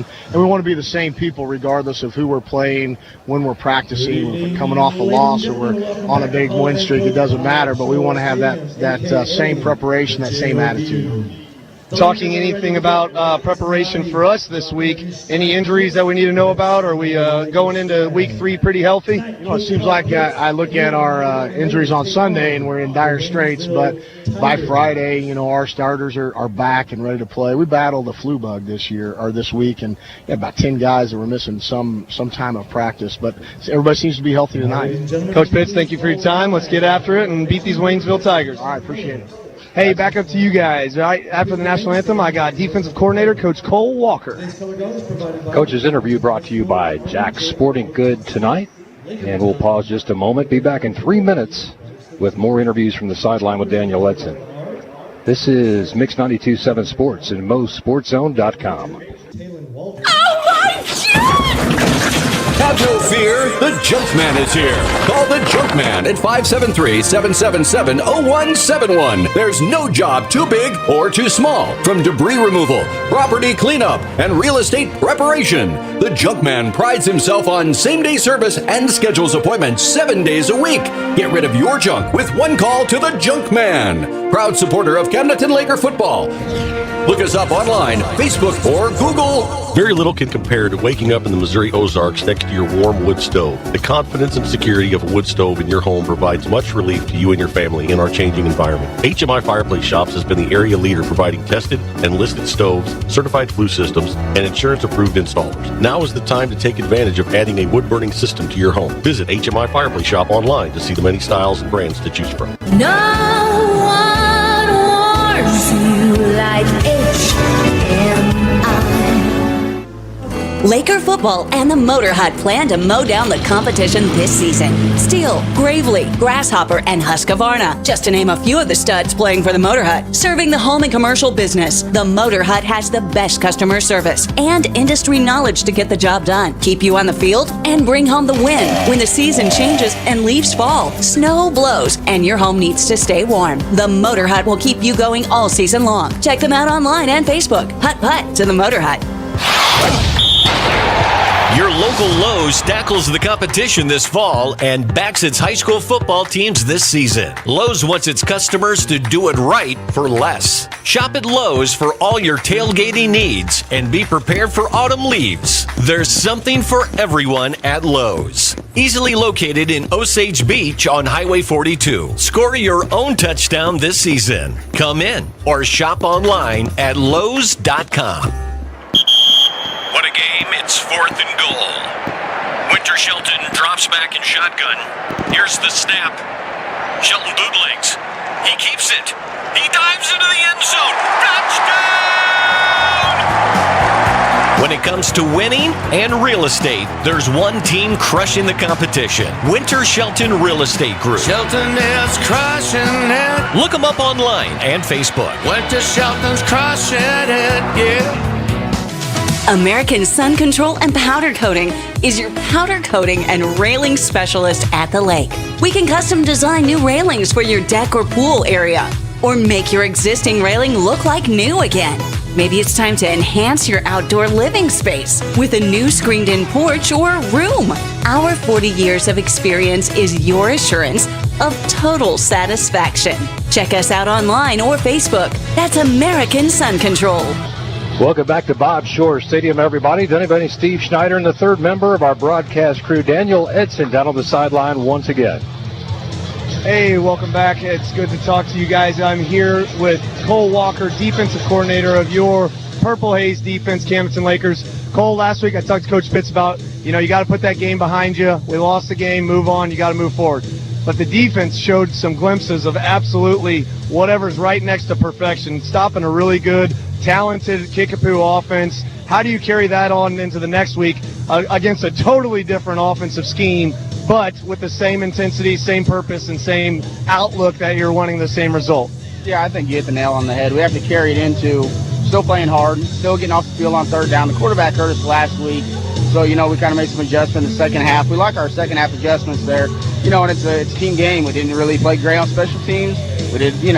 And we want to be the same people regardless of who we're playing, when we're practicing, if we're coming off a loss or we're on a big win streak. It doesn't matter, but we want to have that same preparation, that same attitude. Talking anything about preparation for us this week, any injuries that we need to know about? Are we going into week 3 pretty healthy? It seems like I look at our injuries on Sunday and we're in dire straits, but by Friday, our starters are back and ready to play. We battled the flu bug this week, and about 10 guys that were missing some time of practice, but everybody seems to be healthy tonight. Coach Pitts, thank you for your time. Let's get after it and beat these Waynesville Tigers. All right, appreciate it. Hey, back up to you guys. Right after the national anthem, I got defensive coordinator Coach Cole Walker. Coach's interview brought to you by Jack's Sporting Good tonight. And we'll pause just a moment. Be back in 3 minutes with more interviews from the sideline with Daniel Edson. This is Mix 92.7 Sports and MoSportsZone.com. Have no fear, the Junkman is here. Call the Junkman at 573-777-0171. There's no job too big or too small. From debris removal, property cleanup, and real estate preparation, the Junkman prides himself on same-day service and schedules appointments 7 days a week. Get rid of your junk with one call to the Junkman. Proud supporter of Camdenton Lakers football. Look us up online, Facebook, or Google. Very little can compare to waking up in the Missouri Ozarks next to your warm wood stove. The confidence and security of a wood stove in your home provides much relief to you and your family in our changing environment. HMI Fireplace Shops has been the area leader providing tested and listed stoves, certified flue systems, and insurance-approved installers. Now is the time to take advantage of adding a wood-burning system to your home. Visit HMI Fireplace Shop online to see the many styles and brands to choose from. No one warns you like HMI. Laker football and the Motor Hut plan to mow down the competition this season. Steel, Gravely, Grasshopper, and Husqvarna, just to name a few of the studs playing for the Motor Hut. Serving the home and commercial business, the Motor Hut has the best customer service and industry knowledge to get the job done, keep you on the field, and bring home the win when the season changes and leaves fall, snow blows, and your home needs to stay warm. The Motor Hut will keep you going all season long. Check them out online and Facebook. Hut Hut to the Motor Hut. Your local Lowe's tackles the competition this fall and backs its high school football teams this season. Lowe's wants its customers to do it right for less. Shop at Lowe's for all your tailgating needs and be prepared for autumn leaves. There's something for everyone at Lowe's. Easily located in Osage Beach on Highway 42. Score your own touchdown this season. Come in or shop online at Lowe's.com. What a game. It's 4th and goal. Winter Shelton drops back in shotgun. Here's the snap. Shelton bootlegs. He keeps it. He dives into the end zone. Touchdown! When it comes to winning and real estate, there's one team crushing the competition. Winter Shelton Real Estate Group. Shelton is crushing it. Look them up online and Facebook. Winter Shelton's crushing it, yeah. American Sun Control and Powder Coating is your powder coating and railing specialist at the lake. We can custom design new railings for your deck or pool area, or make your existing railing look like new again. Maybe it's time to enhance your outdoor living space with a new screened-in porch or room. Our 40 years of experience is your assurance of total satisfaction. Check us out online or Facebook. That's American Sun Control. Welcome back to Bob Shore Stadium, everybody. Denny Steve Schneider and the third member of our broadcast crew, Daniel Edson, down on the sideline once again. Hey, welcome back. It's good to talk to you guys. I'm here with Cole Walker, defensive coordinator of your Purple Haze defense, Camdenton Lakers. Cole, last week I talked to Coach Pitts about, you got to put that game behind you. We lost the game, move on, you got to move forward. But the defense showed some glimpses of absolutely whatever's right next to perfection, stopping a really good, talented Kickapoo offense. How do you carry that on into the next week against a totally different offensive scheme, but with the same intensity, same purpose, and same outlook that you're wanting the same result? Yeah, I think you hit the nail on the head. We have to carry it into still playing hard, still getting off the field on third down. The quarterback hurt us last week, so, we kind of made some adjustments in the second half. We like our second half adjustments there. And it's a team game. We didn't really play great on special teams. We did, we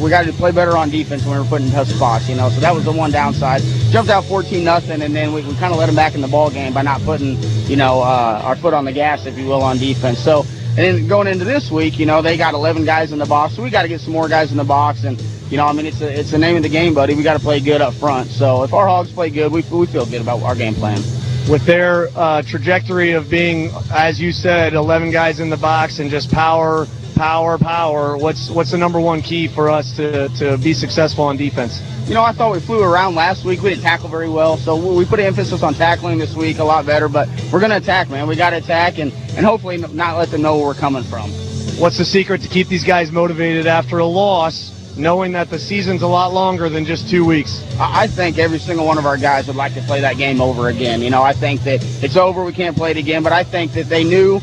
got to play better on defense when we were put in tough spots, So that was the one downside. jumped out 14-0, and then we kind of let them back in the ball game by not putting, our foot on the gas, if you will, on defense. So, and then going into this week, they got 11 guys in the box, so we got to get some more guys in the box. And, it's the name of the game, buddy. We got to play good up front. So if our Hogs play good, we feel good about our game plan. With their trajectory of being, as you said, 11 guys in the box and just power, what's the number one key for us to be successful on defense? I thought we flew around last week. We didn't tackle very well, so we put an emphasis on tackling this week a lot better. But we're going to attack, man. We got to attack and hopefully not let them know where we're coming from. What's the secret to keep these guys motivated after a loss, knowing that the season's a lot longer than just 2 weeks? I think every single one of our guys would like to play that game over again. I think that it's over, we can't play it again, but I think that they knew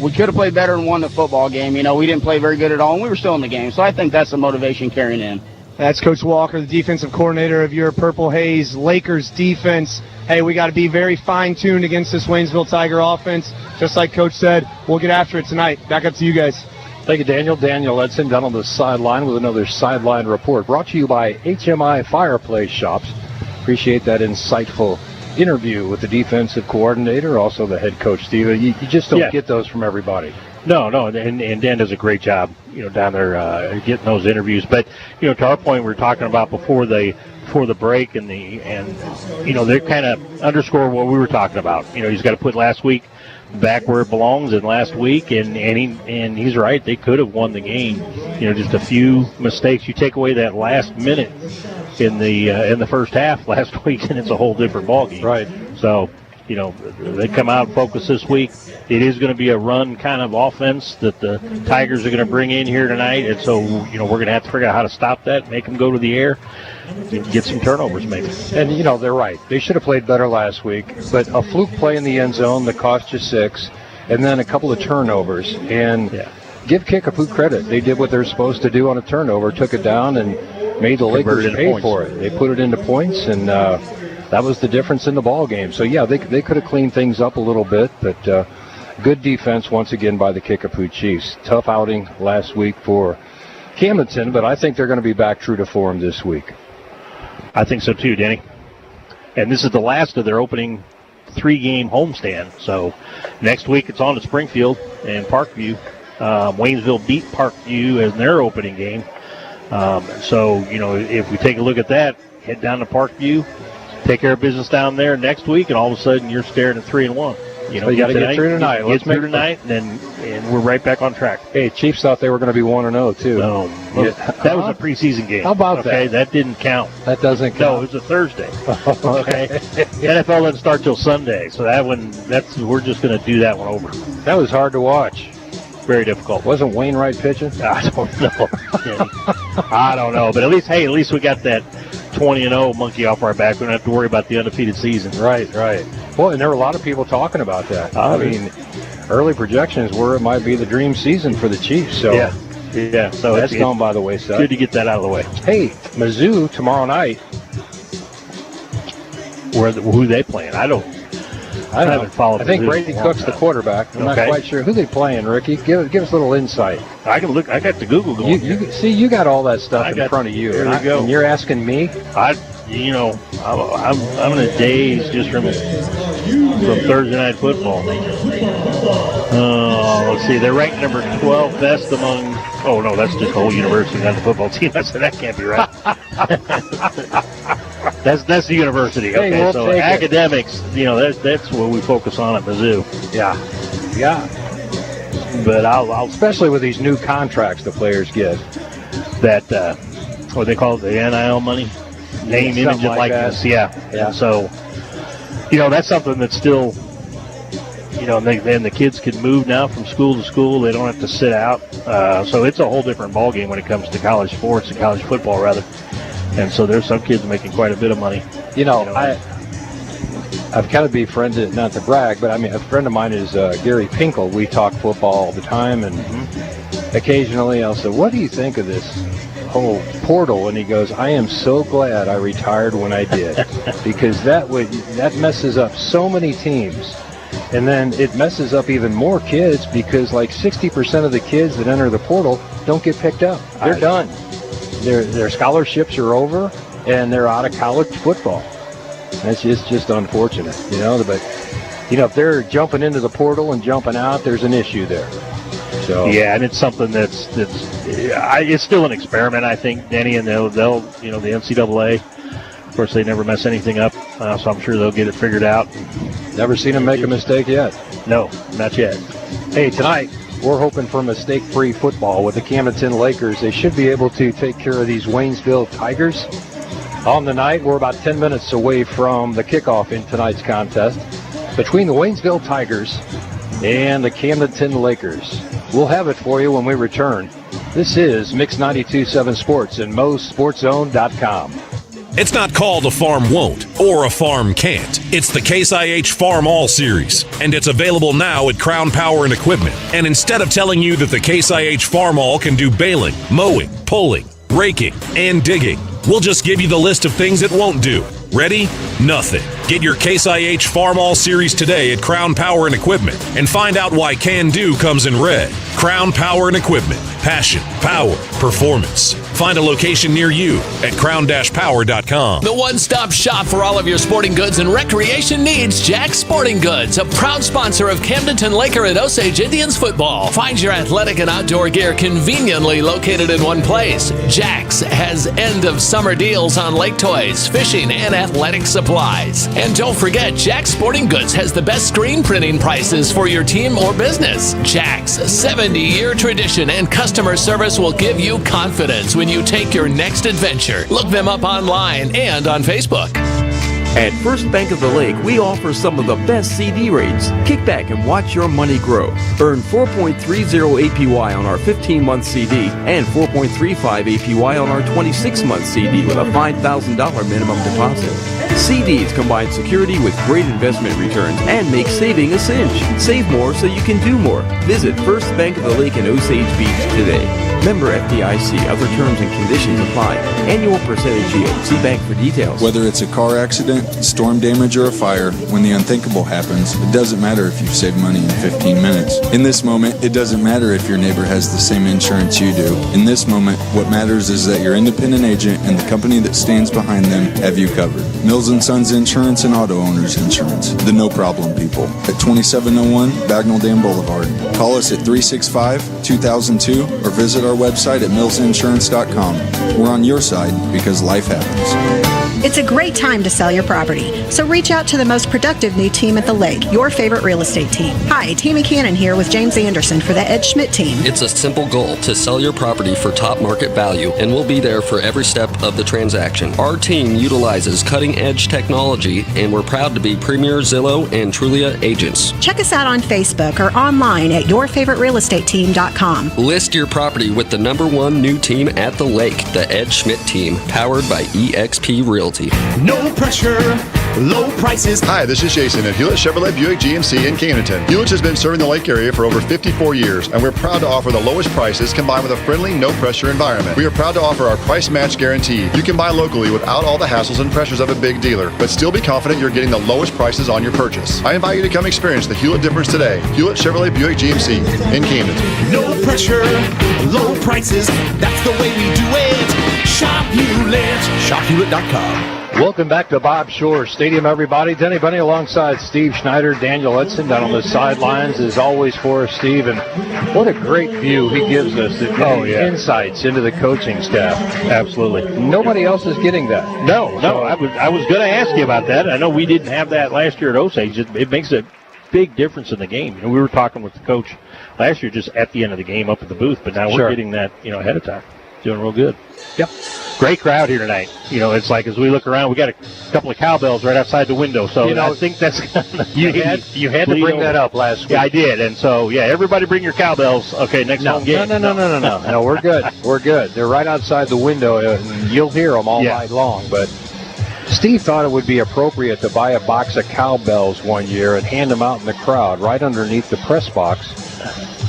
we could have played better and won the football game. We didn't play very good at all, and we were still in the game. So I think that's the motivation carrying in. That's Coach Walker, the defensive coordinator of your Purple Haze Lakers defense. Hey, we got to be very fine-tuned against this Waynesville Tiger offense. Just like Coach said, we'll get after it tonight. Back up to you guys. Thank you, Daniel. Daniel Edson down on the sideline with another Sideline report brought to you by HMI Fireplace Shops. Appreciate that insightful interview with the defensive coordinator, also the head coach, Steve. You just don't get those from everybody. No, and Dan does a great job, down there getting those interviews. But, to our point, we were talking about before the break, and they kind of underscore what we were talking about. He's got to put last week back where it belongs in last week, and he's right. They could have won the game. Just a few mistakes. You take away that last minute in the first half last week, and it's a whole different ballgame. Right. So, they come out and focus this week. It is going to be a run kind of offense that the Tigers are going to bring in here tonight, and so we're going to have to figure out how to stop that, make them go to the air, and get some turnovers maybe. And they're right. They should have played better last week, but a fluke play in the end zone that cost you 6, and then a couple of turnovers. And give Kickapoo credit. They did what they're supposed to do on a turnover, took it down, and made the Lakers pay for it. They put it into points, and that was the difference in the ball game. So, they could have cleaned things up a little bit, but good defense once again by the Kickapoo Chiefs. Tough outing last week for Camdenton, but I think they're going to be back true to form this week. I think so too, Danny. And this is the last of their opening 3-game homestand. So next week it's on to Springfield and Parkview. Waynesville beat Parkview as their opening game. So, if we take a look at that, head down to Parkview, take care of business down there next week, and all of a sudden you're staring at 3-1. So you got to get through tonight. Let's get through tonight, and we're right back on track. Hey, Chiefs thought they were going to be 1-0 too. No, that was a preseason game. How about that? Okay, that didn't count. That doesn't count. No, it was a Thursday. Okay, NFL doesn't start till Sunday, so we're just going to do that one over. That was hard to watch. Very difficult. Wasn't Wainwright pitching? I don't know. I don't know, but at least we got that 20-0 monkey off our back. We don't have to worry about the undefeated season. Right. Well, and there were a lot of people talking about that. I mean, early projections were it might be the dream season for the Chiefs. So yeah. So that's gone by the wayside. Good to get that out of the way. Hey, Mizzou tomorrow night. Who they playing? I haven't followed. I think Brady Cook's the quarterback. I'm not quite sure who they playing. Ricky, give us a little insight. I can look. I got the Google going. You got all that stuff in front of you. There we go. And you're asking me. I'm in a daze just from Thursday Night Football. Let's see. They're ranked number 12 best among. Oh no, that's just the whole university, not the football team. I said that can't be right. That's the university. Okay, we'll so academics, that's what we focus on at Mizzou. Yeah. But I'll especially with these new contracts the players get. That what they call it, the NIL money, name, image, and likeness. Yeah. And so, that's something that's still, and the kids can move now from school to school. They don't have to sit out. So it's a whole different ballgame when it comes to college sports and college football, rather. And so there's some kids making quite a bit of money. I've kind of befriended, not to brag, but a friend of mine is Gary Pinkel. We talk football all the time, and occasionally I'll say, what do you think of this whole portal? And he goes, I am so glad I retired when I did, because that messes up so many teams. And then it messes up even more kids, because like 60% of the kids that enter the portal don't get picked up. They're done. Their scholarships are over, and they're out of college football. That's just unfortunate, But if they're jumping into the portal and jumping out, there's an issue there. So yeah, and it's something that's it's still an experiment, I think, Denny, and they'll the NCAA. Of course, they never mess anything up, so I'm sure they'll get it figured out. Never seen them make a mistake yet. No, not yet. Hey, tonight we're hoping for mistake-free football with the Camdenton Lakers. They should be able to take care of these Waynesville Tigers. On the night, we're about 10 minutes away from the kickoff in tonight's contest between the Waynesville Tigers and the Camdenton Lakers. We'll have it for you when we return. This is Mix 92.7 Sports and MoSportsZone.com. It's not called a farm won't or a farm can't. It's the Case IH Farm All Series, and it's available now at Crown Power and Equipment. And instead of telling you that the Case IH Farm All can do baling, mowing, pulling, raking, and digging, we'll just give you the list of things it won't do. Ready? Nothing. Get your Case IH Farm All Series today at Crown Power and Equipment and find out why Can Do comes in red. Crown Power and Equipment. Passion, power, performance. Find a location near you at crown-power.com. The one-stop shop for all of your sporting goods and recreation needs, Jack's Sporting Goods, a proud sponsor of Camdenton Laker and Osage Indians football. Find your athletic and outdoor gear conveniently located in one place. Jack's has end-of-summer deals on lake toys, fishing, and athletic supplies. And don't forget, Jack's Sporting Goods has the best screen printing prices for your team or business. Jack's 70-year tradition and customer service will give you confidence when you take your next adventure. Look them up online and on Facebook. At First Bank of the Lake, we offer some of the best CD rates. Kick back and watch your money grow. Earn 4.30 APY on our 15-month CD and 4.35 APY on our 26-month CD with a $5,000 minimum deposit. CDs combine security with great investment returns and make saving a cinch. Save more so you can do more. Visit First Bank of the Lake in Osage Beach today. Member FDIC. Other terms and conditions apply. Annual percentage yield. See bank for details. Whether it's a car accident, storm damage, or a fire, when the unthinkable happens, it doesn't matter if you've saved money in 15 minutes. In this moment, it doesn't matter if your neighbor has the same insurance you do. In this moment, what matters is that your independent agent and the company that stands behind them have you covered. Mills & Sons Insurance and Auto Owners Insurance. The no problem people. At 2701 Bagnell Dam Boulevard. Call us at 365-2002 or visit our website at millsinsurance.com. We're on your side because life happens. It's a great time to sell your property, so reach out to the most productive new team at the lake, your favorite real estate team. Hi, Tammy Cannon here with James Anderson for the Ed Schmidt team. It's a simple goal to sell your property for top market value, and we'll be there for every step of the transaction. Our team utilizes cutting-edge technology, and we're proud to be premier Zillow and Trulia agents. Check us out on Facebook or online at yourfavoriterealestateteam.com. List your property with the #1 new team at the lake, the Ed Schmidt team, powered by eXp Realty. No pressure, low prices. Hi, this is Jason at Hewlett Chevrolet Buick GMC in Camdenton. Hewlett has been serving the Lake area for over 54 years, and we're proud to offer the lowest prices combined with a friendly, no-pressure environment. We are proud to offer our price match guarantee. You can buy locally without all the hassles and pressures of a big dealer, but still be confident you're getting the lowest prices on your purchase. I invite you to come experience the Hewlett difference today. Hewlett Chevrolet Buick GMC in Camdenton. No pressure, low prices. That's the way we do it. Shop Hewlett. ShopHewlett.com. Welcome back to Bob Shore Stadium, everybody. Denny Bunny alongside Steve Schneider, Daniel Edson down on the sidelines as always for us, Steve. And what a great view he gives us, insights into the coaching staff. Absolutely. Nobody else is getting that. No. I was going to ask you about that. I know we didn't have that last year at Osage. It makes a big difference in the game. We were talking with the coach last year just at the end of the game up at the booth, but now we're getting that ahead of time. Doing real good. Yep. Great crowd here tonight. It's like as we look around, we got a couple of cowbells right outside the window. So I think that's you had to bring that up last week. Yeah, I did. And so everybody bring your cowbells. Okay, next home game. No. No, we're good. We're good. They're right outside the window, and you'll hear them all night long. But Steve thought it would be appropriate to buy a box of cowbells one year and hand them out in the crowd right underneath the press box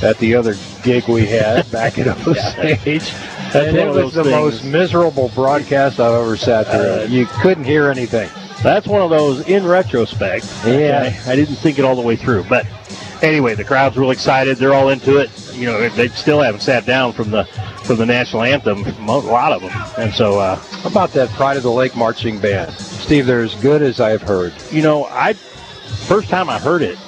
at the other gig we had back at Osage. And it was the most miserable broadcast I've ever sat through. You couldn't hear anything. That's one of those in retrospect. Yeah. I didn't think it all the way through. But anyway, the crowd's real excited. They're all into it. They still haven't sat down from the for the national anthem, a lot of them. And so, how about that Pride of the Lake marching band, Steve? They're as good as I've heard. First time I heard it,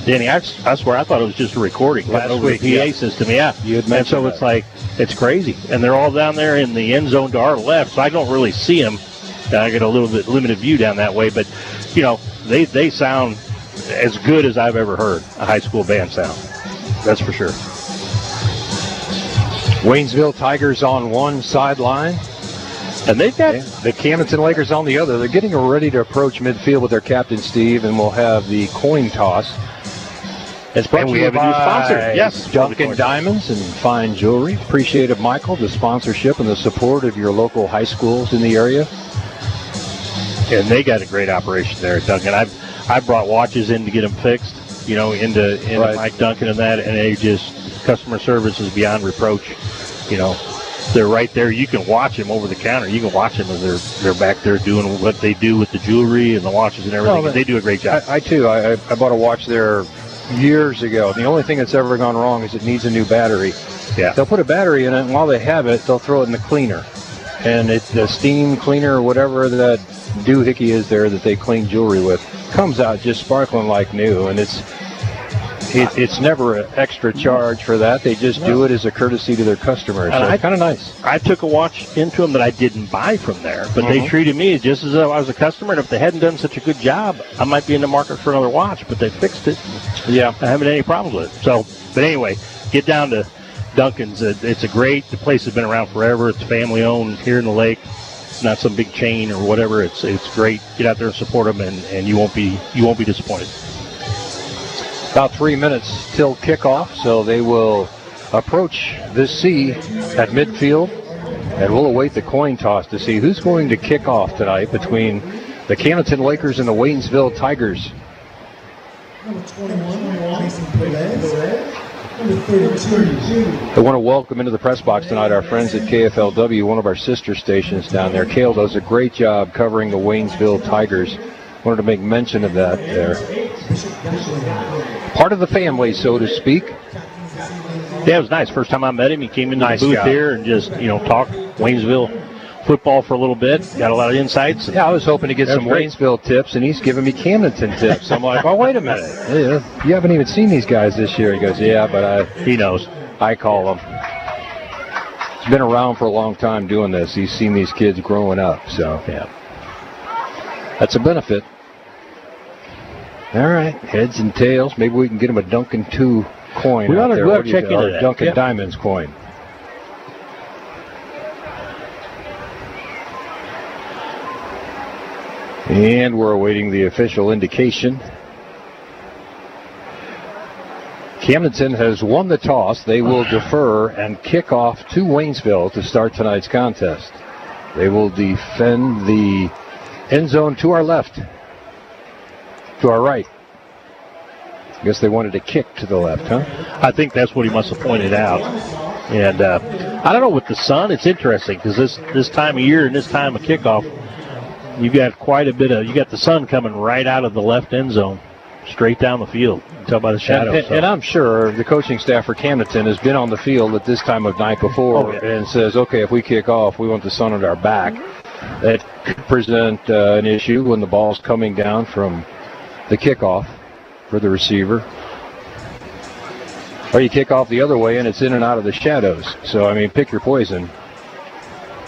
Danny, I swear I thought it was just a recording over the PA system. Yeah, you had mentioned and so that. it's like it's crazy, and they're all down there in the end zone to our left, so I don't really see them. I get a little bit limited view down that way, but they sound as good as I've ever heard a high school band sound. That's for sure. Waynesville Tigers on one sideline, and they've got the Camdenton Lakers on the other. They're getting ready to approach midfield with their captain Steve, and we'll have the coin toss. It's brought to you by a new sponsor. Yes, Duncan Diamonds and Fine Jewelry. Appreciate it, Michael, the sponsorship and the support of your local high schools in the area. And they got a great operation there at Duncan. I brought watches in to get them fixed, into Right. Mike Duncan and that, and they just customer service is beyond reproach. They're right there. You can watch them over the counter. You can watch them as they're back there doing what they do with the jewelry and the watches and everything. Well, they do a great job. I too. I bought a watch there years ago. The only thing that's ever gone wrong is it needs a new battery. Yeah. They'll put a battery in it, and while they have it, they'll throw it in the cleaner. And the steam cleaner or whatever that doohickey is there that they clean jewelry with comes out just sparkling like new, and it's never an extra charge for that. They just do it as a courtesy to their customers. So it's kind of nice. I took a watch into them that I didn't buy from there, but they treated me just as though I was a customer, and if they hadn't done such a good job, I might be in the market for another watch, but they fixed it. Yeah. I haven't had any problems with it. So, but anyway, get down to Duncan's. The place has been around forever. It's family owned here in the lake. It's not some big chain or whatever. It's great. Get out there and support them, and you won't be disappointed. About 3 minutes till kickoff, so they will approach this C at midfield, and we'll await the coin toss to see who's going to kick off tonight between the Camdenton Lakers and the Waynesville Tigers. Number 21, Mason Perez. Number 32. I want to welcome into the press box tonight our friends at KFLW, one of our sister stations down there. Kale does a great job covering the Waynesville Tigers. Wanted to make mention of that there. Part of the family, so to speak. Yeah, it was nice. First time I met him, he came into the booth here and just, talked Waynesville football for a little bit. Got a lot of insights. Yeah, I was hoping to get some Waynesville tips, and he's giving me Camdenton tips. I'm like, oh, wait a minute. You haven't even seen these guys this year. He goes, yeah, but he knows. I call him. He's been around for a long time doing this. He's seen these kids growing up, so yeah. That's a benefit. All right, heads and tails. Maybe we can get him a Duncan 2 coin. We ought to there. go out and check into that. Duncan Diamonds coin. And we're awaiting the official indication. Camdenton has won the toss. They will defer and kick off to Waynesville to start tonight's contest. They will defend the end zone to our left, to our right. I guess they wanted to kick to the left, huh? I think that's what he must have pointed out. And I don't know, with the sun, it's interesting because this time of year and this time of kickoff, you got quite a bit of, you got the sun coming right out of the left end zone, straight down the field. You can tell by the shadows. And I'm sure the coaching staff for Camdenton has been on the field at this time of night before and says, okay, if we kick off, we want the sun at our back. That could present an issue when the ball's coming down from the kickoff for the receiver. Or you kick off the other way and it's in and out of the shadows. So, I mean, pick your poison.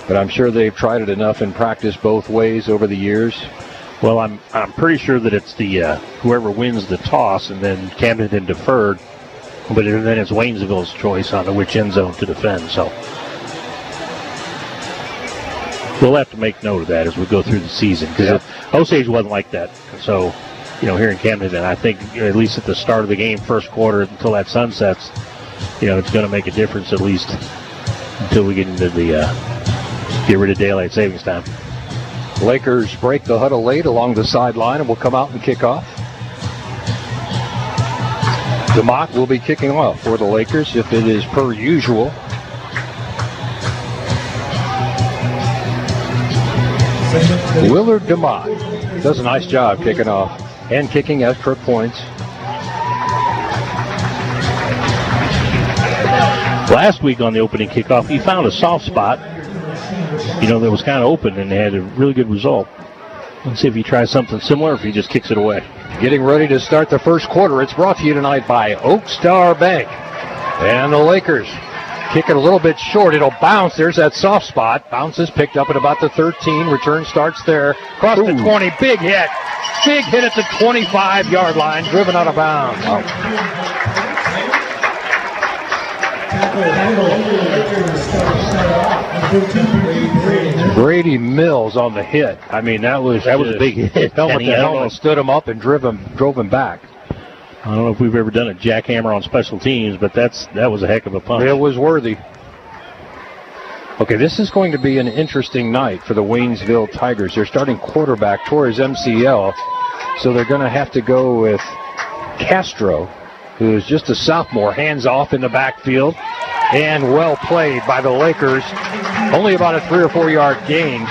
But I'm sure they've tried it enough in practice both ways over the years. Well, I'm pretty sure that it's the whoever wins the toss and then Camdenton deferred, but then it's Waynesville's choice on which end zone to defend. So we'll have to make note of that as we go through the season because Osage wasn't like that. So, here in Camdenton, I think at least at the start of the game, first quarter until that sun sets, it's going to make a difference at least until we get into the get rid of daylight savings time. Lakers break the huddle late along the sideline and will come out and kick off. DeMott will be kicking off for the Lakers if it is per usual. Willard DeMott does a nice job kicking off and kicking extra points. Last week on the opening kickoff, he found a soft spot, that was kind of open, and they had a really good result. Let's see if he tries something similar, or if he just kicks it away. Getting ready to start the first quarter. It's brought to you tonight by Oak Star Bank. And the Lakers kick it a little bit short. It'll bounce. There's that soft spot. Bounces picked up at about the 13. Return starts there. Across the 20. Big hit. Big hit at the 25-yard line. Driven out of bounds. Brady Mills on the hit. I mean, that was a big hit. Helmet stood him up and drove him back. I don't know if we've ever done a jackhammer on special teams, but that was a heck of a punch. It was worthy. Okay, this is going to be an interesting night for the Waynesville Tigers. They're starting quarterback Torres MCL, so they're going to have to go with Castro, who is just a sophomore. Hands off in the backfield, and well played by the Lakers. Only about a 3 or 4 yard gain,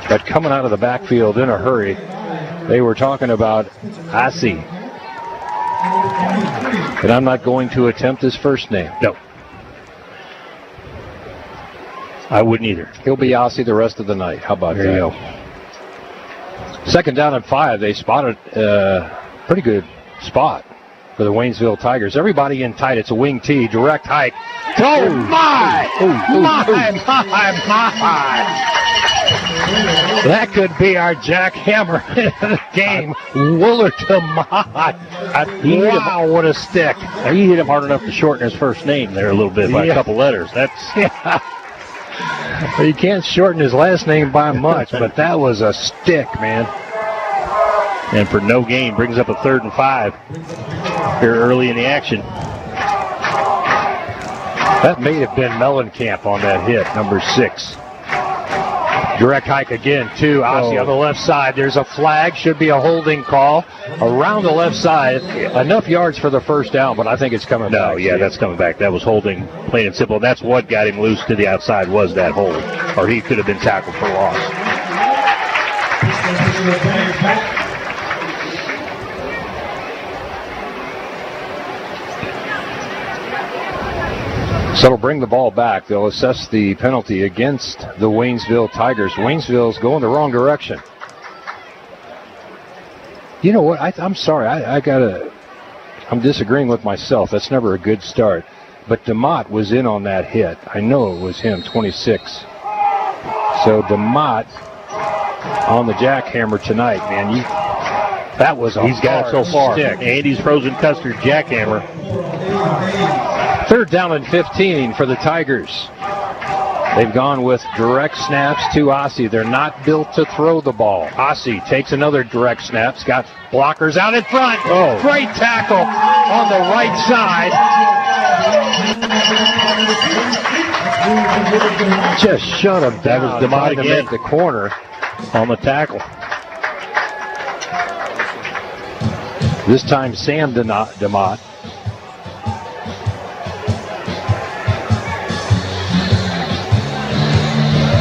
but coming out of the backfield in a hurry. They were talking about Asi. And I'm not going to attempt his first name. No. I wouldn't either. He'll be Aussie the rest of the night. How about there that? You go. Second down and 5. They spotted a pretty good spot for the Waynesville Tigers. Everybody in tight. It's a wing tee. Direct hike. Oh, my! That could be our jackhammer in the game. Willard to Mott. Wow, what a stick. He hit him hard enough to shorten his first name there a little bit by a couple letters. You can't shorten his last name by much, but that was a stick, man. And for no gain, brings up a 3rd and 5 here early in the action. That may have been Mellencamp on that hit, number 6. Direct hike again to Ossie on the left side. There's a flag. Should be a holding call around the left side. Enough yards for the first down, but I think it's coming back. That's coming back. That was holding, plain and simple. That's what got him loose to the outside, was that hold. Or he could have been tackled for loss. So it'll bring the ball back. They'll assess the penalty against the Waynesville Tigers. Waynesville's going the wrong direction. You know what? I'm sorry. I'm disagreeing with myself. That's never a good start. But DeMott was in on that hit. I know it was him, 26. So DeMott on the jackhammer tonight, man. That was a He's got it so far. Stick. Andy's frozen custard jackhammer. 3rd down and 15 for the Tigers. They've gone with direct snaps to Ossie. They're not built to throw the ball. Ossie takes another direct snap. He's got blockers out in front. Oh. Great tackle on the right side. Just shut him down. That was DeMott to again. make the corner on the tackle. This time Sam DeMott.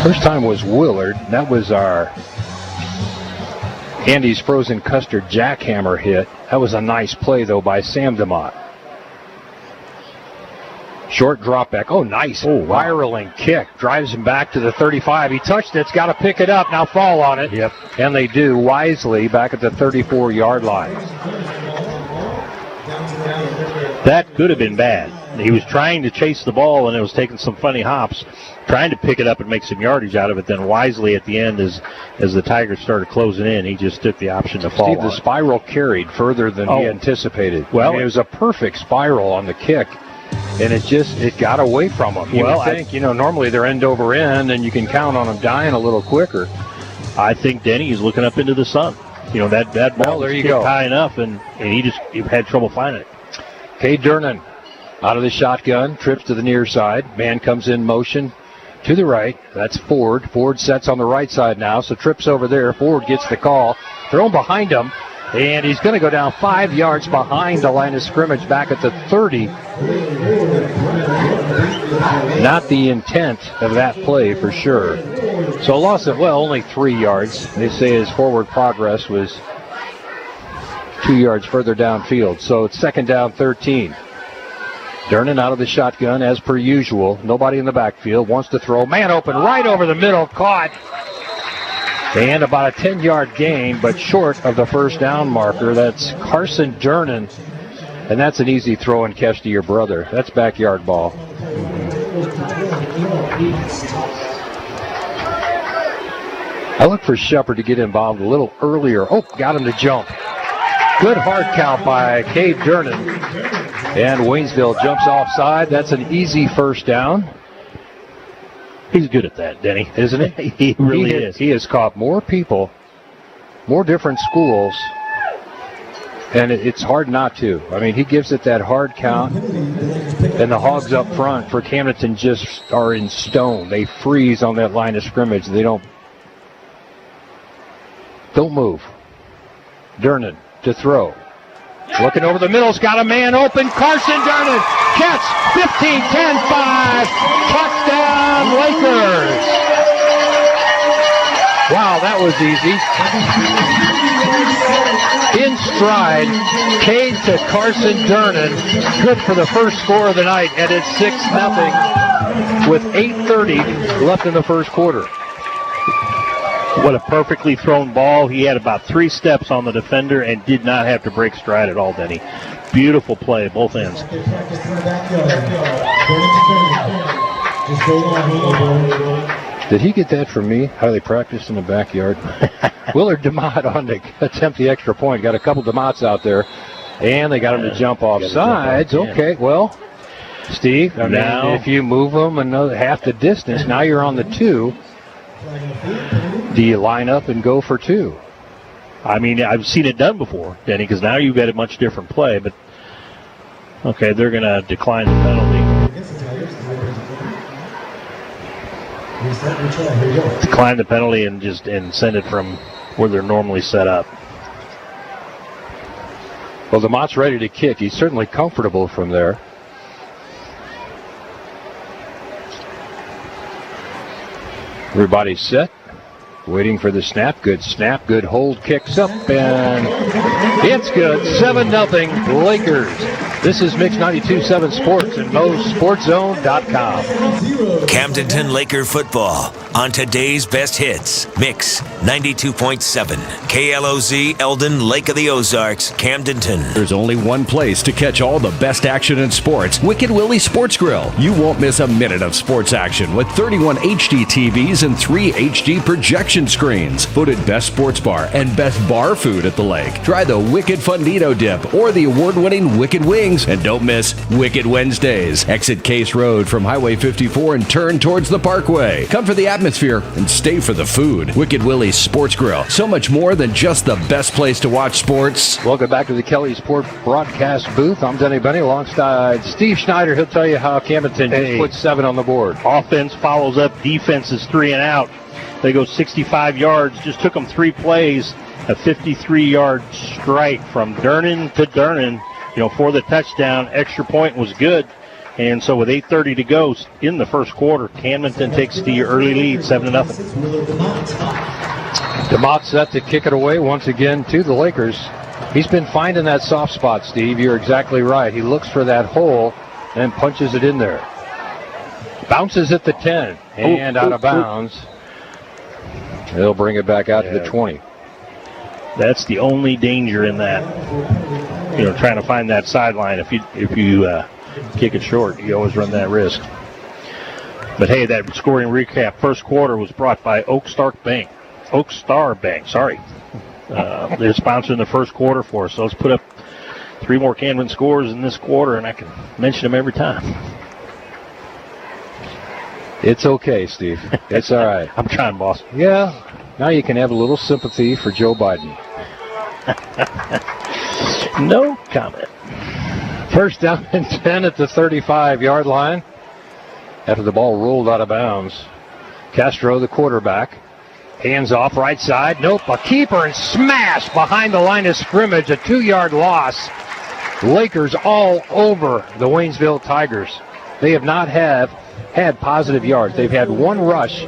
First time was Willard. That was our Andy's frozen custard jackhammer hit. That was a nice play, though, by Sam DeMott. Short drop back. Oh, nice. Spiraling kick. Drives him back to the 35. He touched it. It's got to pick it up. Now fall on it. Yep. And they do wisely back at the 34-yard line. That could have been bad. He was trying to chase the ball, and it was taking some funny hops, trying to pick it up and make some yardage out of it. Then wisely at the end, as the Tigers started closing in, he just took the option to fall. Steve, the spiral carried further than he anticipated. Well, it was a perfect spiral on the kick, and it got away from him. You would think, normally they're end over end, and you can count on them dying a little quicker. I think Denny is looking up into the sun. That ball there you kicked go. high enough, and he had trouble finding it. Cade Durnan out of the shotgun, trips to the near side. Man comes in motion to the right. That's Ford. Ford sets on the right side now, so trips over there. Ford gets the call. Thrown behind him, and he's going to go down 5 yards behind the line of scrimmage back at the 30. Not the intent of that play for sure. So a loss of, only 3 yards. They say his forward progress was 2 yards further downfield. So it's 2nd down, 13. Durnan out of the shotgun as per usual. Nobody in the backfield. Wants to throw. Man open right over the middle. Caught. And about a 10-yard gain, but short of the first down marker. That's Carson Durnan. And that's an easy throw and catch to your brother. That's backyard ball. I look for Shepard to get involved a little earlier. Oh, got him to jump. Good hard count by Cade Durnan. And Waynesville jumps offside. That's an easy first down. He's good at that, Denny. Isn't he? He really is. He has caught more people, more different schools, and it's hard not to. I mean, he gives it that hard count, and the Hogs up front for Camdenton just are in stone. They freeze on that line of scrimmage. They don't move. Durnan to throw. Looking over the middle's got a man open. Carson Durnan. Catch. 15, 10, 5. Touchdown, Lakers. Wow, that was easy. In stride. Cade to Carson Durnan. Good for the first score of the night. And it's 6-0 with 8:30 left in the first quarter. What a perfectly thrown ball. He had about 3 steps on the defender and did not have to break stride at all, Denny. Beautiful play, both ends. Did he get that from me? How they practiced in the backyard? Willard DeMott on to attempt the extra point. Got a couple DeMotts out there, and they got him to jump off sides. Okay, well, Steve, now if you move them another half the distance, now you're on the 2. Do you line up and go for 2? I mean, I've seen it done before, Denny, because now you've got a much different play. But, okay, they're going to decline the penalty. Decline the penalty and send it from where they're normally set up. Well, DeMott's ready to kick. He's certainly comfortable from there. Everybody's set. Waiting for the snap. Good snap. Good hold. Kicks up. And it's good. 7-0 Lakers. This is Mix 92.7 Sports and MoSportsZone.com. Camdenton Laker football on today's best hits. Mix 92.7. KLOZ, Eldon, Lake of the Ozarks, Camdenton. There's only one place to catch all the best action in sports. Wicked Willie Sports Grill. You won't miss a minute of sports action with 31 HD TVs and 3 HD projection screens. Voted best sports bar and best bar food at the lake. Try the Wicked Fundito Dip or the award-winning Wicked Wings. And don't miss Wicked Wednesdays. Exit Case Road from Highway 54 and turn towards the Parkway. Come for the atmosphere and stay for the food. Wicked Willie's Sports Grill. So much more than just the best place to watch sports. Welcome back to the Kelly Sport broadcast booth. I'm Denny Benny alongside Steve Schneider. He'll tell you how Camdenton just put 7 on the board. Offense follows up. Defense is 3 and out. They go 65 yards. Just took them 3 plays. A 53-yard strike from Durnan to Durnan. For the touchdown. Extra point was good. And so with 8:30 to go in the first quarter, Camdenton takes the early lead, 7-0. DeMott set to kick it away once again to the Lakers. He's been finding that soft spot, Steve. You're exactly right. He looks for that hole and punches it in there. Bounces at the 10 and out of bounds. They'll bring it back out to the 20. That's the only danger in that. Trying to find that sideline. If you kick it short, you always run that risk. But hey, that scoring recap first quarter was brought by Oak Star Bank. They're sponsoring the first quarter for us. So let's put up 3 more Camden scores in this quarter, and I can mention them every time. It's okay, Steve. It's all right. I'm trying, boss. Yeah. Now you can have a little sympathy for Joe Biden. No comment. First down and 10 at the 35-yard line. After the ball rolled out of bounds. Castro, the quarterback. Hands off right side. Nope, a keeper and smash behind the line of scrimmage. A 2-yard loss. Lakers all over the Waynesville Tigers. They have not had positive yards. They've had one rush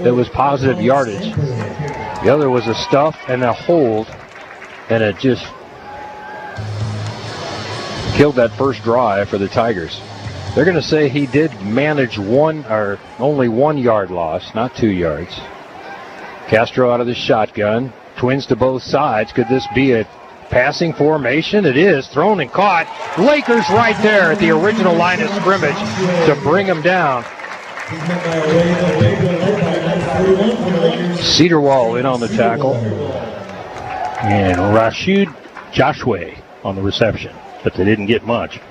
that was positive yardage. The other was a stuff and a hold, and it just killed that first drive for the Tigers. They're going to say he did manage only 1 yard loss, not 2 yards. Castro out of the shotgun. Twins to both sides. Could this be a passing formation? It is. Thrown and caught. Lakers right there at the original line of scrimmage to bring him down. Cedarwall in on the tackle. And Rashid Joshua on the reception, but they didn't get much.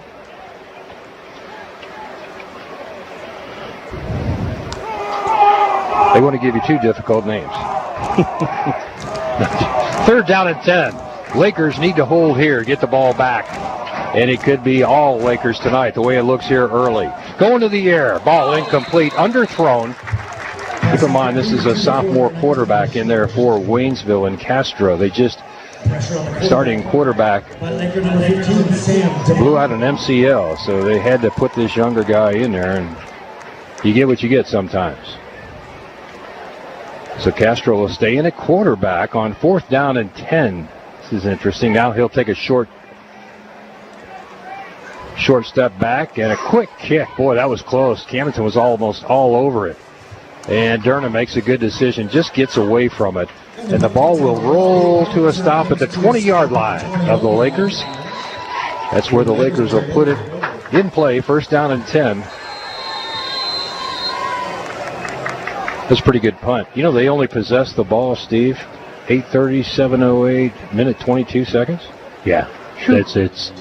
They want to give you 2 difficult names. 3rd down and 10. Lakers need to hold here, get the ball back. And it could be all Lakers tonight, the way it looks here early. Going to the air, ball incomplete, underthrown. Keep in mind, this is a sophomore quarterback in there for Waynesville and Castro. They just, starting quarterback, blew out an MCL, so they had to put this younger guy in there, and you get what you get sometimes. So Castro will stay in at quarterback on 4th down and 10. This is interesting. Now he'll take a short step back and a quick kick. Boy, that was close. Camdenton was almost all over it. And Durham makes a good decision, just gets away from it. And the ball will roll to a stop at the 20-yard line of the Lakers. That's where the Lakers will put it in play, 1st down and 10. That's a pretty good punt. You know, they only possessed the ball, Steve, 8:37:08, minute 22 seconds. Yeah, it's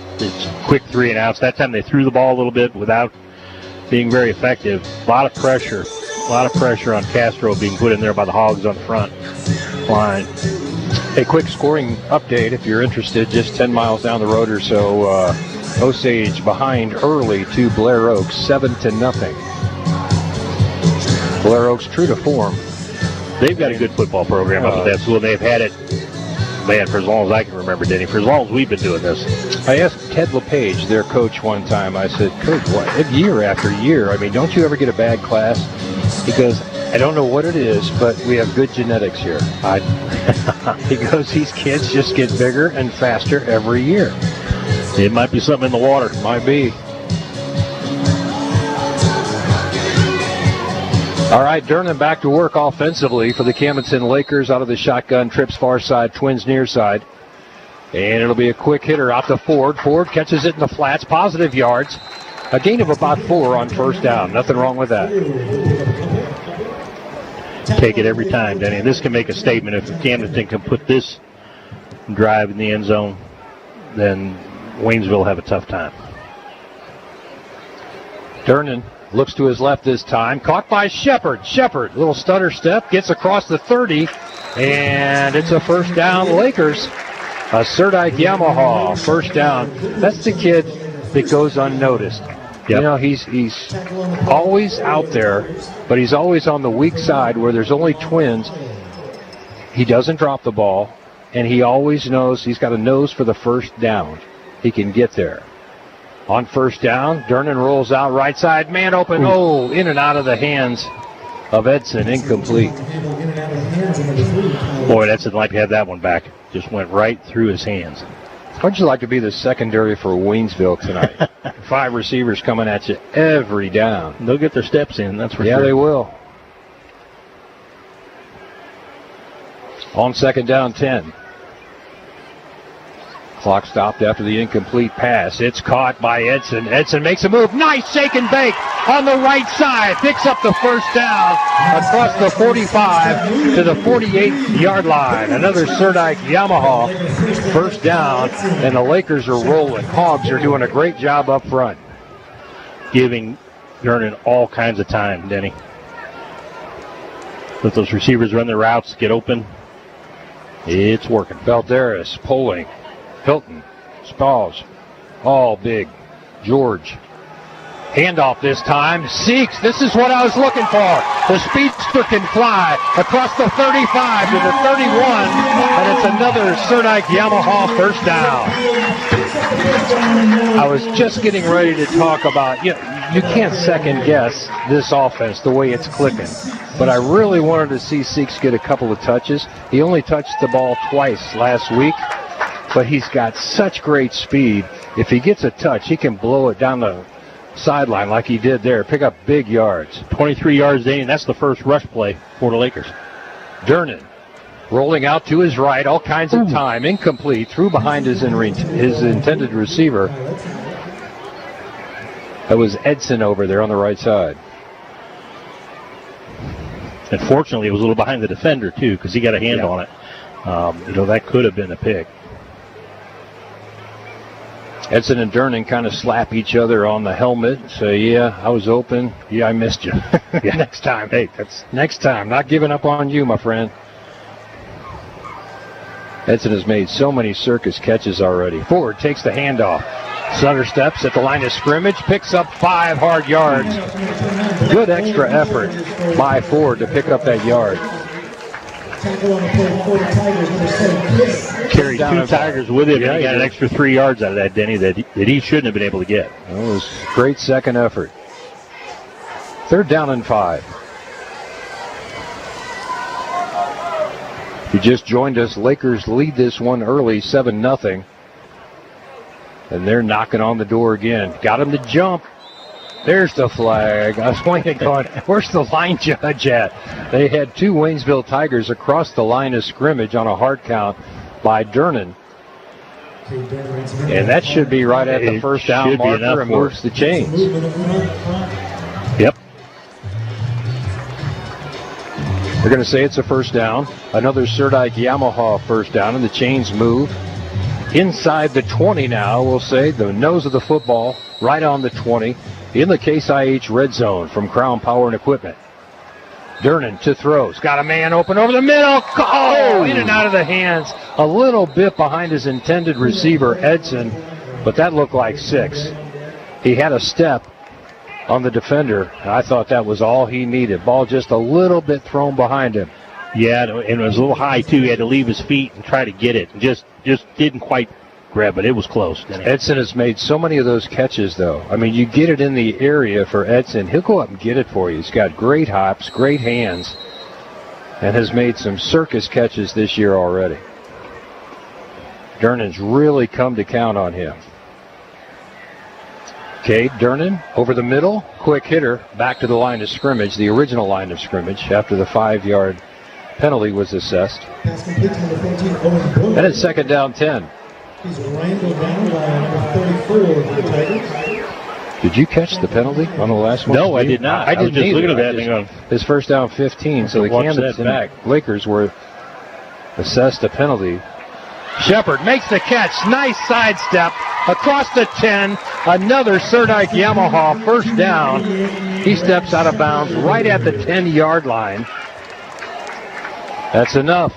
quick 3 and outs. That time they threw the ball a little bit without being very effective. A lot of pressure on Castro being put in there by the Hogs on the front line. A quick scoring update if you're interested, just 10 miles down the road or so. Osage behind early to Blair Oaks, 7-0. Blair Oaks true to form. They've got a good football program up at that school. They've had it, man, for as long as I can remember, Denny. For as long as we've been doing this. I asked Ted LePage, their coach, one time. I said, Coach, what? Year after year, I mean, don't you ever get a bad class? He goes, I don't know what it is, but we have good genetics here. He goes, these kids just get bigger and faster every year. It might be something in the water. Might be. All right, Durham back to work offensively for the Camdenton Lakers out of the shotgun. Trips far side, Twins near side. And it'll be a quick hitter out to Ford. Ford catches it in the flats, positive yards. A gain of about 4 on 1st down. Nothing wrong with that. Take it every time, Denny. This can make a statement. If Camdenton can put this drive in the end zone, then Waynesville will have a tough time. Durnan looks to his left this time. Caught by Shepard. Shepard, little stutter step, gets across the 30, and it's a 1st down Lakers. A Serdike Yamaha, 1st down. That's the kid that goes unnoticed. Yep. You know, he's always out there, but he's always on the weak side where there's only twins. He doesn't drop the ball, and he always knows he's got a nose for the 1st down. He can get there. On 1st down, Durnan rolls out right side, man open. Oh, in and out of the hands of Edson, incomplete. Boy, Edson like to have that one back. Just went right through his hands. How'd you like to be the secondary for Waynesville tonight? 5 receivers coming at you every down. They'll get their steps in, that's for sure. Yeah, they will. On 2nd down, 10. Clock stopped after the incomplete pass. It's caught by Edson. Edson makes a move. Nice shake and bake on the right side. Picks up the 1st down across the 45 to the 48-yard line. Another Serdike Yamaha 1st down, and the Lakers are rolling. Hogs are doing a great job up front. Giving Durnan all kinds of time, Denny. Let those receivers run their routes, get open. It's working. Valderas, Poling, Hilton, Spalls, all big. George. Handoff this time. Seeks. This is what I was looking for. The speedster can fly across the 35 to the 31, and it's another Serdike Yamaha 1st down. I was just getting ready to talk about, you can't second guess this offense the way it's clicking. But I really wanted to see Seeks get a couple of touches. He only touched the ball twice last week. But he's got such great speed. If he gets a touch, he can blow it down the sideline like he did there. Pick up big yards. 23 yards, Danny, and that's the first rush play for the Lakers. Dernan rolling out to his right, all kinds of time, incomplete, threw behind his intended receiver. That was Edson over there on the right side. Unfortunately, it was a little behind the defender, too, because he got a hand on it. That could have been a pick. Edson and Dernan kind of slap each other on the helmet. Say, yeah, I was open. Yeah, I missed you. Yeah, next time. Hey, that's next time. Not giving up on you, my friend. Edson has made so many circus catches already. Ford takes the handoff. Sutter steps at the line of scrimmage, picks up 5 hard yards. Good extra effort by Ford to pick up that yard. Carried 2 Tigers with him, and he got an extra 3 yards out of that, Denny, that he shouldn't have been able to get. That was a great second effort. 3rd down and 5. If you just joined us, Lakers lead this one early, 7-0. And they're knocking on the door again. Got him to jump. There's the flag. I was waiting, going, where's the line judge at? They had 2 Waynesville Tigers across the line of scrimmage on a hard count by Dernan. And that should be right at the first down marker and moves the chains. Yep. They're going to say it's a first down. Another Serdike Yamaha first down, and the chains move. Inside the 20 now, we'll say, the nose of the football, right on the 20, in the Case IH red zone from Crown Power and Equipment. Dernan to throws. Got a man open over the middle. Oh, in and out of the hands. A little bit behind his intended receiver, Edson, but that looked like 6. He had a step on the defender, and I thought that was all he needed. Ball just a little bit thrown behind him. Yeah, and it was a little high, too. He had to leave his feet and try to get it. Just didn't quite grab it. It was close. Edson has made so many of those catches, though. I mean, you get it in the area for Edson, he'll go up and get it for you. He's got great hops, great hands, and has made some circus catches this year already. Dernan's really come to count on him. Okay, Dernan over the middle, quick hitter, back to the line of scrimmage, the original line of scrimmage, after the 5-yard penalty was assessed. And it's 2nd down 10. He's wrangled down by number 34 for the Tigers. Did you catch the penalty on the last one? No, I did not. I didn't just either. Looking at that thing on his first down 15, so the Camdenton Lakers were assessed a penalty. Shepard makes the catch. Nice sidestep across the 10. Another Serdike Yamaha first down. He steps out of bounds right at the 10-yard line. That's enough.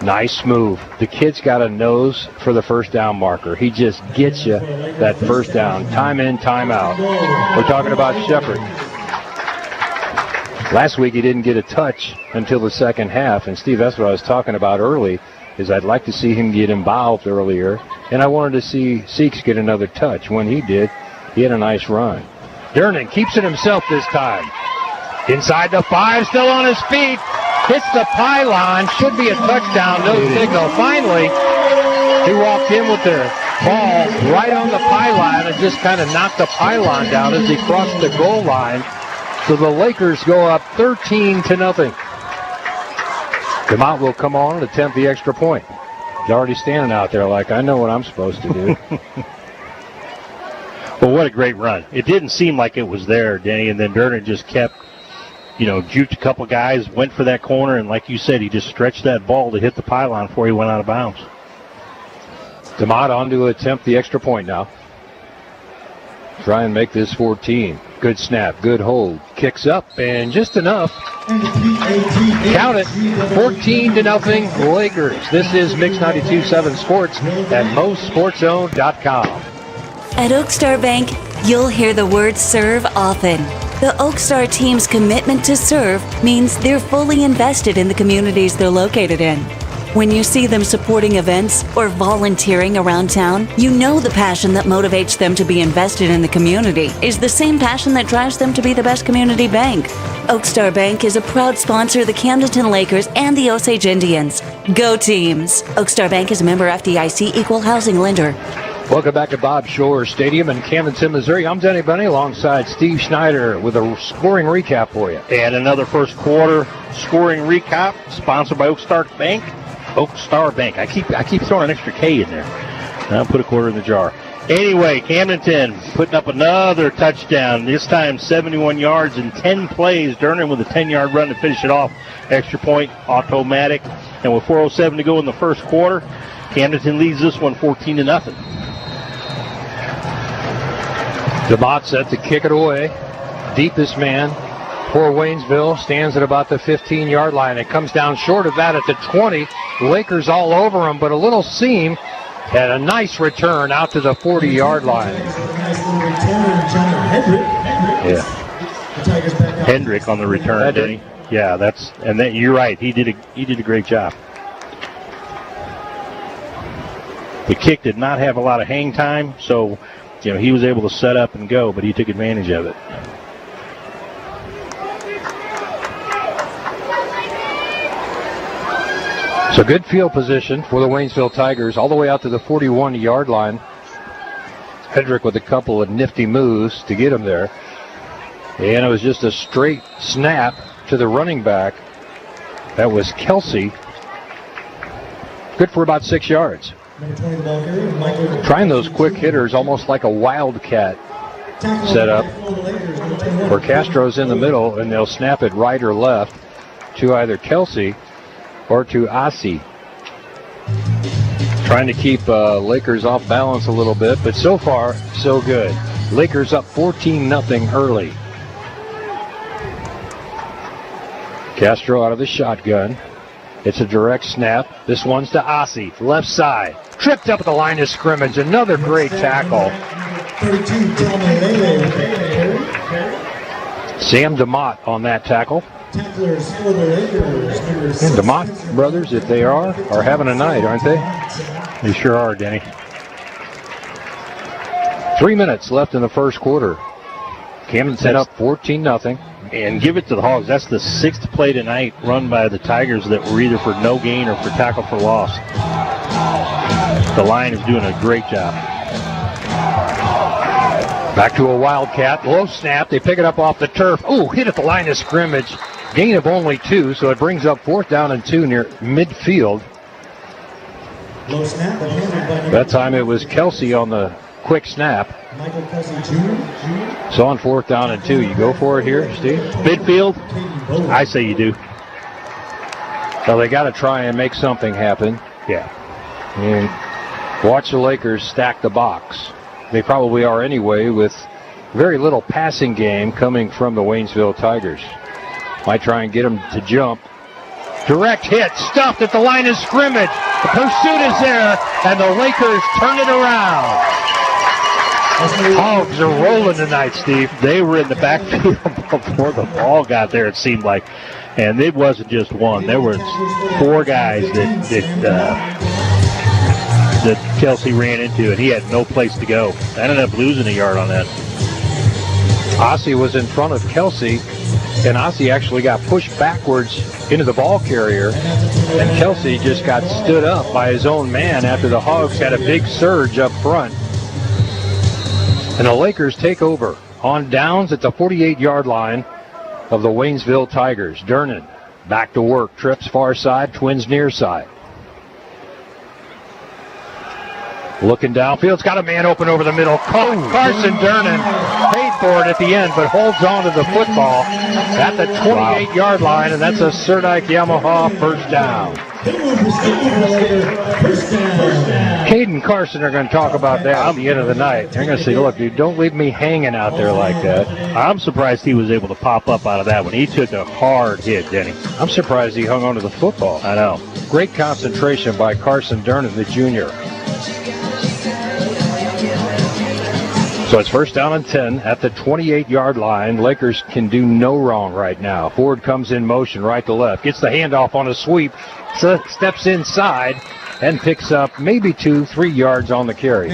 Nice move. The kid's got a nose for the first down marker. He just gets you that first down. Time in, time out. We're talking about Shepard. Last week he didn't get a touch until the second half. And Steve, that's what I was talking about early, is I'd like to see him get involved earlier. And I wanted to see Seeks get another touch. When he did, he had a nice run. Dernan keeps it himself this time. Inside the 5, still on his feet. Hits the pylon. Should be a touchdown. No signal. Finally, he walked in with the ball right on the pylon and just kind of knocked the pylon down as he crossed the goal line. So the Lakers go up 13-0. DeMont will come on and attempt the extra point. He's already standing out there like, I know what I'm supposed to do. Well, what a great run. It didn't seem like it was there, Denny, and then Dernan just kept, juked a couple guys, went for that corner, and like you said, he just stretched that ball to hit the pylon before he went out of bounds. DeMott on to attempt the extra point now. Try and make this 14. Good snap, good hold. Kicks up, and just enough. Count it, 14-0 Lakers. This is Mix 92.7 Sports at MostSportsZone.com. At Oakstar Bank, you'll hear the word serve often. The Oakstar team's commitment to serve means they're fully invested in the communities they're located in. When you see them supporting events or volunteering around town, you know the passion that motivates them to be invested in the community is the same passion that drives them to be the best community bank. Oakstar Bank is a proud sponsor of the Camdenton Lakers and the Osage Indians. Go teams! Oakstar Bank is a member FDIC equal housing lender. Welcome back to Bob Shore Stadium in Camdenton, Missouri. I'm Denny Bunny alongside Steve Schneider with a scoring recap for you. And another first quarter scoring recap sponsored by Oak Star Bank. Oak Star Bank. I keep throwing an extra K in there. I'll put a quarter in the jar. Anyway, Camdenton putting up another touchdown. This time 71 yards in 10 plays. Durnan with a 10-yard run to finish it off. Extra point, automatic. And with 4:07 to go in the first quarter, Camdenton leads this one 14-0. DeMott set to kick it away. Deepest man for Waynesville stands at about the 15-yard line. It comes down short of that at the 20. Lakers all over him, but a little seam and a nice return out to the 40-yard line. Yeah. Hendrick on the return, didn't he? Yeah, you're right. He did a great job. The kick did not have a lot of hang time, so he was able to set up and go, but he took advantage of it. So good field position for the Waynesville Tigers all the way out to the 41-yard line. Hedrick with a couple of nifty moves to get him there. And it was just a straight snap to the running back. That was Kelsey. Good for about 6 yards. Trying those quick hitters almost like a wildcat setup where Castro's in the middle and they'll snap it right or left to either Kelsey or to Asi. Trying to keep Lakers off balance a little bit, but so far, so good. Lakers up 14-0 early. Castro out of the shotgun. It's a direct snap. This one's to Asi, left side. Tripped up at the line of scrimmage. Another great tackle. Sam DeMott on that tackle. And DeMott brothers, if they are having a night, aren't they? They sure are, Denny. 3 minutes left in the first quarter. Camdenton up 14-0. And give it to the Hogs. That's the 6th play tonight run by the Tigers that were either for no gain or for tackle for loss. The line is doing a great job. Back to a Wildcat. Low snap. They pick it up off the turf. Ooh, hit at the line of scrimmage. Gain of only 2, so it brings up 4th down and 2 near midfield. That time it was Kelsey on the quick snap. So on 4th down and 2, you go for it here, Steve? Midfield? I say you do. So they got to try and make something happen. Yeah. And watch the Lakers stack the box. They probably are anyway, with very little passing game coming from the Waynesville Tigers. Might try and get them to jump. Direct hit, stuffed at the line of scrimmage. The pursuit is there, and the Lakers turn it around. Hogs are rolling tonight, Steve. They were in the backfield before the ball got there, it seemed like. And it wasn't just one. There were 4 guys that Kelsey ran into, and he had no place to go. I ended up losing a yard on that. Asi was in front of Kelsey, and Asi actually got pushed backwards into the ball carrier, and Kelsey just got stood up by his own man after the Hogs had a big surge up front. And the Lakers take over on downs at the 48-yard line of the Waynesville Tigers. Durnan back to work, trips far side, Twins near side. Looking downfield, it's got a man open over the middle. Carson Durnan paid for it at the end, but holds on to the football at the 28-yard line, and that's a Serdike Yamaha first down. Caden Carson are going to talk about that at the end of the night. They're going to say, look, dude, don't leave me hanging out there like that. I'm surprised he was able to pop up out of that one. He took a hard hit, Denny. I'm surprised he hung on to the football. I know. Great concentration by Carson Durnan, the junior. So it's first down and 10 at the 28-yard line. Lakers can do no wrong right now. Ford comes in motion right to left. Gets the handoff on a sweep. Steps inside and picks up maybe 2-3 yards on the carry.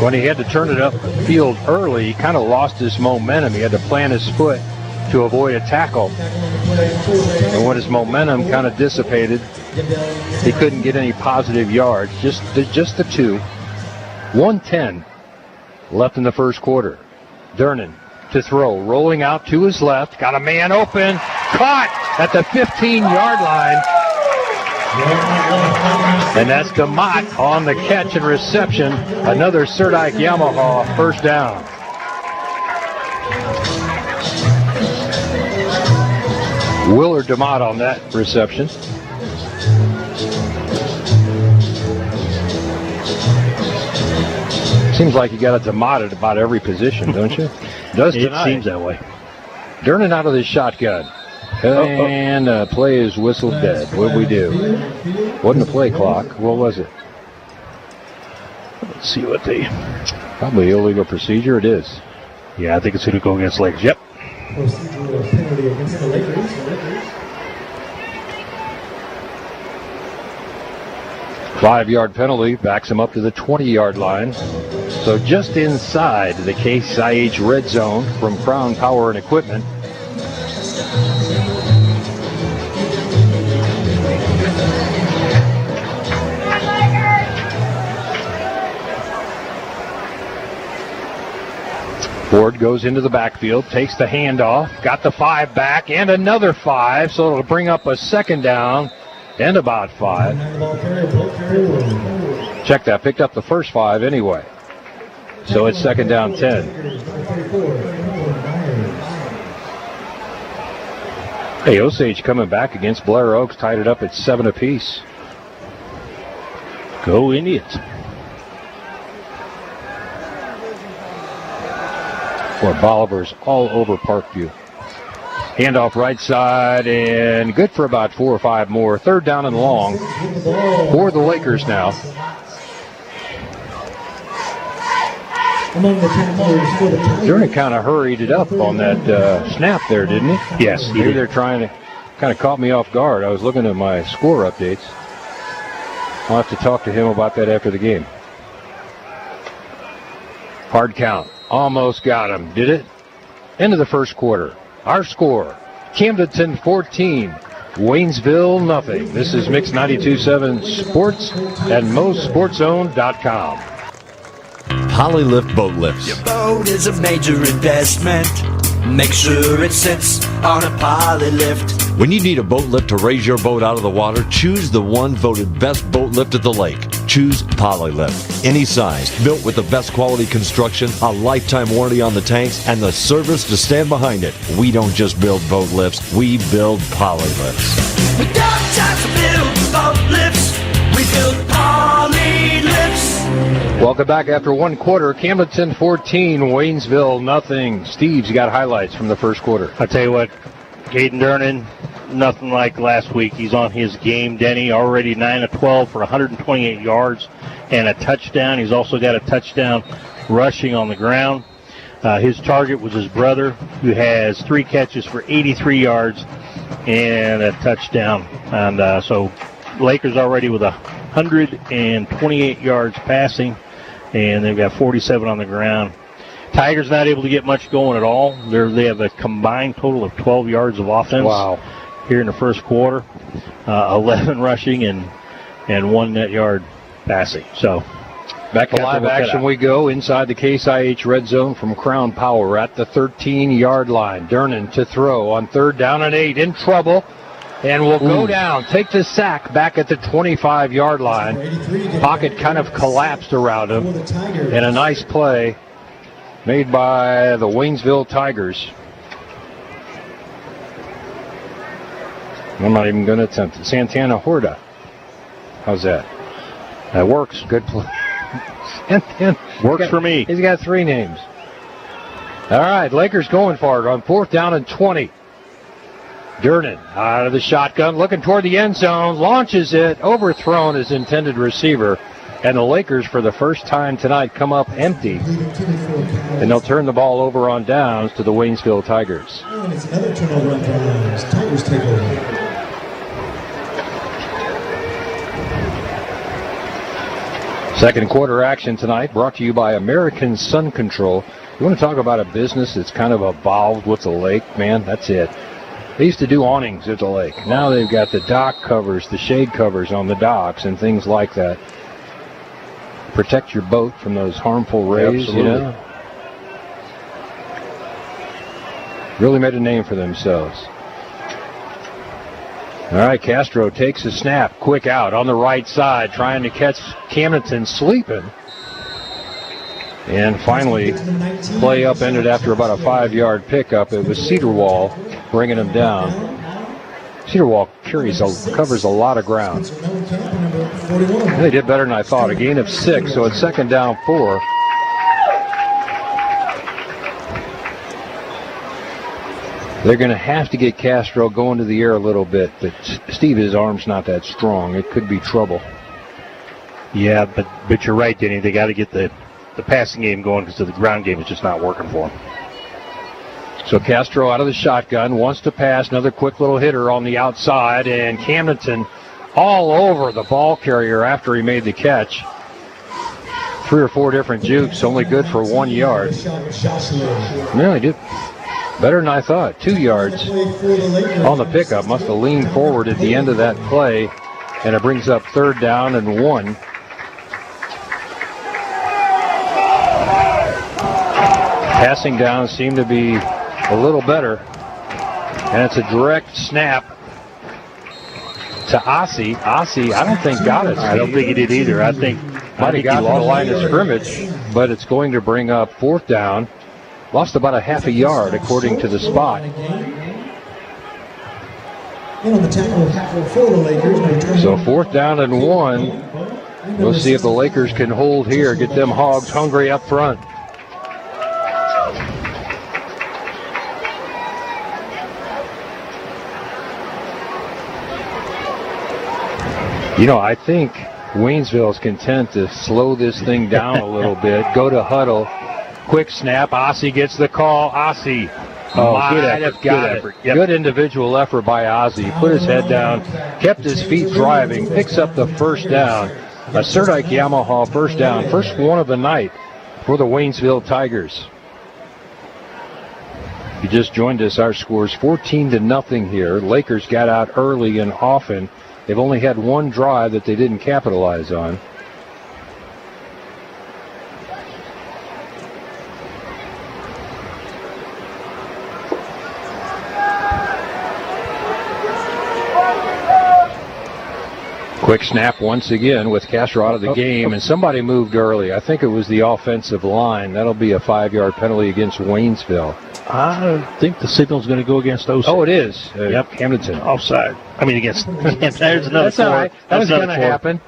When he had to turn it upfield early, he kind of lost his momentum. He had to plant his foot to avoid a tackle. And when his momentum kind of dissipated, He couldn't get any positive yards, just the two. 1:10 left in the first quarter. Durnan to throw, rolling out to his left, got a man open, caught at the 15-yard line. And that's DeMott on the catch and reception. Another Serdike Yamaha first down. Willard DeMott on that reception. Seems like you got a DeMott at about every position, don't you? Does tonight. It seems that way. Durnan out of the shotgun. And play is whistled dead. What did we do? Wasn't a play clock. What was it? Let's see what they... Probably illegal procedure. It is. Yeah, I think it's going to go against Lakers. Yep. Procedural penalty against the Lakers. 5-yard penalty backs him up to the 20-yard line. So just inside the Case IH red zone from Crown Power and Equipment. Ford goes into the backfield, takes the handoff, got the 5 back, and another 5, so it'll bring up a second down and about 5. Check that, picked up the first 5 anyway. So it's second down 10. Hey, Osage coming back against Blair Oaks, tied it up at 7 apiece. Go Indians. Boy, Bolivar's all over Parkview. Handoff right side, and good for about 4 or 5 more. Third down and long for the Lakers now. Durnan kind of hurried it up on that snap there, didn't he? Yes, Maybe they're trying to, kind of caught me off guard. I was looking at my score updates. I'll have to talk to him about that after the game. Hard count. Almost got him. Did it? End of the first quarter. Our score, Camdenton 14, Waynesville nothing. This is Mix 92.7 Sports and MostSportsZone.com. Polylift boat lifts. Your boat is a major investment. Make sure it sits on a Polylift. When you need a boat lift to raise your boat out of the water, choose the one voted best boat lift at the lake. Choose Polylift. Any size, built with the best quality construction, a lifetime warranty on the tanks, and the service to stand behind it. We don't just build boat lifts, we build Polylifts. We don't just build boat lifts, we build Polylifts. Welcome back after one quarter. Camdenton 14, Waynesville nothing. Steve's got highlights from the first quarter. I'll tell you what, Caden Durnan, nothing like last week. He's on his game. Denny already 9 of 12 for 128 yards and a touchdown. He's also got a touchdown rushing on the ground. His target was his brother, who has 3 catches for 83 yards and a touchdown. And so Lakers already with 128 yards passing, and they've got 47 on the ground. Tigers not able to get much going at all. They have a combined total of 12 yards of offense. Wow. Here in the first quarter. 11 rushing and 1 net yard passing. So back to live action we go inside the Case IH red zone from Crown Power at the 13-yard line. Durnan to throw on 3rd down and 8, in trouble, and will go down, take the sack back at the 25-yard line. Pocket kind of collapsed around him, and a nice play made by the Waynesville Tigers. I'm not even going to attempt it. Santana Horta. How's that? That works. Good play. Santana works for me. He's got 3 names. All right, Lakers going for it on 4th down and 20. Durnan out of the shotgun, looking toward the end zone, launches it, overthrown his intended receiver. And the Lakers, for the first time tonight, come up empty. And they'll turn the ball over on downs to the Waynesville Tigers. And it's another turnover on downs. Tigers take over. Second quarter action tonight brought to you by American Sun Control. You want to talk about a business that's kind of evolved with the lake? Man, that's it. They used to do awnings at the lake. Now they've got the dock covers, the shade covers on the docks and things like that. Protect your boat from those harmful rays, you know. Really made a name for themselves. All right, Castro takes a snap, quick out on the right side, trying to catch Camdenton sleeping. And finally, play upended after about a 5-yard pickup. It was Cedarwall bringing him down. Cedarwall covers a lot of ground. They did better than I thought. A gain of 6, so it's 2nd down 4. They're going to have to get Castro going to the air a little bit, but Steve, his arm's not that strong. It could be trouble. Yeah, but you're right, Denny. They got to get the passing game going because the ground game is just not working for him. So Castro out of the shotgun, wants to pass, another quick little hitter on the outside, and Camdenton all over the ball carrier after he made the catch. 3 or 4 different jukes, only good for 1 yard. No, he did better than I thought. 2 yards on the pickup. Must have leaned forward at the end of that play, and it brings up 3rd down and 1. Passing down seemed to be a little better, and it's a direct snap to Ossie. Ossie, I don't think got it. I don't think he did either. I think might have got to the line of scrimmage, but it's going to bring up 4th down. Lost about a half a yard, according to the spot. So 4th down and 1. We'll see if the Lakers can hold here, get them Hogs hungry up front. You know, I think Waynesville is content to slow this thing down a little bit, go to huddle. Quick snap. Ossie gets the call. Ossie good effort. Good effort. Yep. Good individual effort by Ossie. Put his head down, kept his feet driving, picks up the 1st down. A Sirdike Yamaha 1st down. First one of the night for the Waynesville Tigers. If you just joined us, our score's 14-0 here. Lakers got out early and often. They've only had 1 drive that they didn't capitalize on. Quick snap once again with Castro out of the game, and somebody moved early. I think it was the offensive line. That'll be a 5-yard penalty against Waynesville. I think the signal's going to go against those. Oh, it is. Yep, Camdenton. Offside. I mean, against there's another. That's all right. That was going to happen.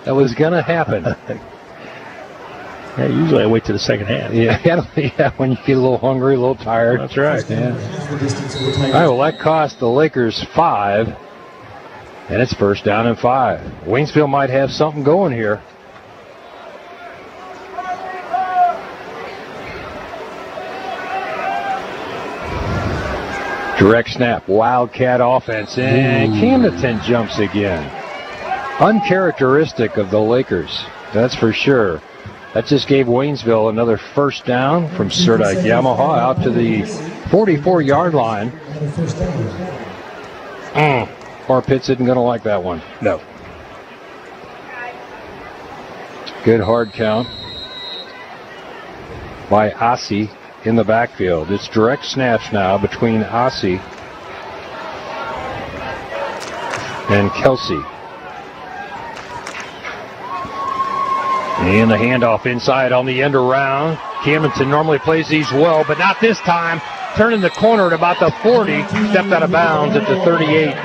That was going to happen. Yeah, usually I wait to the second half. Yeah, when you get a little hungry, a little tired. That's right. Yeah. All right, well, that cost the Lakers 5, and it's 1st down and 5. Waynesville might have something going here. Direct snap, Wildcat offense, and Camdenton jumps again. Uncharacteristic of the Lakers, that's for sure. That just gave Waynesville another 1st down from Sirdike Yamaha out to the 44-yard line. Bar Pitts isn't going to like that one. No. Good hard count by Ossie in the backfield. It's direct snaps now between Ossie and Kelsey. And the handoff inside on the end around. Camdenton normally plays these well, but not this time. Turning the corner at about the 40. Stepped out of bounds at the 38.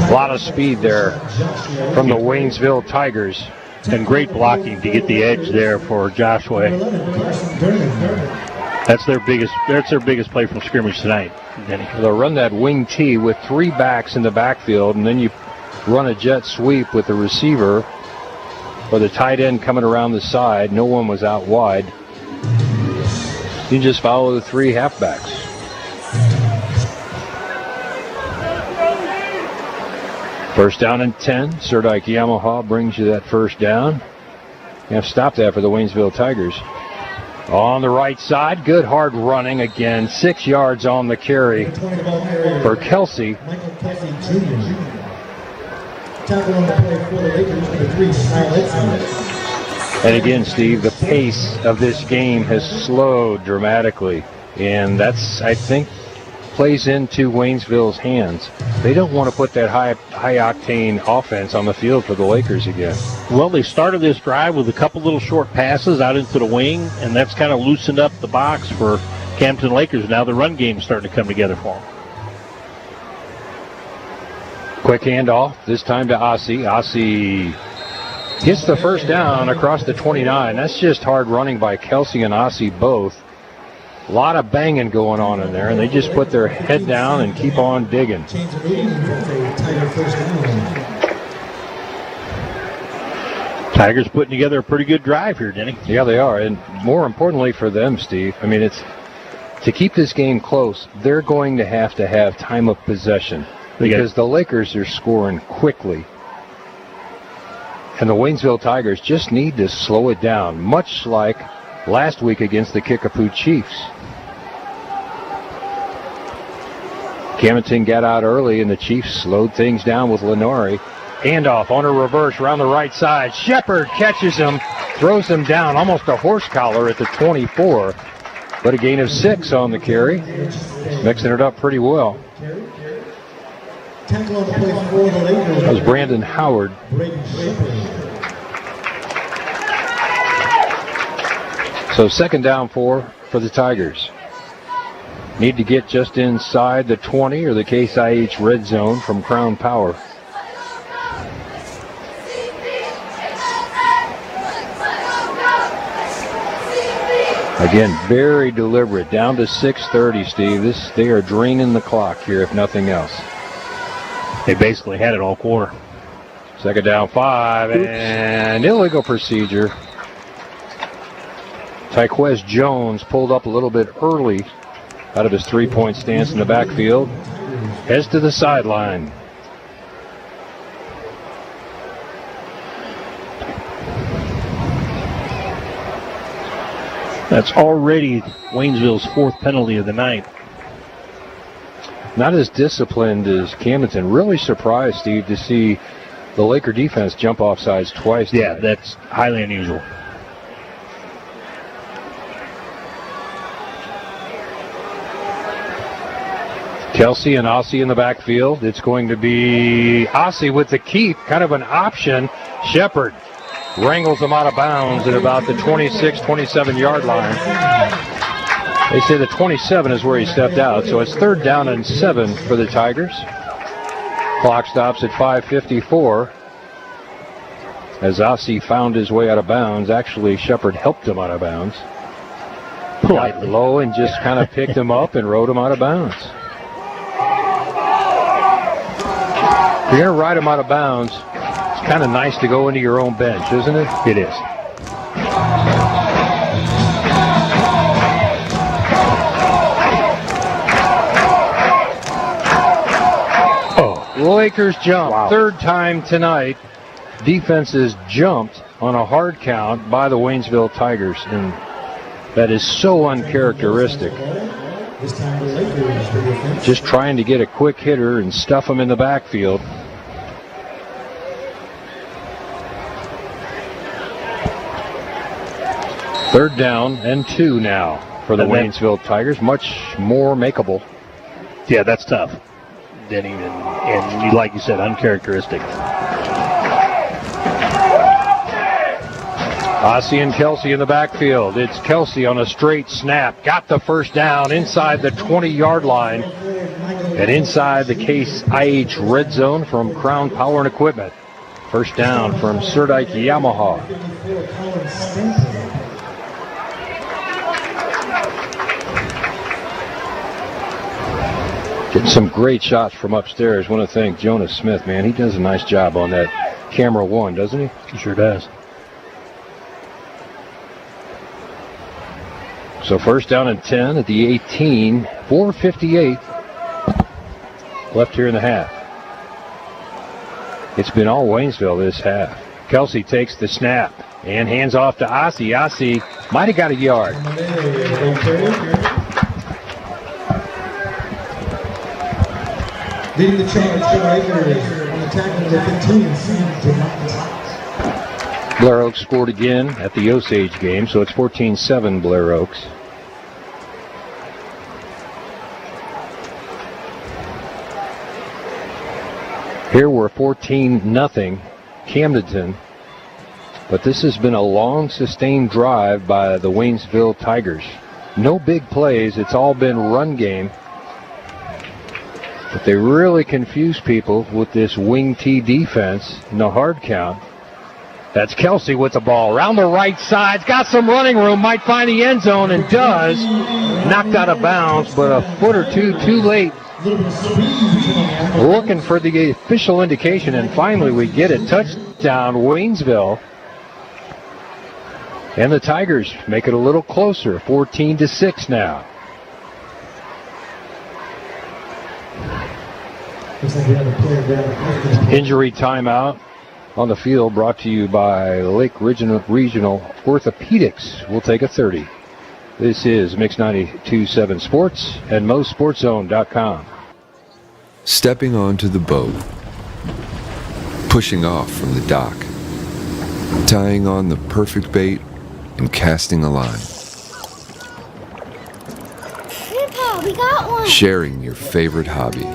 A lot of speed there from the Waynesville Tigers. And great blocking to get the edge there for Joshua. That's their biggest play from scrimmage tonight, Denny. They'll run that wing T with 3 backs in the backfield, and then you run a jet sweep with the receiver or the tight end coming around the side. No one was out wide. You just follow the 3 halfbacks. First down and 10. Sirdike Yamaha brings you that 1st down. You have to stop that for the Waynesville Tigers. On the right side, good hard running again. 6 yards on the carry for Kelsey. Michael Kelsey Jr. Tackle on the play for the Lakers, number 3, Kyle Edson. And again, Steve, the pace of this game has slowed dramatically. And that's, I think, plays into Waynesville's hands. They don't want to put that high-octane offense on the field for the Lakers again. Well, they started this drive with a couple little short passes out into the wing, and that's kind of loosened up the box for Camdenton Lakers. Now the run game's starting to come together for them. Quick handoff, this time to Ossie. Ossie gets the first down across the 29. That's just hard running by Kelsey and Ossie both. A lot of banging going on in there, and they just put their head down and keep on digging. Tigers putting together a pretty good drive here, Denny. Yeah, they are, and more importantly for them, Steve, I mean, it's to keep this game close, they're going to have time of possession because the Lakers are scoring quickly. And the Waynesville Tigers just need to slow it down, much like last week against the Kickapoo Chiefs. Camdenton got out early, and the Chiefs slowed things down with Lenore. Handoff on a reverse around the right side. Shepard catches him, throws him down, almost a horse collar at the 24. But a gain of 6 on the carry. Mixing it up pretty well. That was Brandon Howard. So 2nd down 4 for the Tigers. Need to get just inside the 20 or the Case IH red zone from Crown Power. Again, very deliberate. Down to 6:30, Steve. They are draining the clock here, if nothing else. They basically had it all quarter. 2nd down 5, and illegal procedure. Tyquez Jones pulled up a little bit early out of his 3-point stance in the backfield. Heads to the sideline. That's already Waynesville's 4th penalty of the night. Not as disciplined as Camdenton. Really surprised, Steve, to see the Laker defense jump off sides twice. Yeah, that's highly unusual. Kelsey and Ossie in the backfield. It's going to be Ossie with the keep, kind of an option. Shepard wrangles him out of bounds at about the 26, 27-yard line. They say the 27 is where he stepped out, so it's 3rd down and 7 for the Tigers. Clock stops at 5:54. As Ossie found his way out of bounds, actually Shepard helped him out of bounds. Got low and just kind of picked him up and rode him out of bounds. If you're going to ride him out of bounds, it's kind of nice to go into your own bench, isn't it? It is. Lakers jump. Wow. 3rd time tonight. Defense is jumped on a hard count by the Waynesville Tigers, and that is so uncharacteristic. Just trying to get a quick hitter and stuff him in the backfield. Third down and 2 now for the Waynesville Tigers. Much more makeable. Yeah, that's tough. Denny, and like you said, uncharacteristic. Ossie and Kelsey in the backfield. It's Kelsey on a straight snap. Got the first down inside the 20-yard line and inside the Case IH red zone from Crown Power and Equipment. First down from Surdike Yamaha. Getting some great shots from upstairs. Want to thank Jonas Smith, man. He does a nice job on that camera 1, doesn't he? He sure does. So first down and 10 at the 18. 4:58 left here in the half. It's been all Waynesville this half. Kelsey takes the snap and hands off to Ossie. Ossie Might have got a yard. Leading the charge for Lakers on the tackle number 15, Blair Oaks scored again at the Osage game, so it's 14-7 Blair Oaks. Here we're 14-0 Camdenton, but this has been a long, sustained drive by the Waynesville Tigers. No big plays, it's all been run game. But they really confuse people with this wing T defense in the hard count. That's Kelsey with the ball. Around the right side. Got some running room. Might find the end zone and does. Knocked out of bounds, but a foot or two too late. Looking for the official indication, and finally we get it. Touchdown, Waynesville. And the Tigers make it a little closer. 14-6 now. Injury timeout on the field brought to you by Lake Regional Orthopedics. We'll take a 30. This is Mix 92.7 Sports and MoSportsZone.com. Stepping onto the boat, pushing off from the dock, tying on the perfect bait, and casting a line. Grandpa, we got one! Sharing your favorite hobby.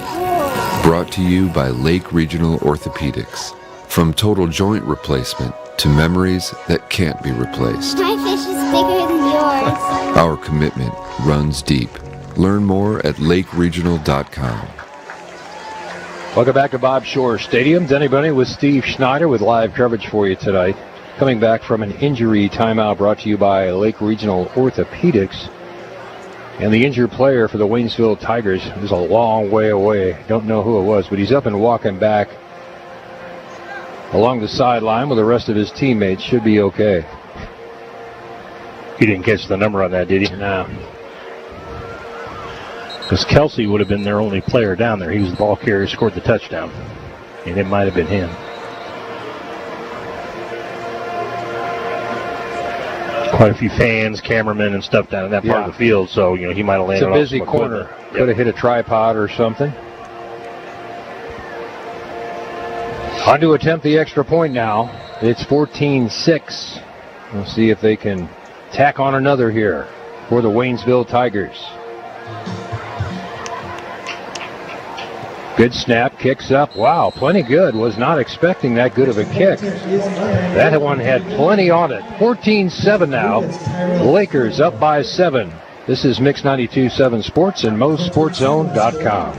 Brought to you by Lake Regional Orthopedics. From total joint replacement to memories that can't be replaced. My fish is bigger than yours. Our commitment runs deep. Learn more at lakeregional.com. Welcome back to Bob Shore Stadium. Denny Bunny with Steve Schneider with live coverage for you tonight. Coming back from an injury timeout brought to you by Lake Regional Orthopedics. And the injured player for the Waynesville Tigers is a long way away. Don't know who it was, but he's up and walking back along the sideline with the rest of his teammates. Should be okay. He didn't catch the number on that, did he? No. Because Kelsey would have been their only player down there. He was the ball carrier, scored the touchdown. And it might have been him. Quite a few fans, cameramen, and stuff down in that part of the field, so he might have landed on some It's a busy corner. equipment. Could have hit a tripod or something. On to attempt the extra point now. It's 14-6. We'll see if they can tack on another here for the Waynesville Tigers. Good snap, kicks up. Wow, plenty good. Was not expecting that good of a kick. That one had plenty on it. 14-7 now. Lakers up by 7. This is Mix 92.7 Sports and MoSportsZone.com.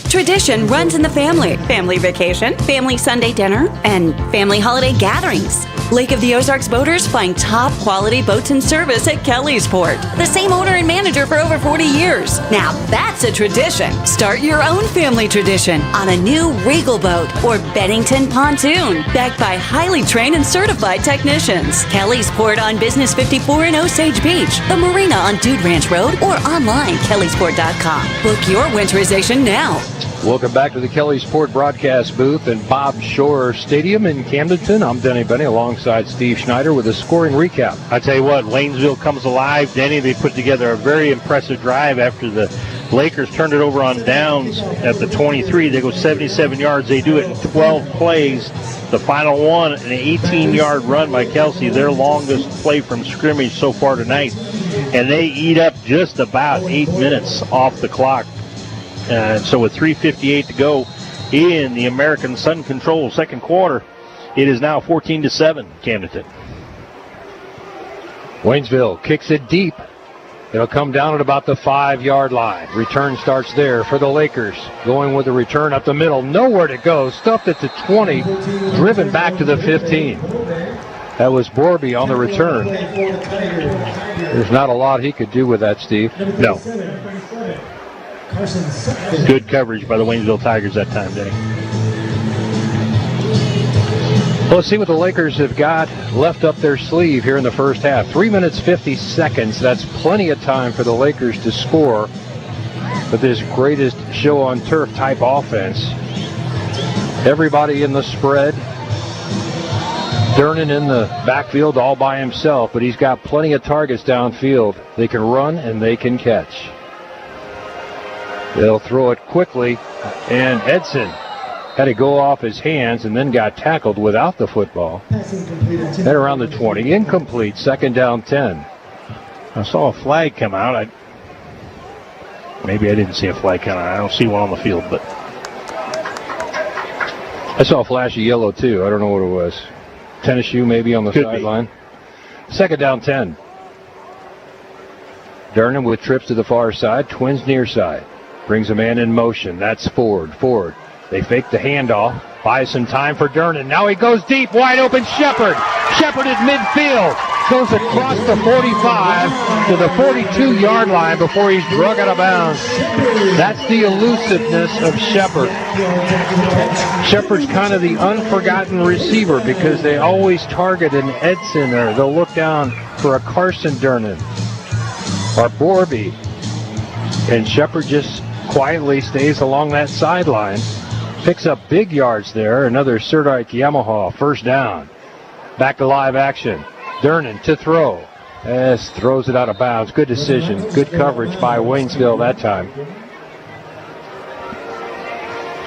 Tradition runs in the family. Family vacation, family Sunday dinner, and family holiday gatherings. Lake of the Ozarks boaters find top quality boats and service at Kelly's Port. The same owner and manager for over 40 years. Now that's a tradition. Start your own family tradition on a new Regal boat or Bennington pontoon, backed by highly trained and certified technicians. Kelly's Port on Business 54 in Osage Beach, the marina on Dude Ranch Road, or online kellysport.com. Book your winterization now. Welcome back to the Kelly Sport broadcast booth in Bob Shore Stadium in Camdenton. I'm Denny Benny alongside Steve Schneider with a scoring recap. I tell you what, Waynesville comes alive. Denny, they put together a very impressive drive after the Lakers turned it over on downs at the 23. They go 77 yards. They do it in 12 plays. The final one, an 18-yard run by Kelsey, their longest play from scrimmage so far tonight. And they eat up just about 8 minutes off the clock. And so with 3:58 to go in the American Sun Control second quarter, it is now 14-7 Camdenton. Waynesville kicks it deep. It'll come down at about the 5-yard line. Return starts there for the Lakers. Going with the return up the middle. Nowhere to go. Stuffed at the 20. Driven back to the 15. That was Borby on the return. There's not a lot he could do with that, Steve. No. Good coverage by the Waynesville Tigers that time, Denny. Well, let's see what the Lakers have got left up their sleeve here in the first half. 3 minutes, 50 seconds. That's plenty of time for the Lakers to score with this greatest show on turf type offense. Everybody in the spread. Durnan in the backfield all by himself, but he's got plenty of targets downfield. They can run and they can catch. They'll throw it quickly, and Edson had to go off his hands and then got tackled without the football. Then around the 20, incomplete, 2nd down 10. I saw a flag come out. Maybe I didn't see a flag come out. I don't see one on the field, but I saw a flash of yellow too. I don't know what it was. Tennis shoe maybe on the sideline. 2nd down 10. Durnan with trips to the far side, Twins near side. Brings a man in motion. That's Ford. They fake the handoff. Buys some time for Durnan. Now he goes deep. Wide open Shepard. Shepard at midfield. Goes across the 45 to the 42-yard line before he's drug out of bounds. That's the elusiveness of Shepard. Shepard's kind of the unforgotten receiver because they always target an Edson, or they'll look down for a Carson Durnan or Borby. And Shepard just quietly stays along that sideline. Picks up big yards there. Another Serdike Yamaha, 1st down. Back to live action. Durnan to throw. Throws it out of bounds. Good decision. Good coverage by Waynesville that time.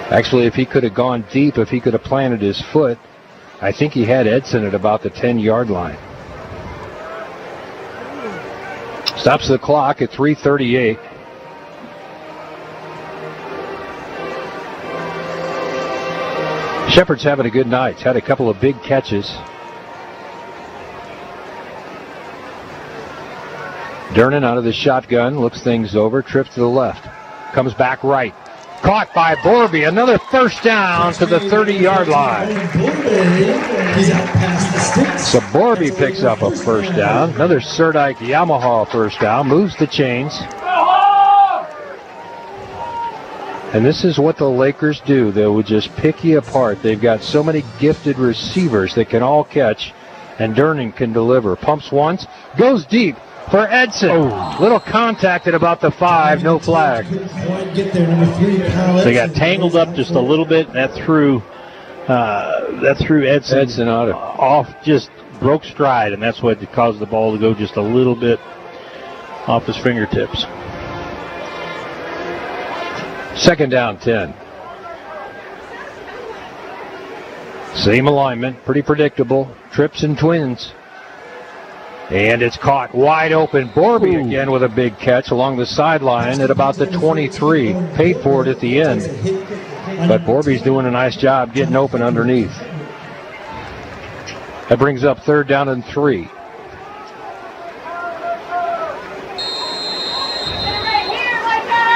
Actually, if he could have gone deep, if he could have planted his foot, I think he had Edson at about the 10-yard line. Stops the clock at 3:38. Shepard's having a good night. He's had a couple of big catches. Durnan out of the shotgun, looks things over, trips to the left, comes back right. Caught by Borby, another 1st down to the 30-yard line. So Borby picks up a 1st down. Another Serdike Yamaha 1st down, moves the chains. And this is what the Lakers do. They would just pick you apart. They've got so many gifted receivers that can all catch, and Durnan can deliver. Pumps once, goes deep for Edson. Little contact at about the 5, no flag. They got tangled up just a little bit, and that threw Edson off, just broke stride, and that's what caused the ball to go just a little bit off his fingertips. 2nd down 10. Same alignment, pretty predictable. Trips and Twins. And it's caught wide open. Borby again with a big catch along the sideline at about the 23. Paid for it at the end. But Borby's doing a nice job getting open underneath. That brings up 3rd down and 3.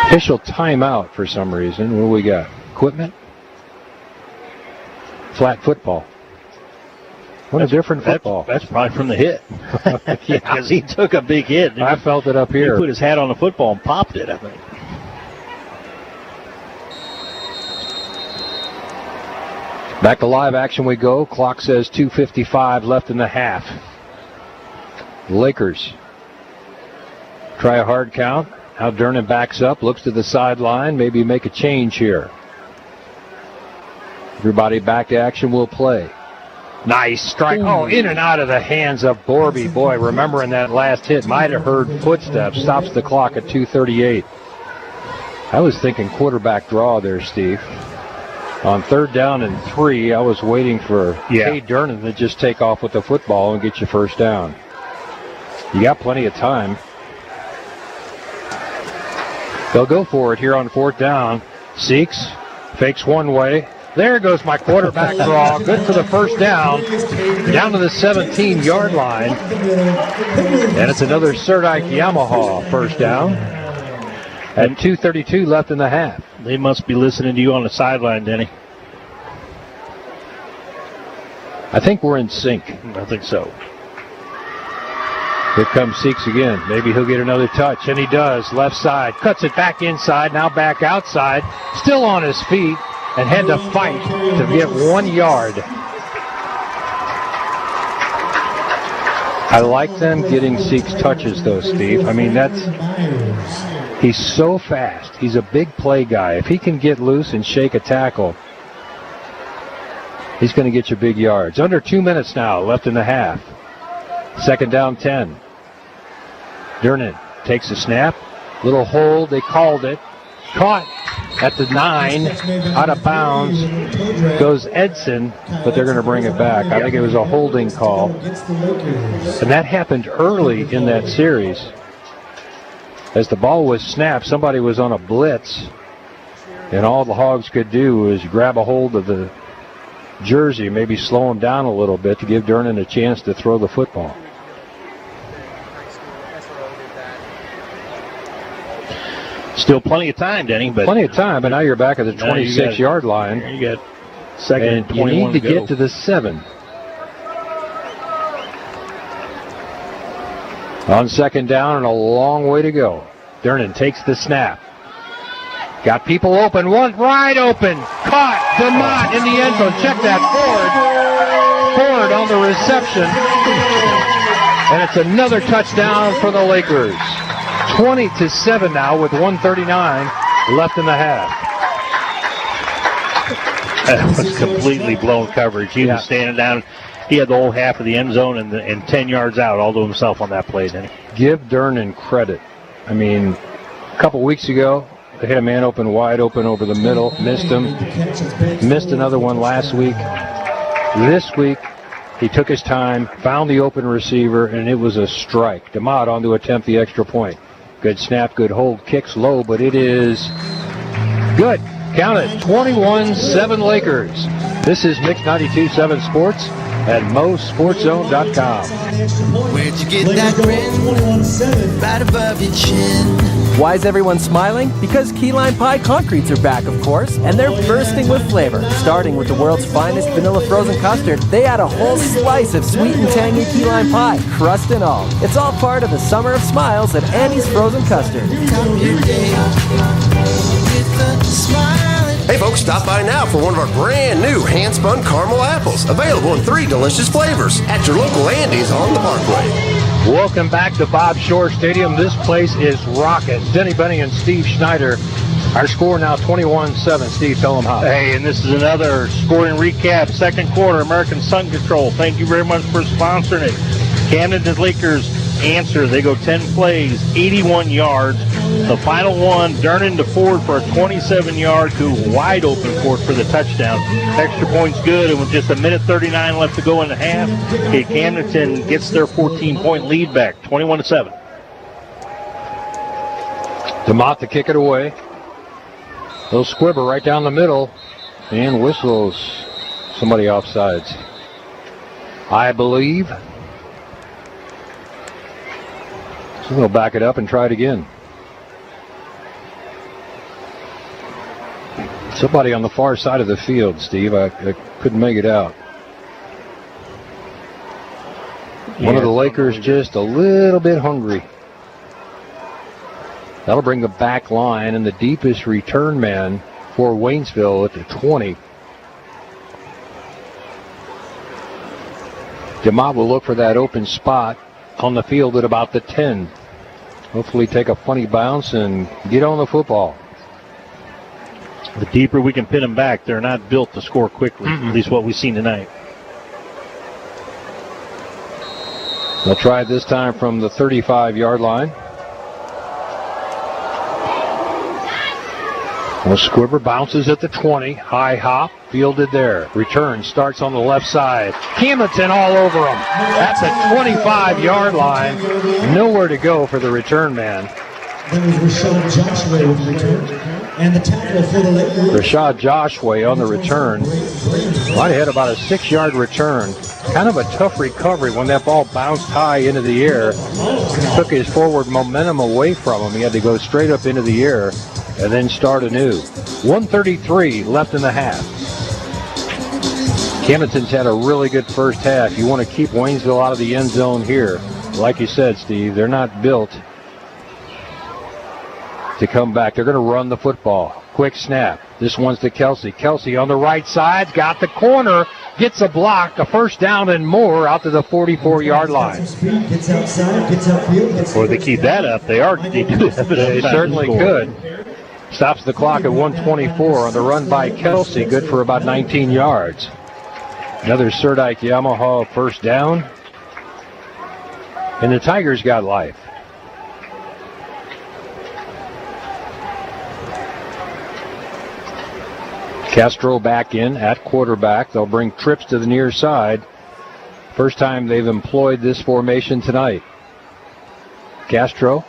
Official timeout for some reason. What do we got? Equipment? Flat football. What a different football. That's probably from the hit. Because he took a big hit. I felt it up here. He put his hat on the football and popped it, I think. Back to live action we go. Clock says 2:55 left in the half. Lakers try a hard count. Now Durnan backs up, looks to the sideline, maybe make a change here. Everybody back to action, will play. Nice strike. Oh, in and out of the hands of Borby. Boy, remembering that last hit, might have heard footsteps. Stops the clock at 2:38. I was thinking quarterback draw there, Steve. On 3rd down and 3, I was waiting for Kay Durnan to just take off with the football and get you 1st down. You got plenty of time. They'll go for it here on 4th down. Seeks, fakes one way. There goes my quarterback draw. Good for the 1st down. Down to the 17-yard line. And it's another Serdike Yamaha 1st down. And 2:32 left in the half. They must be listening to you on the sideline, Denny. I think we're in sync. I think so. Here comes Seeks again. Maybe he'll get another touch, and he does. Left side, cuts it back inside, now back outside. Still on his feet, and had to fight to get 1 yard. I like them getting Seeks touches, though, Steve. I mean, he's so fast. He's a big play guy. If he can get loose and shake a tackle. He's going to get you big yards. Under 2 minutes now left in the half. 2nd down 10. Dernan takes a snap. Little hold. They called it. Caught at the 9. Out of bounds goes Edson, but they're going to bring it back. I think it was a holding call. And that happened early in that series. As the ball was snapped, somebody was on a blitz, and all the Hogs could do was grab a hold of the jersey, maybe slow him down a little bit to give Dernan a chance to throw the football. Still plenty of time, Denny. But plenty of time, but now you're back at the 26-yard line. You got second and 21 you need to go. get to the 7. On 2nd down and a long way to go. Dernan takes the snap. Got people open. One wide open. Caught. DeMott in the end zone. Check that. Ford on the reception. And it's another touchdown for the Lakers. 20-7 now with 1:39 left in the half. That was completely blown coverage. He was standing down. He had the whole half of the end zone and 10 yards out all to himself on that play, Denny. Give Dernan credit. I mean, a couple weeks ago, they had a man open wide open over the middle, missed him. Missed another one last week. This week, he took his time, found the open receiver, and it was a strike. DeMott on to attempt the extra point. Good snap, good hold, kicks low, but it is good. Count it, 21-7 Lakers. This is Mix 92.7 Sports at MoSportsZone.com. Where'd you get that grin? Right above your chin. Why is everyone smiling? Because Key Lime Pie Concretes are back, of course, and they're bursting with flavor. Starting with the world's finest vanilla frozen custard, they add a whole slice of sweet and tangy Key Lime Pie, crust and all. It's all part of the summer of smiles at Annie's Frozen Custard. Hey folks, stop by now for one of our brand new hand-spun caramel apples, available in 3 delicious flavors at your local Andy's on the Parkway. Welcome back to Bob Shore Stadium. This place is rocking. Denny Benny and Steve Schneider. Our score now 21-7. Steve, tell them how. Hey, and this is another scoring recap. 2nd quarter, American Sun Control. Thank you very much for sponsoring it. Camdenton Lakers answer. They go 10 plays, 81 yards. The final one, Dernan to Ford for a 27-yard to wide open Ford for the touchdown. Extra point's good, and with just a minute 39 left to go in the half, Camdenton gets their 14-point lead back, 21-7. DeMott to kick it away. Little squibber right down the middle, and whistles somebody offsides, I believe. So we'll back it up and try it again. Somebody on the far side of the field, Steve. I couldn't make it out. One of the Lakers just a little bit hungry. That'll bring the back line and the deepest return man for Waynesville at the 20. DeMott will look for that open spot on the field at about the 10. Hopefully take a funny bounce and get on the football. The deeper we can pin them back, they're not built to score quickly, at least what we've seen tonight. They'll try it this time from the 35-yard line. Well, Squibber bounces at the 20. High hop, fielded there. Return starts on the left side. Camdenton all over him. That's a 25-yard line. Nowhere to go for the return man. That was Rashad Joshua with the return. And the tackle for the Lakers. Rashad Joshua on the return. Might have had about a 6-yard return. Kind of a tough recovery when that ball bounced high into the air. Took his forward momentum away from him. He had to go straight up into the air and then start anew. 1:33 left in the half. Camdenton's had a really good first half. You want to keep Waynesville out of the end zone here. Like you said, Steve, they're not built to come back. They're going to run the football. Quick snap. This one's to Kelsey. Kelsey on the right side, got the corner, gets a block, a first down and more out to the 44-yard line. Gets outside, gets upfield. Or they keep that up. They do have it. They certainly could. Stops the clock at 1:24 on the run by Kelsey. Good for about 19 yards. Another Serdike Yamaha first down. And the Tigers got life. Castro back in at quarterback. They'll bring trips to the near side. First time they've employed this formation tonight. Castro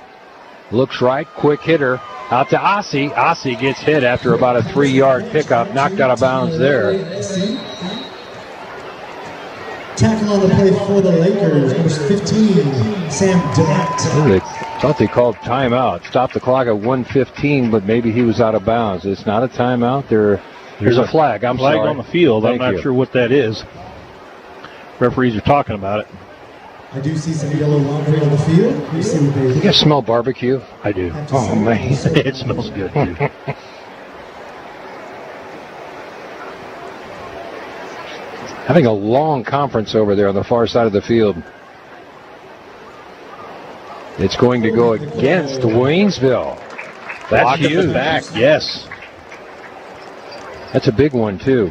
looks right, quick hitter. Out to Ossie. Ossie gets hit after about a 3-yard pickup, knocked out of bounds there. Tackle on the play for the Lakers, number 15, Sam Dillett. They thought they called timeout. Stopped the clock at 1:15, but maybe he was out of bounds. It's not a timeout. There's a flag. I'm flag sorry. on the field. Thank I'm not you. sure what that is. Referees are talking about it. I do see some yellow laundry on the field. You see what they You guys smell barbecue? I do. Oh, man. It smells good, too. Having a long conference over there on the far side of the field. It's going to go against Waynesville. That's Block at the huge. back, yes. That's a big one, too.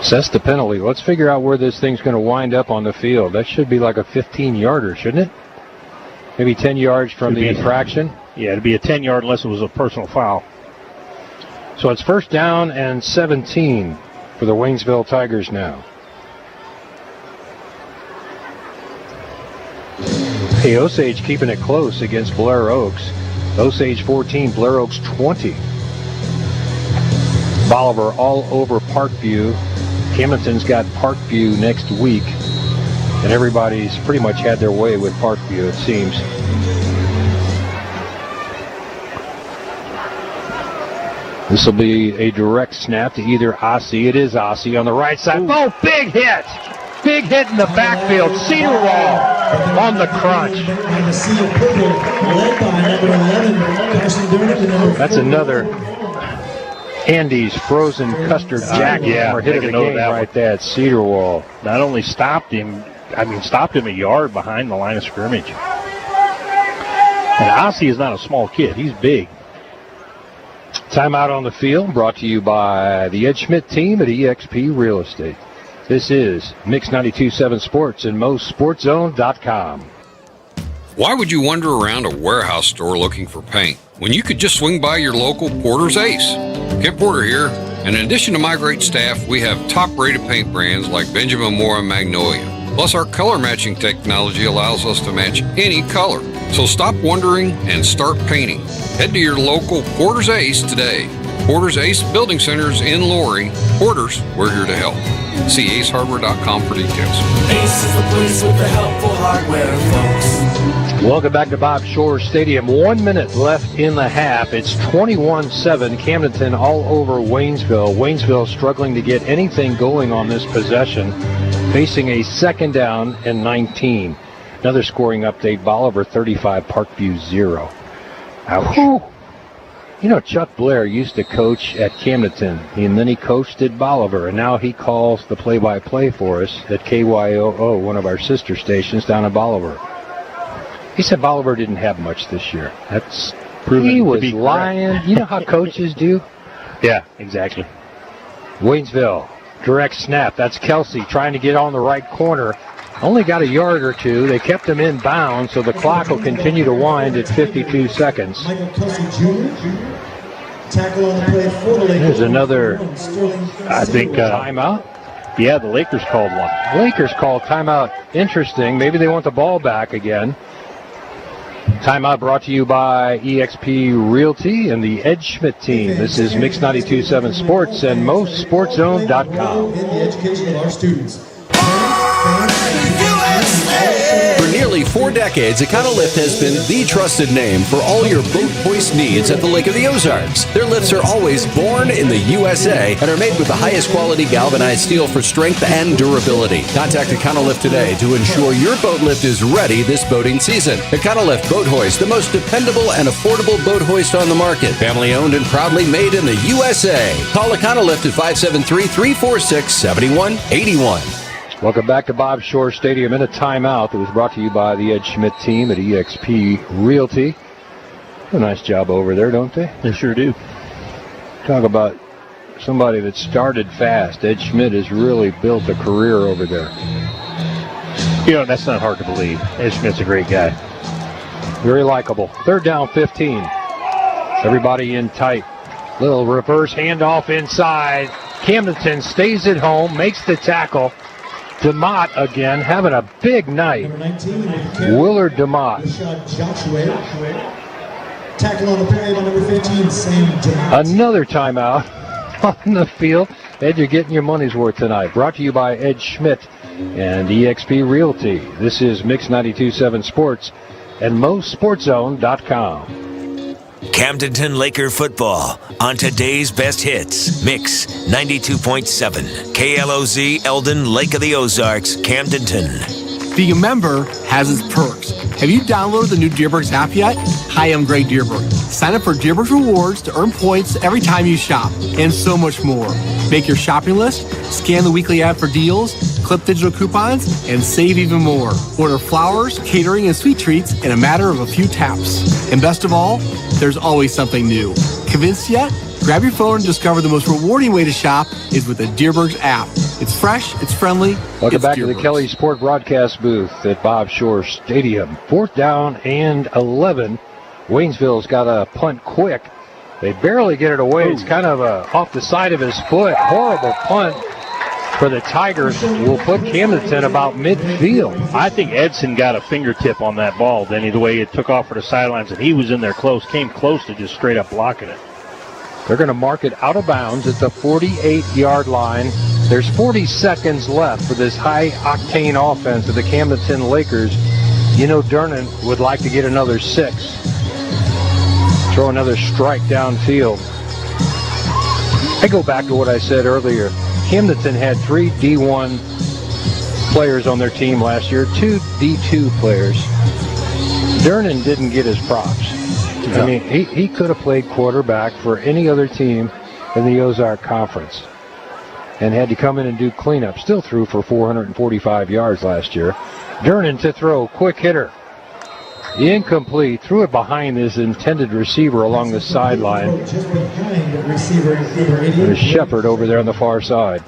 So that's the penalty. Let's figure out where this thing's going to wind up on the field. That should be like a 15-yarder, shouldn't it? Maybe 10 yards from the infraction. Yeah, it'd be a 10-yard unless it was a personal foul. So it's first down and 17 for the Waynesville Tigers now. Hey, Osage keeping it close against Blair Oaks. Osage 14, Blair Oaks 20. Bolivar all over Parkview. Camdenton's got Parkview next week. And everybody's pretty much had their way with Parkview, it seems. This will be a direct snap to either Ossie. It is Ossie on the right side. Ooh. Oh, big hit! Big hit in the backfield. Cedar Wall on the crunch. And the seal purple, led by number 11, Carson Durnick, and number 4. That's another Andy's frozen custard jacket. Yeah, or hit of the game right there at Cedar Wall. Not only stopped him a yard behind the line of scrimmage. And Ossie is not a small kid. He's big. Timeout on the field brought to you by the Ed Schmidt team at eXp Real Estate. This is Mix 92.7 Sports and MostSportsZone.com. Why would you wander around a warehouse store looking for paint when you could just swing by your local Porter's Ace? Kent Porter here, and in addition to my great staff, we have top-rated paint brands like Benjamin Moore and Magnolia. Plus, our color matching technology allows us to match any color. So stop wondering and start painting. Head to your local Porter's Ace today. Porter's Ace Building Centers in Lorry. Porter's, we're here to help. See acehardware.com for details. Ace is the place with the helpful hardware, folks. Welcome back to Bob Shore Stadium. 1 minute left in the half. It's 21-7. Camdenton all over Waynesville. Waynesville struggling to get anything going on this possession, facing a second down and 19. Another scoring update, Bolivar 35, Parkview 0. Ouch. Whew. You know, Chuck Blair used to coach at Camdenton, and then he coached at Bolivar, and now he calls the play-by-play for us at KYOO, one of our sister stations down in Bolivar. He said Bolivar didn't have much this year. That's proven He to was be lying. correct. You know how coaches do? Yeah, exactly. Waynesville, direct snap. That's Kelsey trying to get on the right corner. Only got a yard or two. They kept him in bounds, so the clock will continue to wind at 52 seconds. Michael Kelsey Jr. Tackle on the play for the Lakers. There's another, I think, timeout. Yeah, the Lakers called one. Lakers call timeout. Interesting. Maybe they want the ball back again. Timeout brought to you by eXp Realty and the Ed Schmidt team. This is Mix 92.7 Sports and MostSportsZone.com. In the education of our students. For nearly 4 decades, Econolift has been the trusted name for all your boat hoist needs at the Lake of the Ozarks. Their lifts are always born in the USA and are made with the highest quality galvanized steel for strength and durability. Contact Econolift today to ensure your boat lift is ready this boating season. Econolift Boat Hoist, the most dependable and affordable boat hoist on the market. Family owned and proudly made in the USA. Call Econolift at 573-346-7181. Welcome back to Bob Shore Stadium in a timeout that was brought to you by the Ed Schmidt team at eXp Realty. Do a nice job over there, don't they? They sure do. Talk about somebody that started fast. Ed Schmidt has really built a career over there. That's not hard to believe. Ed Schmidt's a great guy. Very likable. 3rd down, 15. Everybody in tight. Little reverse handoff inside. Camdenton stays at home, makes the tackle. DeMott again, having a big night. Willard DeMott. Tackle on the play by number 15, Sam DeMott. Another timeout on the field. Ed, you're getting your money's worth tonight. Brought to you by Ed Schmidt and eXp Realty. This is Mix 92.7 Sports and MoSportZone.com. Camdenton Laker football on today's best hits. Mix 92.7. KLOZ Eldon, Lake of the Ozarks, Camdenton. Being a member has its perks. Have you downloaded the new Dearborg's app yet? Hi, I'm Greg Dearborg. Sign up for Dearborg's Rewards to earn points every time you shop, and so much more. Make your shopping list, scan the weekly ad for deals, clip digital coupons, and save even more. Order flowers, catering, and sweet treats in a matter of a few taps. And best of all, there's always something new. Convinced yet? Grab your phone and discover the most rewarding way to shop is with the Dearborg's app. It's fresh, it's friendly. Welcome back to the Kelly Sport broadcast booth at Bob Shore Stadium. 4th down and 11. Waynesville's got a punt quick. They barely get it away. It's kind of off the side of his foot. Horrible punt for the Tigers. Will put Camdenton about midfield. I think Edson got a fingertip on that ball, Denny, the way it took off for the sidelines, and he was in there close, came close to just straight up blocking it. They're going to mark it out of bounds at the 48-yard line. There's 40 seconds left for this high-octane offense of the Camdenton Lakers. Durnan would like to get another 6. Throw another strike downfield. I go back to what I said earlier. Camdenton had 3 D1 players on their team last year, 2 D2 players. Durnan didn't get his props. I mean, he could have played quarterback for any other team in the Ozark Conference and had to come in and do cleanup. Still threw for 445 yards last year. Durnan to throw, quick hitter. Incomplete, threw it behind his intended receiver along the sideline. There's Shepard over there on the far side.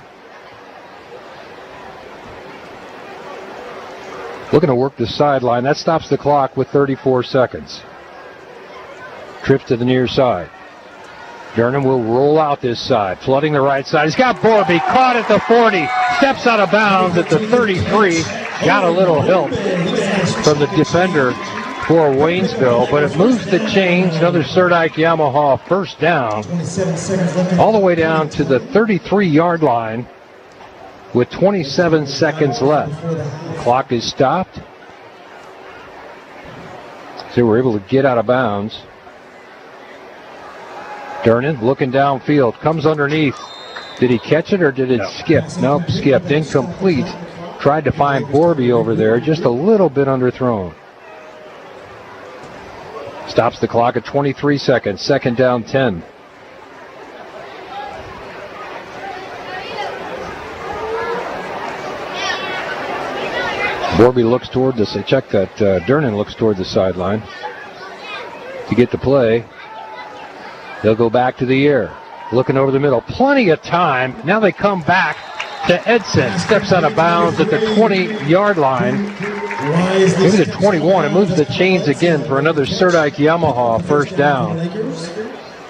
Looking to work the sideline. That stops the clock with 34 seconds. Trips to the near side. Durnan will roll out this side, flooding the right side. He's got Borby caught at the 40, steps out of bounds at the 33. Got a little help from the defender for Waynesville, but it moves the chains. Another Serdike Yamaha first down, all the way down to the 33-yard line with 27 seconds left. Clock is stopped. So we're able to get out of bounds. Durnan looking downfield, comes underneath. Did he catch it or did it skip? Nope, skipped. Incomplete. Tried to find Borby over there, just a little bit underthrown. Stops the clock at 23 seconds. 2nd down, 10. Borby looks toward the, check that, Durnan looks toward the sideline to get the play. They'll go back to the air. Looking over the middle. Plenty of time. Now they come back to Edson. Steps out of bounds at the 20-yard line. Maybe the 21. It moves the chains again for another Serdike Yamaha first down.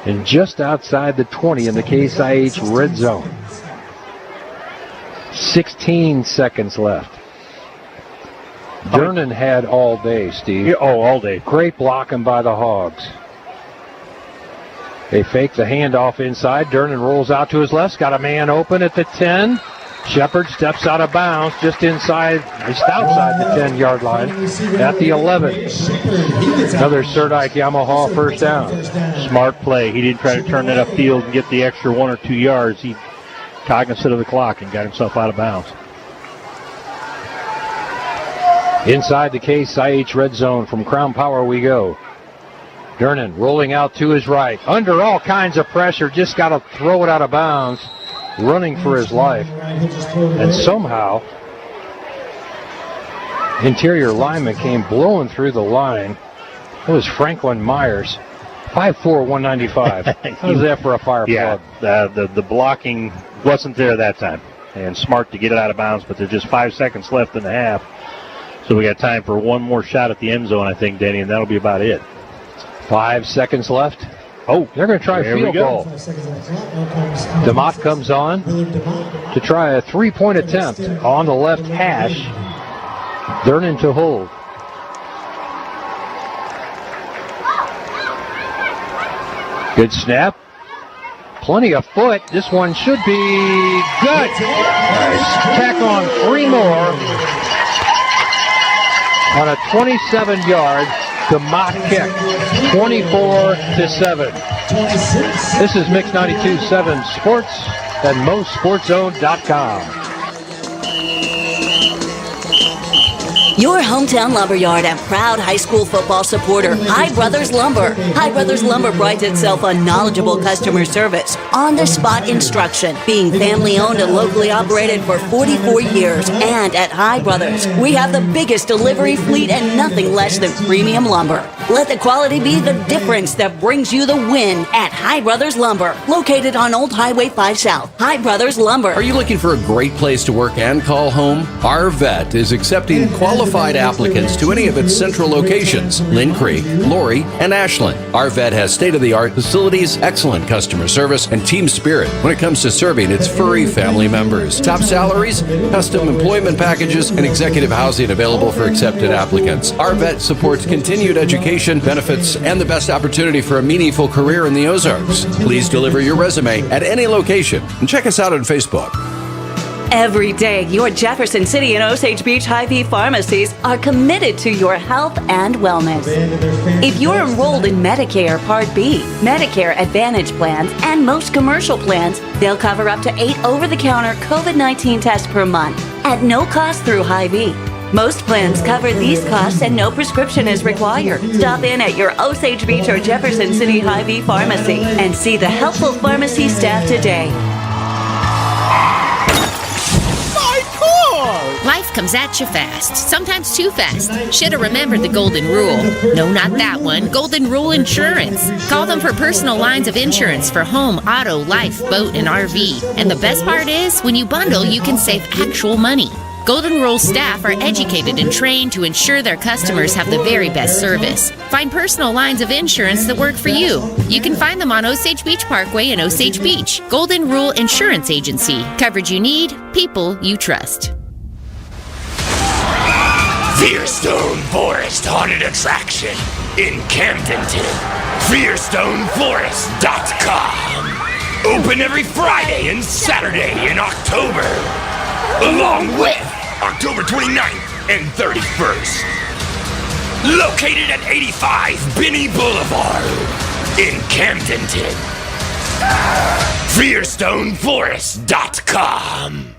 And just outside the 20 in the Case IH red zone. 16 seconds left. Durnan had all day, Steve. All day. Great blocking by the Hogs. They fake the handoff inside. Durnan rolls out to his left. Got a man open at the 10. Shepard steps out of bounds just inside, just outside the 10-yard line at the 11. Another Serdike Yamaha first down. Smart play. He didn't try to turn that upfield and get the extra 1 or 2 yards. He cognizant of the clock and got himself out of bounds. Inside the Case IH red zone from Crown Power we go. Durnan rolling out to his right. Under all kinds of pressure, just got to throw it out of bounds. Running for his life. And somehow, interior lineman came blowing through the line. It was Franklin Myers. 5'4", 195. How's that for a fire Yeah, plug? the blocking wasn't there that time. And smart to get it out of bounds, but there's just 5 seconds left in the half. So we got time for one more shot at the end zone, I think, Denny, and that'll be about it. 5 seconds left. Oh, they're going to try a field goal. DeMott comes on to try a 3-point attempt on the left hash. Durnan to hold. Good snap. Plenty of foot. This one should be good. Tack on 3 more on a 27-yard DeMott kick. 24-7. This is Mix 92.7 Sports and MostSportsZone.com. Your hometown lumberyard and proud high school football supporter, High Brothers Lumber. High Brothers Lumber prides itself on knowledgeable customer service, on-the-spot instruction, being family-owned and locally operated for 44 years. And at High Brothers, we have the biggest delivery fleet and nothing less than premium lumber. Let the quality be the difference that brings you the win at High Brothers Lumber, located on Old Highway 5 South. High Brothers Lumber. Are you looking for a great place to work and call home? Our Vet is accepting qualified applicants to any of its central locations, Lynn Creek, Lori, and Ashland. Our Vet has state-of-the-art facilities, excellent customer service, and team spirit when it comes to serving its furry family members. Top salaries, custom employment packages, and executive housing available for accepted applicants. Our Vet supports continued education, benefits, and the best opportunity for a meaningful career in the Ozarks. Please deliver your resume at any location and check us out on Facebook. Every day, your Jefferson City and Osage Beach Hy-Vee pharmacies are committed to your health and wellness. If you're enrolled in Medicare Part B, Medicare Advantage plans, and most commercial plans, they'll cover up to 8 over-the-counter COVID-19 tests per month at no cost through Hy-Vee. Most plans cover these costs and no prescription is required. Stop in at your Osage Beach or Jefferson City Hy-Vee pharmacy and see the helpful pharmacy staff today. Life comes at you fast, sometimes too fast. Should've remembered the golden rule. No, not that one. Golden Rule Insurance. Call them for personal lines of insurance for home, auto, life, boat, and RV. And the best part is, when you bundle, you can save actual money. Golden Rule staff are educated and trained to ensure their customers have the very best service. Find personal lines of insurance that work for you. You can find them on Osage Beach Parkway in Osage Beach. Golden Rule Insurance Agency. Coverage you need, people you trust. Fearstone Forest Haunted Attraction in Camdenton. FearstoneForest.com. Open every Friday and Saturday in October, along with October 29th and 31st. Located at 85 Binney Boulevard in Camdenton. FearstoneForest.com.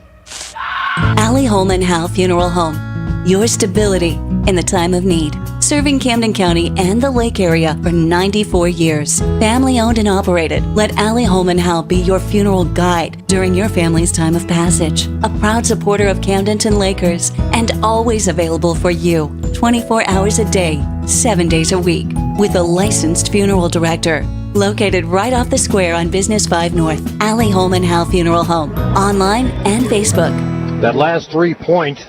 Allie Holman Howe Funeral Home. Your stability in the time of need. Serving Camden County and the Lake area for 94 years. Family owned and operated. Let Allie Holman Howe be your funeral guide during your family's time of passage. A proud supporter of Camdenton Lakers and always available for you 24 hours a day, 7 days a week with a licensed funeral director. Located right off the square on Business 5 North. Allie Holman Howe Funeral Home. Online and Facebook. That last 3-point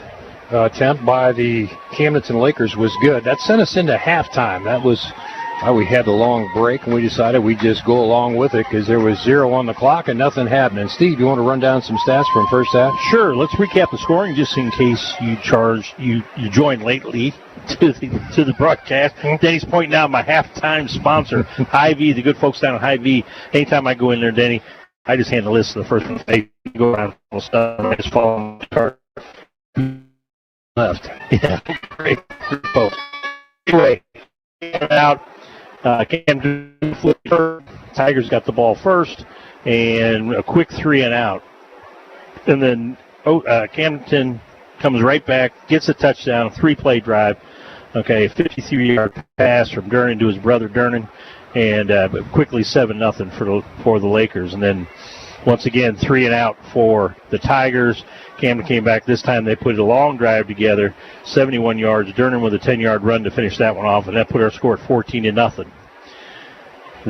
attempt by the Camdenton Lakers was good. That sent us into halftime. That was why we had the long break, and we decided we'd just go along with it because there was 0 on the clock and nothing happening. Steve, you want to run down some stats from first half? Sure. Let's recap the scoring just in case you joined lately to the broadcast. Denny's pointing out my halftime sponsor, Hy-Vee, the good folks down at Hy-Vee. Anytime I go in there, Denny, I just hand the list to the first one. They go around and stuff. I just follow on the chart. Left. Yeah, great folks. Anyway, out. Camden flipped. Tigers got the ball first, and a quick 3 and out. And then Camdenton comes right back, gets a touchdown, 3-play drive. Okay, 53-yard pass from Durnan to his brother Durnan, and quickly 7-0 for the Lakers. And then once again 3 and out for the Tigers. Camden came back. This time they put a long drive together, 71 yards. Durnan with a 10-yard run to finish that one off, and that put our score at 14-0.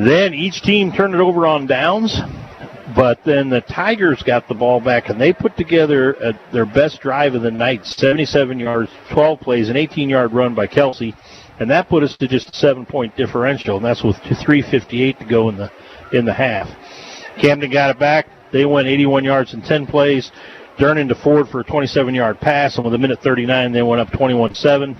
Then each team turned it over on downs, but then the Tigers got the ball back, and they put together their best drive of the night, 77 yards, 12 plays, an 18-yard run by Kelsey, and that put us to just a 7-point differential, and that's with 3:58 to go in the half. Camden got it back. They went 81 yards in 10 plays. Durnan to Ford for a 27-yard pass, and with 1:39, they went up 21-7.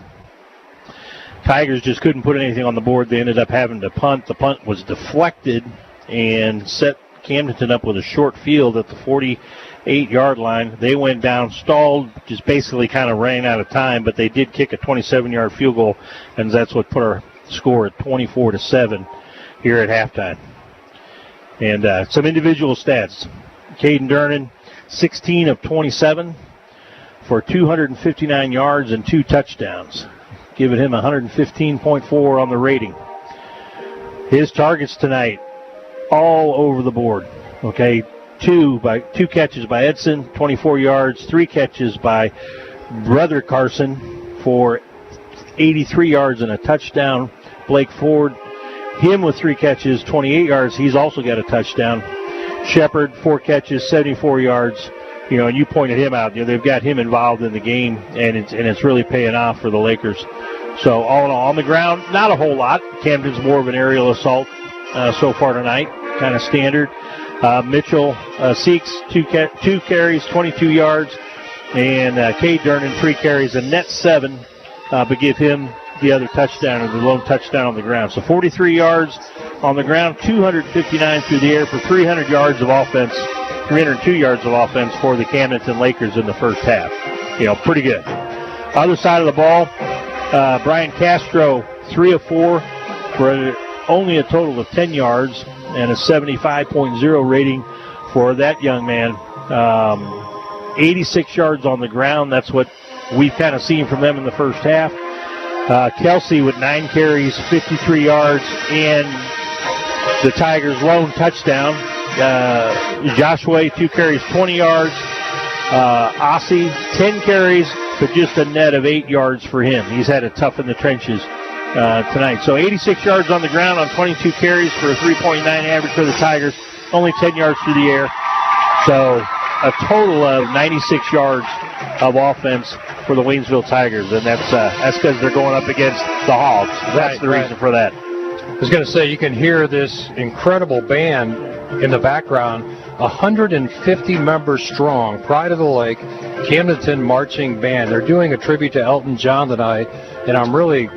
Tigers just couldn't put anything on the board. They ended up having to punt. The punt was deflected and set Camdenton up with a short field at the 48-yard line. They went down, stalled, just basically kind of ran out of time, but they did kick a 27-yard field goal, and that's what put our score at 24-7 here at halftime. And some individual stats. Caden Durnan, 16 of 27 for 259 yards and 2 touchdowns, giving him 115.4 on the rating. His targets tonight, all over the board. Okay, two catches by Edson, 24 yards, 3 catches by Brother Carson for 83 yards and a touchdown. Blake Ford, him with 3 catches, 28 yards. He's also got a touchdown. Shepard, 4 catches, 74 yards. And you pointed him out. They've got him involved in the game, and it's really paying off for the Lakers. So all in all, on the ground, not a whole lot. Camden's more of an aerial assault so far tonight, kind of standard. Mitchell Seeks, 2 carries, 22 yards, and Cade Durnan, 3 carries, a net 7, but give him the other touchdown, or the lone touchdown on the ground. So 43 yards on the ground, 259 through the air for 300 yards of offense, 302 yards of offense for the Camdenton Lakers in the first half. Pretty good. Other side of the ball, Brian Castro, 3 of 4 for only a total of 10 yards and a 75.0 rating for that young man. 86 yards on the ground. That's what we've kind of seen from them in the first half. Kelsey with 9 carries, 53 yards, and the Tigers' lone touchdown. Joshua, 2 carries, 20 yards. Ossie, 10 carries, but just a net of 8 yards for him. He's had it tough in the trenches tonight. So 86 yards on the ground on 22 carries for a 3.9 average for the Tigers. Only 10 yards through the air. So a total of 96 yards of offense for the Waynesville Tigers, and that's because they're going up against the Hogs. That's the reason for that. I was going to say, you can hear this incredible band in the background, 150 members strong, Pride of the Lake, Camdenton Marching Band. They're doing a tribute to Elton John tonight, and I'm really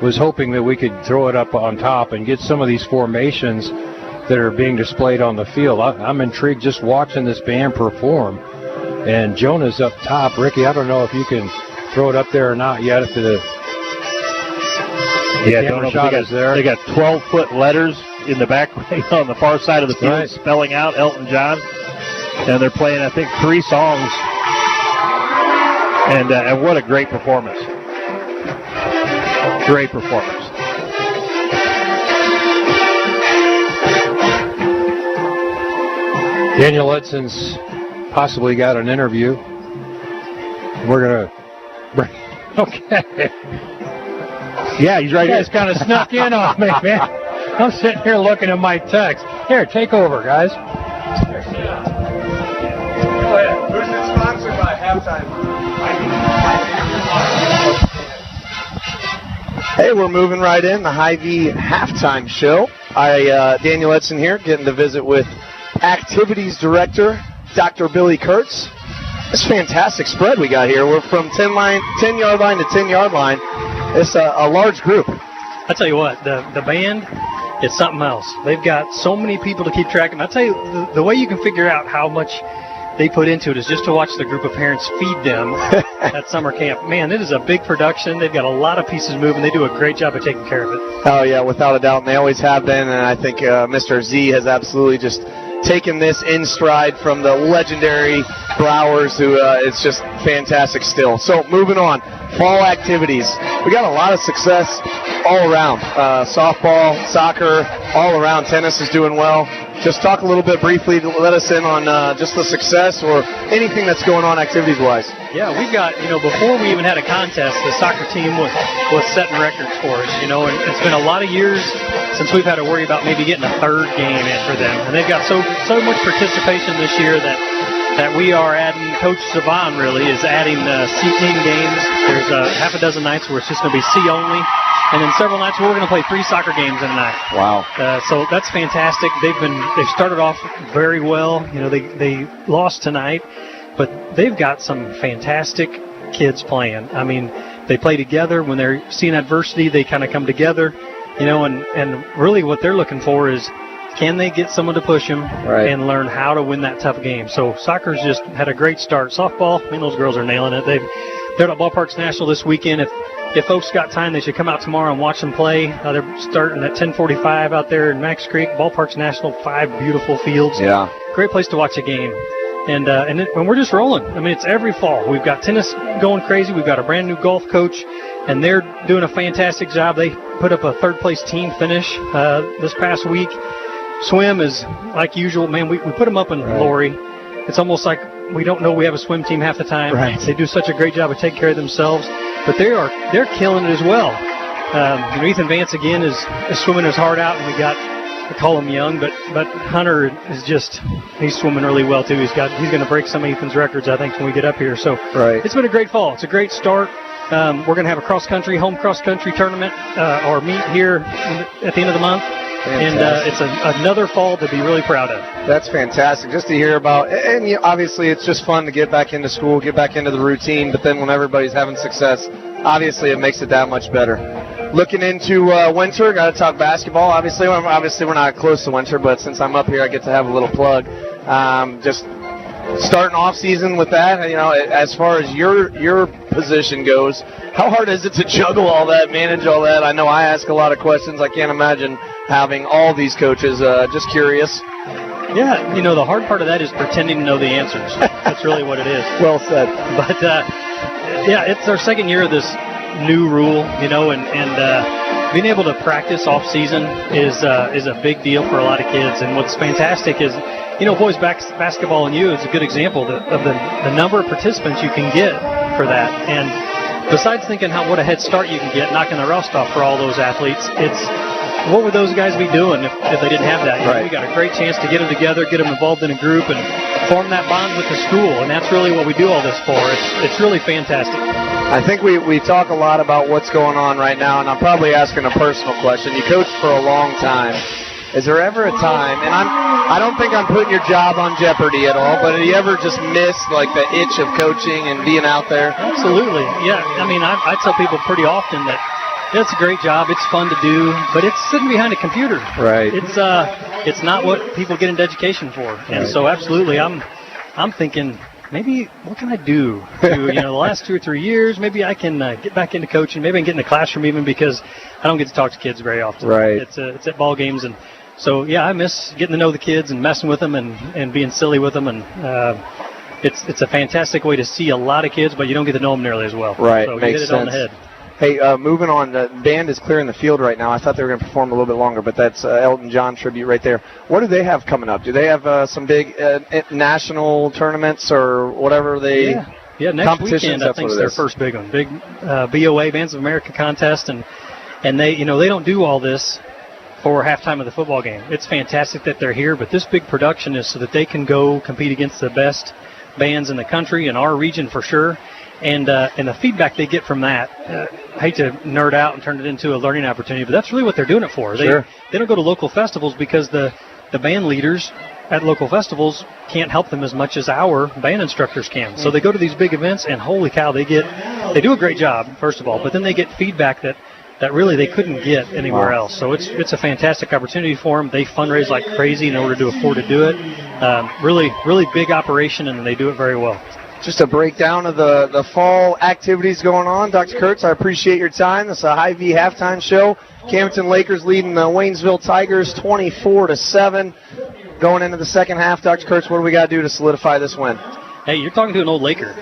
was hoping that we could throw it up on top and get some of these formations that are being displayed on the field. I'm intrigued just watching this band perform. And Jonah's up top. Ricky, I don't know if you can throw it up there or not yet. If the camera shot is there. They got 12-foot letters in the back on the far side of the field spelling out Elton John. And they're playing, I think, 3 songs. And what a great performance. Great performance. Daniel Edson's possibly got an interview. We're going to bring... Okay. Yeah, he's right here. You guys kind of snuck in on me, man. I'm sitting here looking at my text. Here, take over, guys. Go ahead. Who's it sponsored by? Halftime. Hey, we're moving right in. The Hy-Vee halftime show. Daniel Edson here, getting to visit with Activities Director, Dr. Billy Kurtz. It's a fantastic spread we got here. We're from 10-yard line to 10-yard line. It's a large group. I tell you what, the band is something else. They've got so many people to keep track of. I tell you, the way you can figure out how much they put into it is just to watch the group of parents feed them at summer camp. Man, it is a big production. They've got a lot of pieces moving. They do a great job of taking care of it. Oh, yeah, without a doubt, and they always have been, and I think Mr. Z has absolutely just taken this in stride from the legendary Browers, who it's just fantastic still. So, moving on, fall activities. We got a lot of success all around. Softball, soccer, all around. Tennis is doing well. Just talk a little bit briefly to let us in on just the success or anything that's going on activities-wise. Yeah, we've got, before we even had a contest, the soccer team was setting records for us, and it's been a lot of years since we've had to worry about maybe getting a third game in for them. And they've got so much participation this year that we are adding, Coach Saban really is adding C-team games. There's half a dozen nights where it's just going to be C only. And then several nights where we're going to play 3 soccer games in a night. Wow. So that's fantastic. They've started off very well. They lost tonight, but they've got some fantastic kids playing. I mean, they play together. When they're seeing adversity, they kind of come together, and really what they're looking for is, can they get someone to push them and learn how to win that tough game? So soccer's just had a great start. Softball, those girls are nailing it. They're at Ballparks National this weekend. If folks got time, they should come out tomorrow and watch them play. They're starting at 10:45 out there in Max Creek. Ballparks National, 5 beautiful fields. Yeah. Great place to watch a game. And we're just rolling. I mean, it's every fall. We've got tennis going crazy. We've got a brand new golf coach, and they're doing a fantastic job. They put up a third-place team finish this past week. Swim is like usual. Man, we put them up in Lori. It's almost like we don't know we have a swim team half the time. Right. They do such a great job of taking care of themselves, but they're killing it as well. Ethan Vance again is swimming his heart out, and we call him young, but Hunter is he's swimming really well too. He's going to break some of Ethan's records, I think, when we get up here. So It's been a great fall. It's a great start. We're going to have a home cross country tournament or meet here at the end of the month. Fantastic. And it's another fall to be really proud of. That's fantastic just to hear about. And obviously it's just fun to get back into school, get back into the routine, but then when everybody's having success, obviously it makes it that much better. Looking into winter, got to talk basketball. Obviously we're not close to winter, but since I'm up here, I get to have a little plug. Just starting off season with that, as far as your position goes, how hard is it to juggle all that, manage all that? I know I ask a lot of questions. I can't imagine having all these coaches. Just curious. Yeah, the hard part of that is pretending to know the answers. That's really what it is. Well said. But it's our second year of this new rule, and being able to practice off season is a big deal for a lot of kids. And what's fantastic is, boys basketball and is a good example of the number of participants you can get for that. And besides thinking what a head start you can get, knocking the rust off for all those athletes, it's what would those guys be doing if they didn't have that? We got a great chance to get them together, get them involved in a group, and form that bond with the school. And that's really what we do all this for. It's really fantastic. I think we talk a lot about what's going on right now, and I'm probably asking a personal question. You coached for a long time. Is there ever a time, and I don't think I'm putting your job on jeopardy at all, but have you ever just missed like the itch of coaching and being out there? Absolutely. Yeah. I mean, I tell people pretty often that it's a great job, it's fun to do, but it's sitting behind a computer. Right. It's not what people get into education for. And so absolutely, I'm thinking, maybe what can I do to, the last 2 or 3 years, maybe I can get back into coaching, maybe I can get in the classroom even, because I don't get to talk to kids very often. Right. It's at ball games, and so I miss getting to know the kids and messing with them and being silly with them, and it's a fantastic way to see a lot of kids, but you don't get to know them nearly as well. Right, so makes you hit it sense. on the head. Hey, moving on, the band is clearing the field right now. I thought they were going to perform a little bit longer, but that's Elton John tribute right there. What do they have coming up? Do they have some big national tournaments or whatever they Yeah, next weekend I think is their first big one. Big BOA, Bands of America contest, and they they don't do all this for halftime of the football game. It's fantastic that they're here, but this big production is so that they can go compete against the best bands in the country, in our region for sure. And the feedback they get from that, I hate to nerd out and turn it into a learning opportunity, but that's really what they're doing it for. Sure. They don't go to local festivals because the band leaders at local festivals can't help them as much as our band instructors can. So they go to these big events, and holy cow, they do a great job, first of all, but then they get feedback that really they couldn't get anywhere else. So it's a fantastic opportunity for them. They fundraise like crazy in order to afford to do it. Really, really big operation, and they do it very well. Just a breakdown of the fall activities going on. Dr. Kurtz, I appreciate your time. This is a Hy-Vee halftime show. Camdenton Lakers leading the Waynesville Tigers 24-7. Going into the second half, Dr. Kurtz, what do we got to do to solidify this win? Hey, you're talking to an old Laker.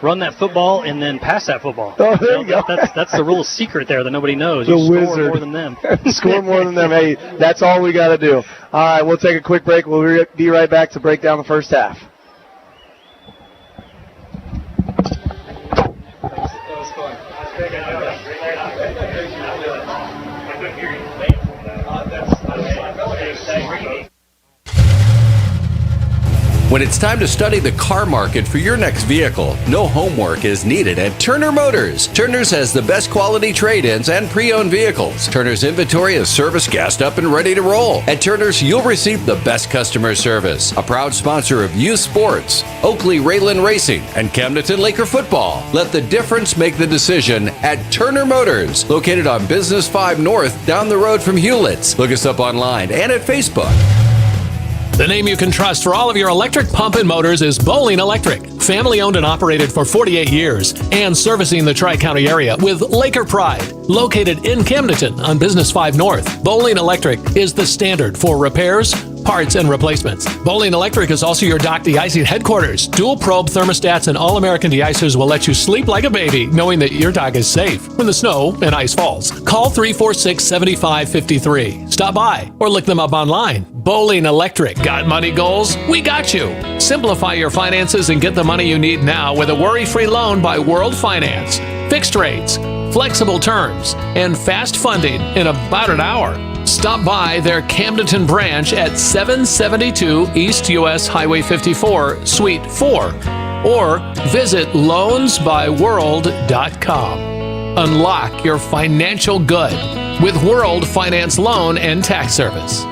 run that football and then pass that football. Oh, there you go. That's the real secret there that nobody knows. The You score wizard. more than them. Score more than them. Hey, that's all we got to do. All right, we'll take a quick break. We'll be right back to break down the first half. When it's time to study the car market for your next vehicle, no homework is needed at Turner Motors. Turner's has the best quality trade-ins and pre-owned vehicles. Turner's inventory is service gassed up and ready to roll. At Turner's, you'll receive the best customer service. A proud sponsor of youth sports, Oakley Raylan Racing, and Camdenton Laker football. Let the difference make the decision at Turner Motors, located on Business 5 North, down the road from Hewlett's. Look us up online and at Facebook. The name you can trust for all of your electric pump and motors is Bowling Electric. Family owned and operated for 48 years and servicing the Tri-County area with Laker pride. Located in Camdenton on Business 5 North, Bowling Electric is the standard for repairs, parts, and replacements. Bowling Electric is also your dock de-icing headquarters. Dual probe thermostats and all-American de-icers will let you sleep like a baby, knowing that your dock is safe when the snow and ice falls. Call 346-7553. Stop by or look them up online. Bowling Electric. Got money goals? We got you. Simplify your finances and get the money you need now with a worry-free loan by World Finance. Fixed rates, flexible terms, and fast funding in about an hour. Stop by their Camdenton branch at 772 East US Highway 54, Suite 4, or visit loansbyworld.com. Unlock your financial good with World Finance Loan and Tax Service.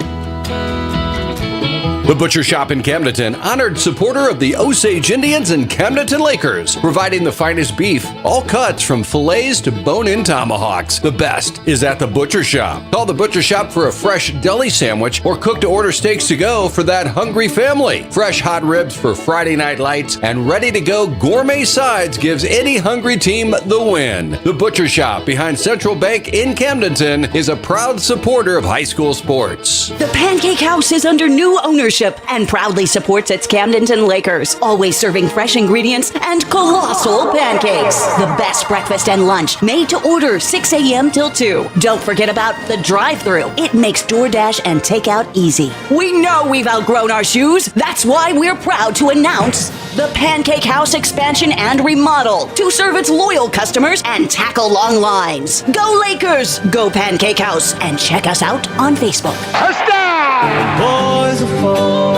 The Butcher Shop in Camdenton, honored supporter of the Osage Indians and Camdenton Lakers, providing the finest beef, all cuts from fillets to bone-in tomahawks. The best is at the Butcher Shop. Call the Butcher Shop for a fresh deli sandwich or cook-to-order steaks to go for that hungry family. Fresh hot ribs for Friday night lights and ready-to-go gourmet sides gives any hungry team the win. The Butcher Shop behind Central Bank in Camdenton is a proud supporter of high school sports. The Pancake House is under new ownership and proudly supports its Camdenton Lakers, always serving fresh ingredients and colossal pancakes. The best breakfast and lunch, made to order 6 a.m. till 2. Don't forget about the drive-thru. It makes DoorDash and takeout easy. We know we've outgrown our shoes. That's why we're proud to announce the Pancake House expansion and remodel to serve its loyal customers and tackle long lines. Go Lakers! Go Pancake House! And check us out on Facebook.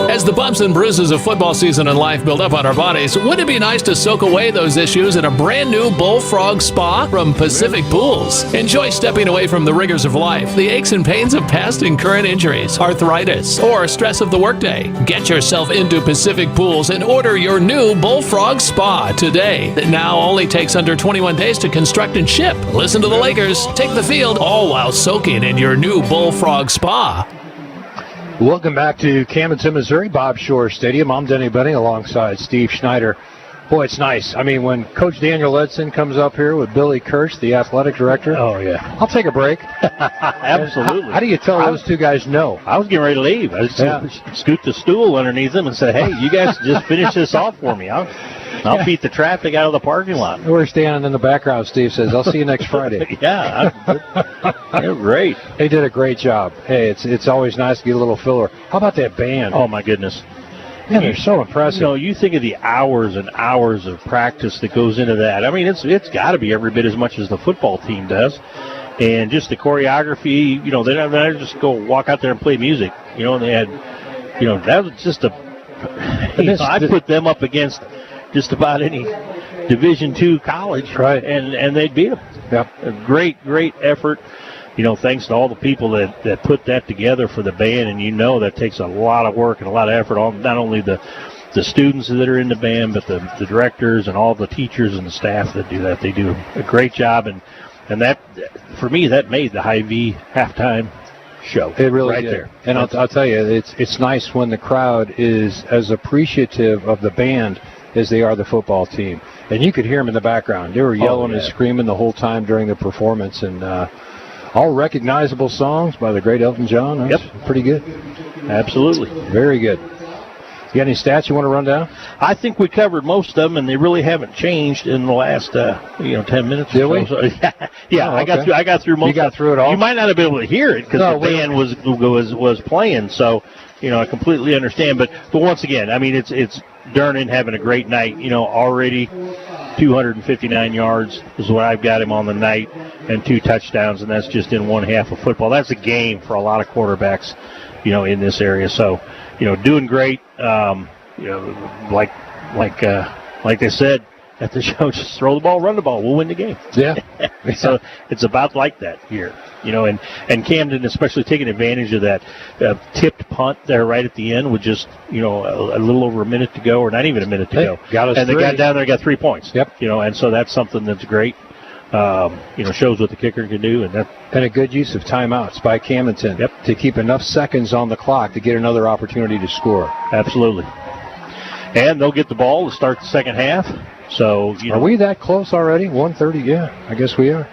As the bumps and bruises of football season and life build up on our bodies, wouldn't it be nice to soak away those issues in a brand new Bullfrog Spa from Pacific Pools? Enjoy stepping away from the rigors of life, the aches and pains of past and current injuries, arthritis, or stress of the workday. Get yourself into Pacific Pools and order your new Bullfrog Spa today. That now only takes under 21 days to construct and ship. Listen to the Lakers, take the field, all while soaking in your new Bullfrog Spa. Welcome back to Camdenton, Missouri, Bob Shore Stadium. I'm Denny Benning alongside Steve Schneider. Boy, it's nice. I mean, when Coach Daniel Edson comes up here with Billy Kirsch, the athletic director. Oh, yeah. I'll take a break. Absolutely. How do you tell those two guys no? I was getting ready to leave. I just scoot the stool underneath them and said, hey, you guys just finish this off for me. I'll beat the traffic out of the parking lot. We're standing in the background. Steve says, I'll see you next Friday. Yeah, they're great. They did a great job. Hey, it's always nice to get a little filler. How about that band? Oh, my goodness. Man, they're so impressive. You know, you think of the hours and hours of practice that goes into that. I mean, it's got to be every bit as much as the football team does. And just the choreography, you know, they don't just go walk out there and play music. You know, and they had, you know, that was just I put them up against just about any Division II college, right? And they'd beat them. Yep. A great effort. You know, thanks to all the people that put that together for the band, and you know that takes a lot of work and a lot of effort on not only the students that are in the band, but the directors and all the teachers and the staff that do that. They do a great job, and that, for me, that made the Hy-Vee halftime show. It really right did. There. And I'll tell you, it's nice when the crowd is as appreciative of the band as they are the football team. And you could hear them in the background. They were yelling and screaming the whole time during the performance, and all recognizable songs by the great Elton John. That's pretty good. Absolutely. Very good. You got any stats you want to run down? I think we covered most of them, and they really haven't changed in the last 10 minutes. Did or we? So. Yeah, Oh, I got okay. through. I got through most. You got through it all. You might not have been able to hear it because No, the band was playing. So I completely understand. But once again, I mean, it's Durnan having a great night. Already 259 yards is what I've got him on the night, and 2 touchdowns, and that's just in one half of football. That's a game for a lot of quarterbacks, in this area. So, doing great. Like they said at the show, just throw the ball, run the ball, we'll win the game. Yeah. So it's about like that here, and Camden especially taking advantage of that tipped punt there right at the end with just, a little over a minute to go, or not even a minute to go. Got us and three. they got down there, got 3 points. Yep. And so that's something that's great. Shows what the kicker can do, and a good use of timeouts by Camdenton. Yep. To keep enough seconds on the clock to get another opportunity to score. Absolutely. And they'll get the ball to start the second half. So, Are we that close already? 1:30? Yeah, I guess we are.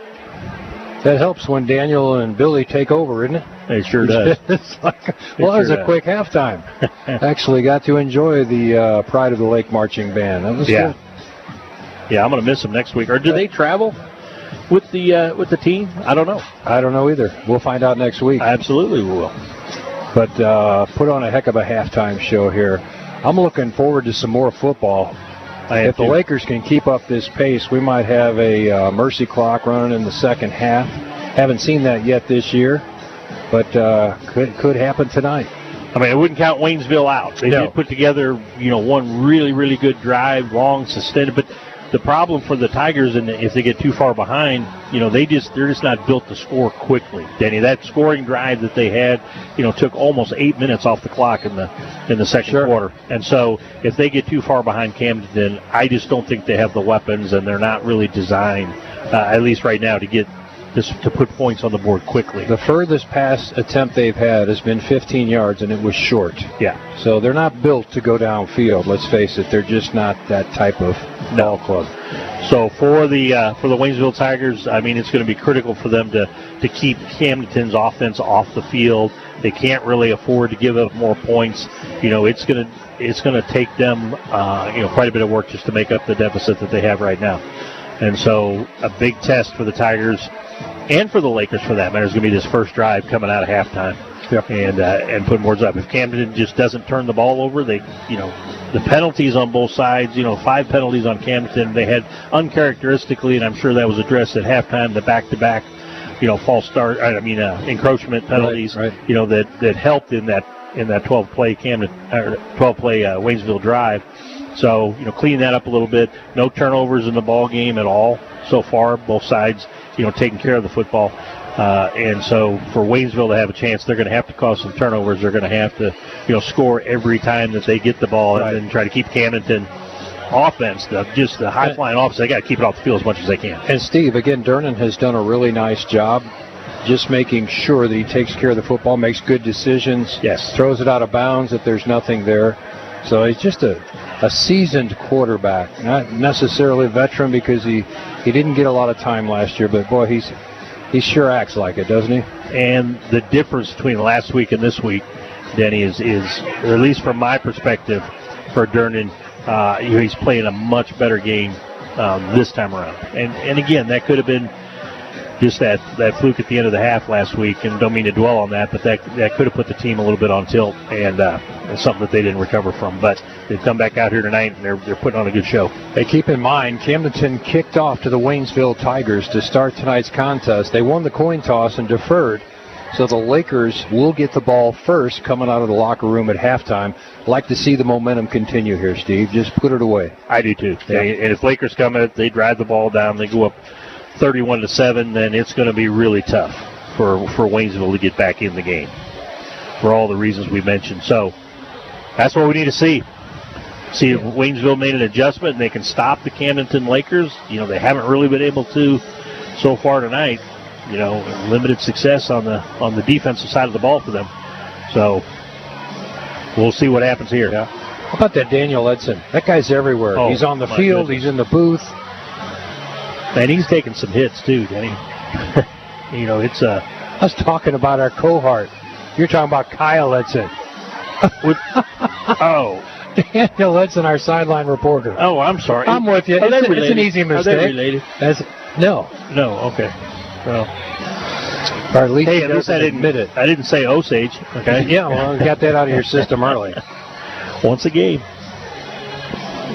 That helps when Daniel and Billy take over, isn't it? It sure does. It's like, it was a quick halftime. Actually got to enjoy the Pride of the Lake marching band. That was good. Yeah, I'm going to miss them next week. Or do they travel with the team? I don't know. I don't know either. We'll find out next week. Absolutely we will. But put on a heck of a halftime show here. I'm looking forward to some more football. If the Lakers can keep up this pace, we might have a mercy clock running in the second half. Haven't seen that yet this year, but could happen tonight. I mean, I wouldn't count Waynesville out. They did put together, one really, really good drive, long, sustained. But the problem for the Tigers, and if they get too far behind, they're just not built to score quickly. Danny, that scoring drive that they had, took almost 8 minutes off the clock in the second quarter. And so if they get too far behind Camden, I just don't think they have the weapons, and they're not really designed, at least right now, to put points on the board quickly. The furthest pass attempt they've had has been 15 yards, and it was short. Yeah. So they're not built to go downfield. Let's face it, they're just not that type of ball club. So for the Waynesville Tigers, I mean, it's going to be critical for them to keep Camdenton's offense off the field. They can't really afford to give up more points. It's going to take them quite a bit of work just to make up the deficit that they have right now. And so a big test for the Tigers, and for the Lakers for that matter, is going to be this first drive coming out of halftime. Yep. And putting boards up. If Camden just doesn't turn the ball over, the penalties on both sides, 5 penalties on Camden. They had uncharacteristically, and I'm sure that was addressed at halftime, the back-to-back, false start. Encroachment penalties. Right. That helped in that 12-play Waynesville drive. So clean that up a little bit. No turnovers in the ball game at all so far. Both sides, taking care of the football. And so for Waynesville to have a chance, they're going to have to cause some turnovers. They're going to have to, score every time that they get the ball, right, and try to keep Camdenton offense, just the high-flying offense. They got to keep it off the field as much as they can. And Steve, again, Durnan has done a really nice job just making sure that he takes care of the football, makes good decisions. Yes. Throws it out of bounds if there's nothing there. So he's just a seasoned quarterback, not necessarily a veteran because he didn't get a lot of time last year, but boy, he sure acts like it, doesn't he? And the difference between last week and this week, Denny, is or at least from my perspective, for Durnan, he's playing a much better game this time around. And again, that could have been just that fluke at the end of the half last week, and don't mean to dwell on that, but that could have put the team a little bit on tilt, and something that they didn't recover from. But they've come back out here tonight, and they're putting on a good show. Hey, keep in mind, Camdenton kicked off to the Waynesville Tigers to start tonight's contest. They won the coin toss and deferred, so the Lakers will get the ball first coming out of the locker room at halftime. Like to see the momentum continue here, Steve. Just put it away. I do too. Yeah. And if Lakers come in, they drive the ball down, they go up 31-7, then it's going to be really tough for Waynesville to get back in the game for all the reasons we mentioned. So that's what we need to see. See if Waynesville made an adjustment and they can stop the Camdenton Lakers. They haven't really been able to so far tonight. Limited success on the defensive side of the ball for them. So we'll see what happens here. Yeah. How about that Daniel Edson? That guy's everywhere. Oh, he's on the field. Goodness. He's in the booth. And he's taking some hits too, Denny. It's I was talking about our cohort. You're talking about Kyle Edson. Daniel Letson, our sideline reporter. Oh, I'm sorry. I'm with you. It's an easy mistake. Are they related? No. No, okay. Well, or at least hey, at least I didn't admit it. I didn't say Osage. Okay. Yeah, well, got that out of your system early. Once a game.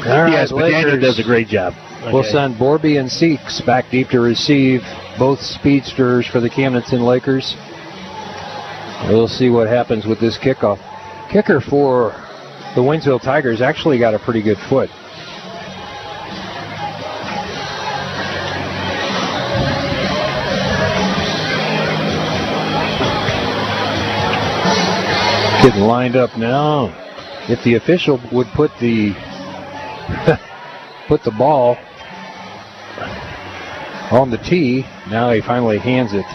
All right, yes, but Daniel does a great job. Okay. We'll send Borby and Seeks back deep to receive, both speedsters for the Camdenton Lakers. We'll see what happens with this kickoff. Kicker for the Waynesville Tigers actually got a pretty good foot. Getting lined up now. If the official would put the ball on the tee, now he finally hands it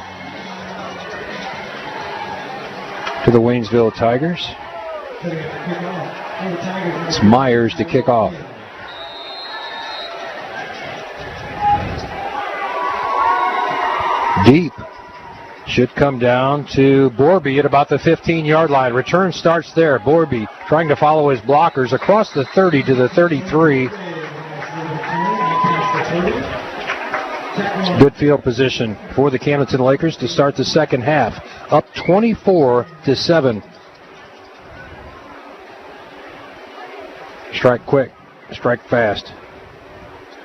to the Waynesville Tigers. It's Myers to kick off. Deep. Should come down to Borby at about the 15-yard line. Return starts there. Borby trying to follow his blockers across the 30 to the 33. Good field position for the Camdenton Lakers to start the second half. Up 24-7. Strike quick, strike fast.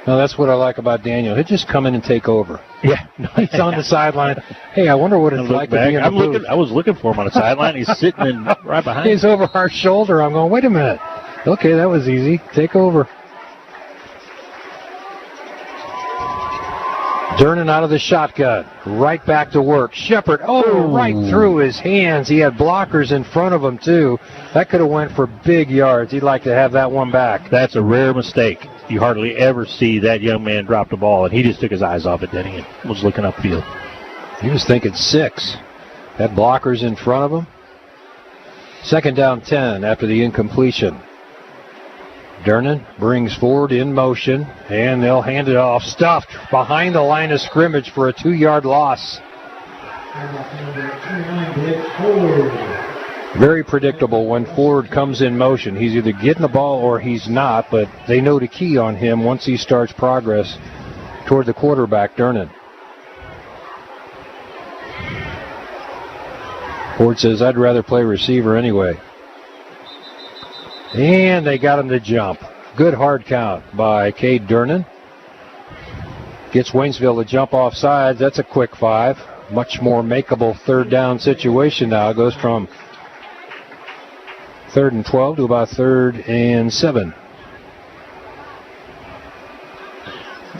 Now that's what I like about Daniel. He'll just come in and take over. Yeah, he's on the sideline. Hey, I wonder what it's like to be in the booth. I was looking for him on the sideline. He's sitting in right behind. He's over our shoulder. I'm going, wait a minute. Okay, that was easy. Take over. Durnan out of the shotgun. Right back to work. Shepard, right through his hands. He had blockers in front of him, too. That could have went for big yards. He'd like to have that one back. That's a rare mistake. You hardly ever see that young man drop the ball, and he just took his eyes off it, didn't he? And was looking upfield. He was thinking 6. Had blockers in front of him. Second down 10 after the incompletion. Durnan brings forward in motion, and they'll hand it off. Stuffed behind the line of scrimmage for a 2-yard loss. Very predictable when Ford comes in motion. He's either getting the ball or he's not, but they know to key on him once he starts progress toward the quarterback, Durnan. Ford says, I'd rather play receiver anyway. And they got him to jump. Good hard count by Cade Durnan. Gets Waynesville to jump off sides. That's a quick 5. Much more makeable third down situation now. It goes from 3rd and 12 to about 3rd and 7.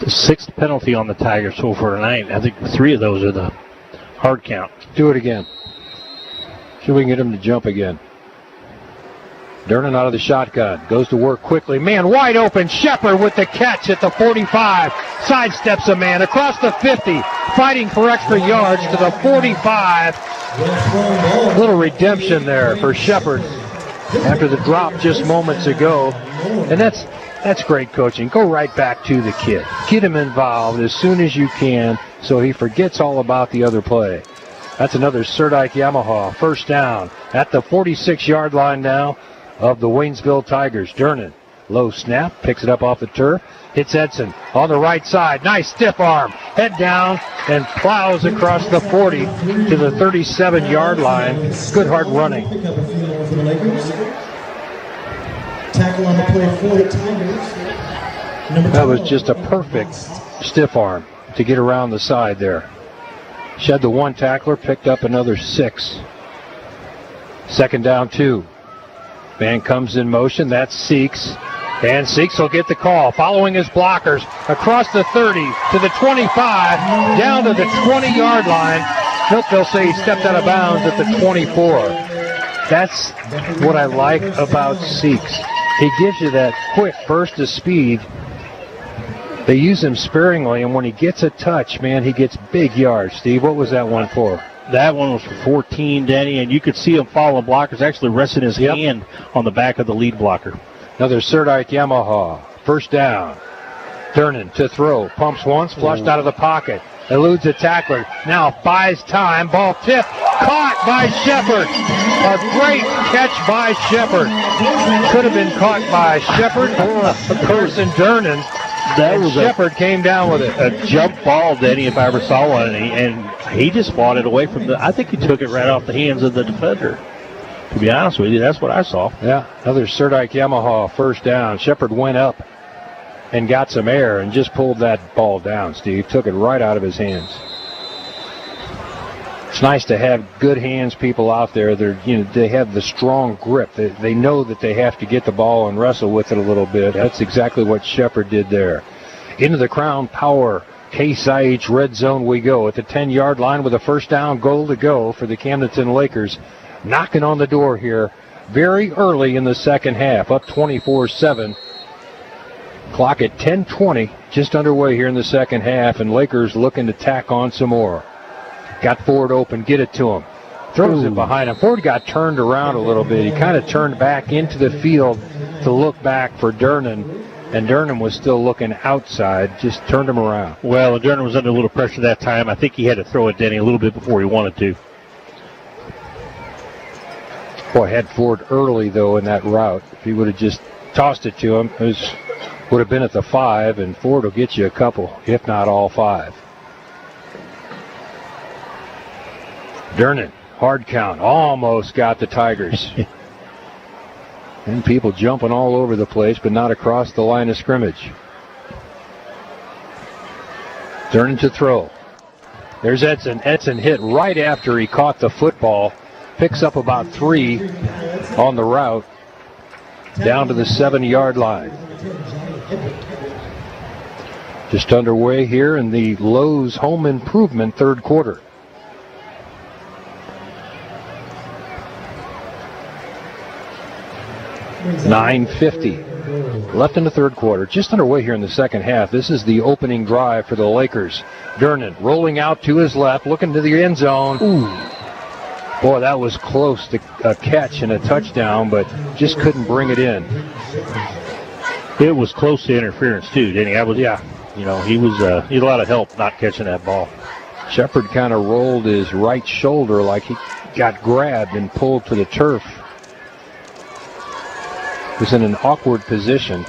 The 6th penalty on the Tigers so far tonight. I think 3 of those are the hard count. Do it again. See if we can get him to jump again. Durnan out of the shotgun. Goes to work quickly. Man wide open. Shepard with the catch at the 45. Sidesteps a man across the 50. Fighting for extra yards to the 45. Little redemption there for Shepard after the drop just moments ago. And that's great coaching. Go right back to the kid. Get him involved as soon as you can so he forgets all about the other play. That's another Serdike Yamaha. First down at the 46-yard line now of the Waynesville Tigers. Durnan, low snap, picks it up off the turf, hits Edson on the right side. Nice stiff arm, head down, and plows across the 40 to the 37-yard line. Good hard running. Tackle on the play for the Tigers. That was just a perfect stiff arm to get around the side there. Shed the 1 tackler, picked up another 6. Second down 2. Man comes in motion. That's Seeks. And Seeks will get the call. Following his blockers across the 30 to the 25, down to the 20-yard line. They'll say he stepped out of bounds at the 24. That's what I like about Seeks. He gives you that quick burst of speed. They use him sparingly, and when he gets a touch, man, he gets big yards. Steve, what was that one for? That one was for 14, Danny, and you could see him follow blockers, actually resting his hand on the back of the lead blocker. Another Serdike Yamaha. First down. Durnan to throw. Pumps once, flushed out of the pocket. Eludes a tackler. Now buys time. Ball tipped Caught by Shepard. A great catch by Shepard. Could have been caught by Shepard or Carson Durnan. That was Shepard came down with it. A jump ball, Denny, if I ever saw one, and he just fought it away from I think he took it right off the hands of the defender. To be honest with you, that's what I saw. Yeah, another Sideline Yamaha first down. Shepard went up and got some air and just pulled that ball down, Steve. Took it right out of his hands. It's nice to have good hands people out there. They have the strong grip. They know that they have to get the ball and wrestle with it a little bit. That's exactly what Shepard did there. Into the Crown Power Case IH red zone we go at the 10-yard line with a first down goal to go for the Camdenton Lakers. Knocking on the door here very early in the second half, up 24-7. Clock at 10:20, just underway here in the second half, and Lakers looking to tack on some more. Got Ford open, get it to him. Throws it behind him. Ford got turned around a little bit. He kind of turned back into the field to look back for Durnan, and Durnan was still looking outside, just turned him around. Well, Durnan was under a little pressure that time. I think he had to throw it, Denny, a little bit before he wanted to. Boy, had Ford early, though, in that route. If he would have just tossed it to him, it would have been at the 5, and Ford will get you a couple, if not all 5. Durnan, hard count, almost got the Tigers. And people jumping all over the place, but not across the line of scrimmage. Durnan to throw. There's Edson. Edson hit right after he caught the football. Picks up about 3 on the route. Down to the 7-yard line. Just underway here in the Lowe's Home Improvement third quarter. .950 left in the third quarter. Just underway here in the second half. This is the opening drive for the Lakers. Durnan rolling out to his left, looking to the end zone. Ooh. Boy, that was close to a catch and a touchdown, but just couldn't bring it in. It was close to interference too, didn't he? He had a lot of help not catching that ball. Shepard kind of rolled his right shoulder like he got grabbed and pulled to the turf. Was in an awkward position.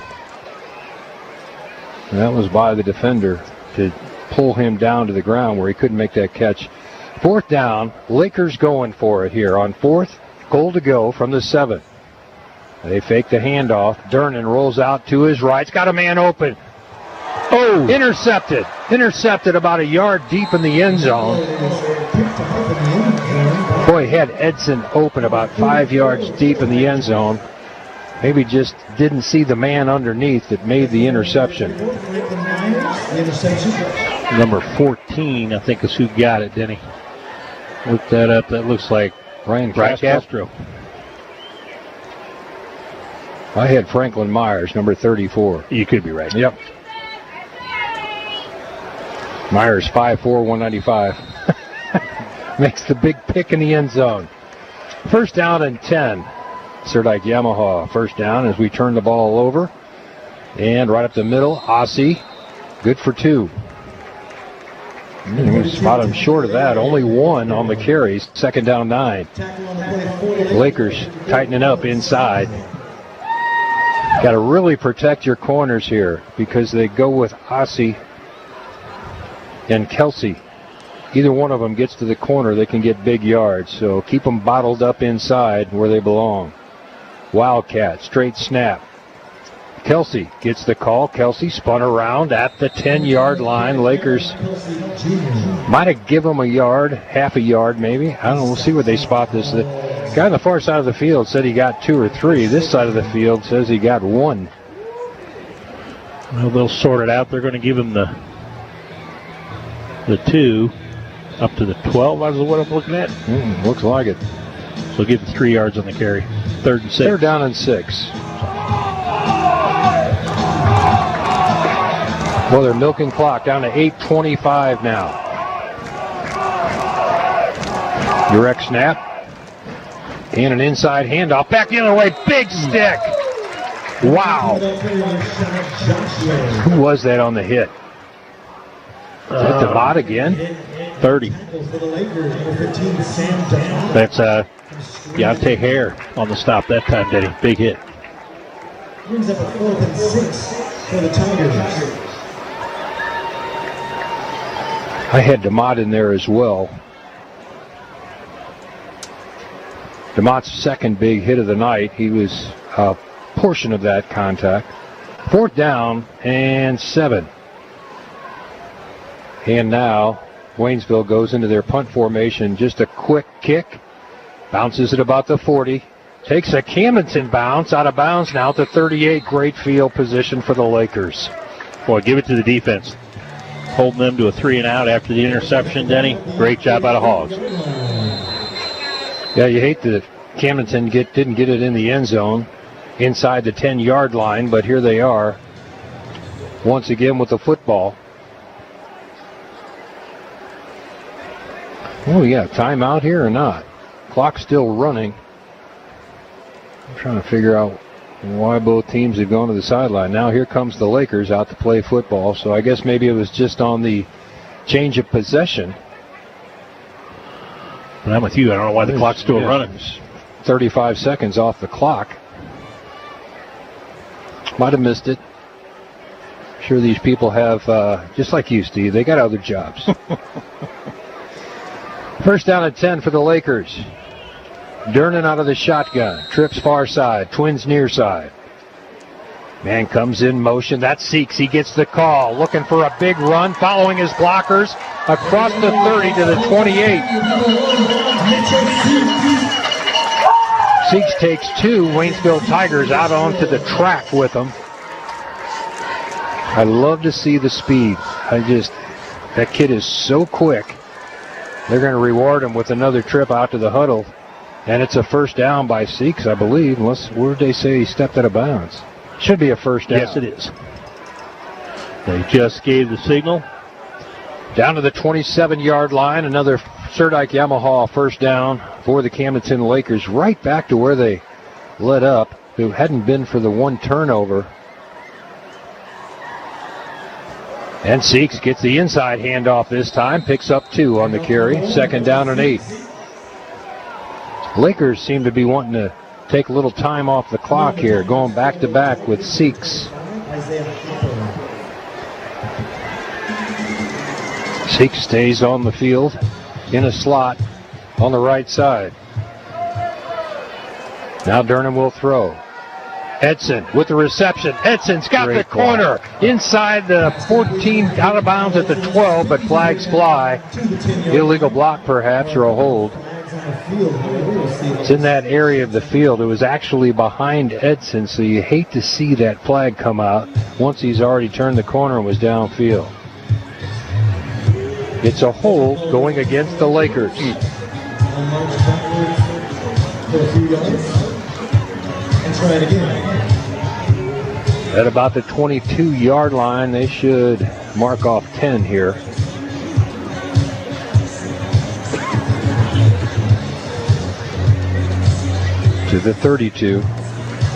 And that was by the defender to pull him down to the ground where he couldn't make that catch. Fourth down, Lakers going for it here on fourth, goal to go from the 7. They fake the handoff. Durnan rolls out to his right. It's got a man open. Oh, intercepted. Intercepted about a yard deep in the end zone. Boy, had Edson open about 5 yards deep in the end zone. Maybe just didn't see the man underneath that made the interception. Number 14, I think, is who got it, Denny. Look that up. That looks like Ryan Castro. I had Franklin Myers, number 34. You could be right. Yep. Myers, 5'4", 195. Makes the big pick in the end zone. First down and 10. Sideline Yamaha first down as we turn the ball over. And right up the middle, Ossie, good for 2. We spot him short of that. Only 1 on the carries. Second down 9. Lakers tightening up inside. Got to really protect your corners here because they go with Ossie and Kelsey. Either one of them gets to the corner, they can get big yards. So keep them bottled up inside where they belong. Wildcat, straight snap. Kelsey gets the call. Kelsey spun around at the 10-yard line. Lakers might have given him a yard, half a yard maybe. I don't know. We'll see where they spot this. The guy on the far side of the field said he got 2 or 3. This side of the field says he got 1. Well, they'll sort it out. They're going to give him the 2 up to the 12. That's what I'm looking at. Looks like it. So give him 3 yards on the carry. Third and 6. They're down and 6. Well, they're milking clock down to 8:25 now. Direct snap. And an inside handoff. Back the other way. Big stick. Wow. Who was that on the hit? Is that DeMott again? 30. For the Lakers, number 15, Sam Demotte. That's Deontay Hare on the stop that time, Denny. Big hit. Brings up a 4th and 6 for the Tigers. I had DeMott in there as well. DeMott's second big hit of the night. He was a portion of that contact. 4th down and 7. And now Waynesville goes into their punt formation. Just a quick kick. Bounces at about the 40. Takes a Camdenton bounce out of bounds now at the 38. Great field position for the Lakers. Boy, give it to the defense. Holding them to a 3-and-out after the interception, Denny. Great job out of Hogs. Yeah, you hate that Camdenton didn't get it in the end zone inside the 10-yard line, but here they are once again with the football. Oh, yeah, timeout here or not? Clock's still running. I'm trying to figure out why both teams have gone to the sideline. Now here comes the Lakers out to play football, so I guess maybe it was just on the change of possession. But I'm with you. I don't know why the clock's still running. 35 seconds off the clock. Might have missed it. Sure, these people have, just like you, Steve, they got other jobs. First down at 10 for the Lakers. Durnan out of the shotgun. Trips far side. Twins near side. Man comes in motion. That's Seeks. He gets the call. Looking for a big run. Following his blockers. Across the 30 to the 28. Seeks takes 2 Waynesville Tigers out onto the track with him. I love to see the speed. That kid is so quick. They're going to reward him with another trip out to the huddle. And it's a first down by Seeks, I believe, unless, where did they say he stepped out of bounds? Should be a first down. Yes, it is. They just gave the signal. Down to the 27-yard line, another Serdike Yamaha first down for the Camdenton Lakers, right back to where they led up. If it hadn't been for the one turnover. And Seeks gets the inside handoff this time, picks up 2 on the carry, second down and 8. Lakers seem to be wanting to take a little time off the clock here, going back to back with Seeks. Seeks stays on the field in a slot on the right side. Now Durnan will throw. Edson with the reception. Edson's got the corner inside the 14, out of bounds at the 12, but flags fly. Illegal block perhaps, or a hold. It's in that area of the field. It was actually behind Edson, so you hate to see that flag come out once he's already turned the corner and was downfield. It's a hold going against the Lakers. Try it again. At about the 22-yard line, they should mark off 10 here. To the 32.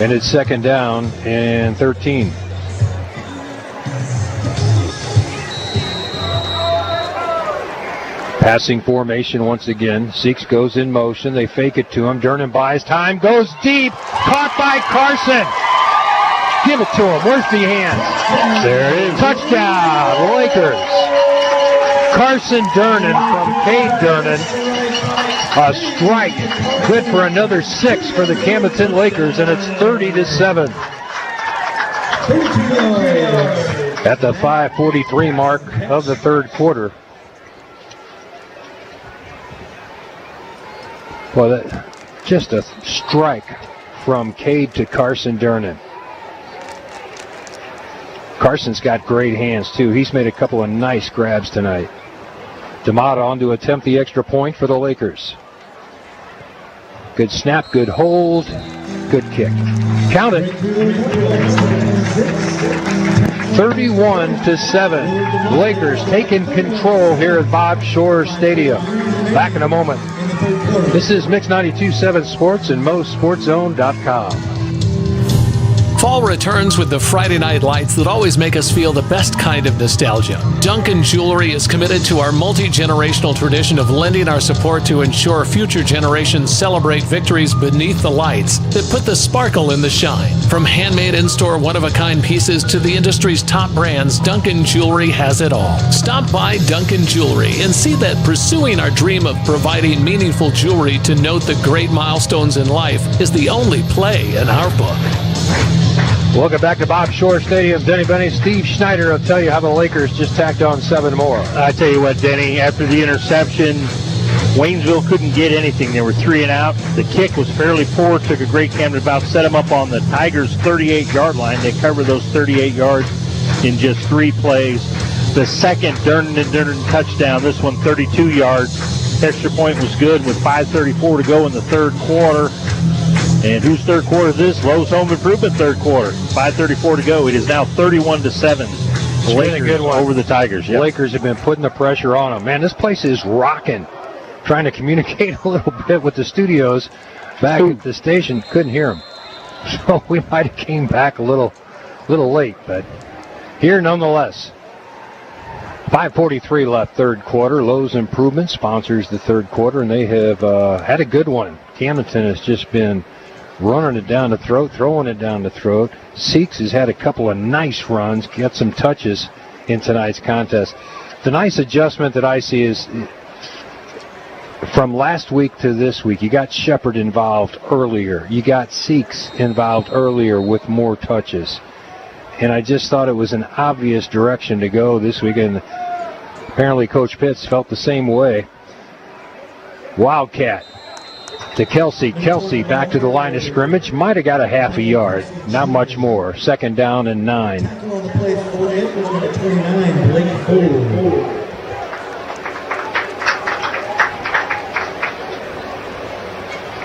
And it's second down and 13. Passing formation once again. Seeks goes in motion. They fake it to him. Durnan buys time. Goes deep. Caught by Carson. Give it to him. Where's the hands? There it is. Touchdown, Lakers. Carson Durnan from Cade Durnan. A strike. Good for another 6 for the Camdenton Lakers, and it's 30-7. At the 5:43 mark of the third quarter. Well, just a strike from Cade to Carson Durnan. Carson's got great hands, too. He's made a couple of nice grabs tonight. Demotte on to attempt the extra point for the Lakers. Good snap, good hold, good kick. Count it. 31-7. Lakers taking control here at Bob Shore Stadium. Back in a moment. This is Mix 92.7 Sports and MoSportZone.com. Fall returns with the Friday night lights that always make us feel the best kind of nostalgia. Duncan Jewelry is committed to our multi-generational tradition of lending our support to ensure future generations celebrate victories beneath the lights that put the sparkle in the shine. From handmade in-store one-of-a-kind pieces to the industry's top brands, Duncan Jewelry has it all. Stop by Duncan Jewelry and see that pursuing our dream of providing meaningful jewelry to note the great milestones in life is the only play in our book. Welcome back to Bob Shore Stadium. Denny Benny, Steve Schneider will tell you how the Lakers just tacked on 7 more. I tell you what, Denny, after the interception, Waynesville couldn't get anything. They were 3 and out. The kick was fairly poor. Took a great Camden about set them up on the Tigers' 38-yard line. They covered those 38 yards in just 3 plays. The second Durnan touchdown, this one 32 yards. Extra point was good with 5:34 to go in the third quarter. And whose third quarter is this? Lowe's Home Improvement third quarter. 5:34 to go. It is now 31-7. The Lakers a good one over the Tigers. The Lakers have been putting the pressure on them. Man, this place is rocking. Trying to communicate a little bit with the studios back at the station. Couldn't hear them. So we might have came back a little late, but here nonetheless. 5:43 left third quarter. Lowe's Improvement sponsors the third quarter, and they have had a good one. Camdenton has just been running it down the throat, throwing it down the throat. Seeks has had a couple of nice runs, got some touches in tonight's contest. The nice adjustment that I see is from last week to this week, you got Shepard involved earlier. You got Seeks involved earlier with more touches. And I just thought it was an obvious direction to go this week, and apparently Coach Pitts felt the same way. Wildcat to Kelsey. Kelsey back to the line of scrimmage. Might have got a half a yard. Not much more. Second down and 9.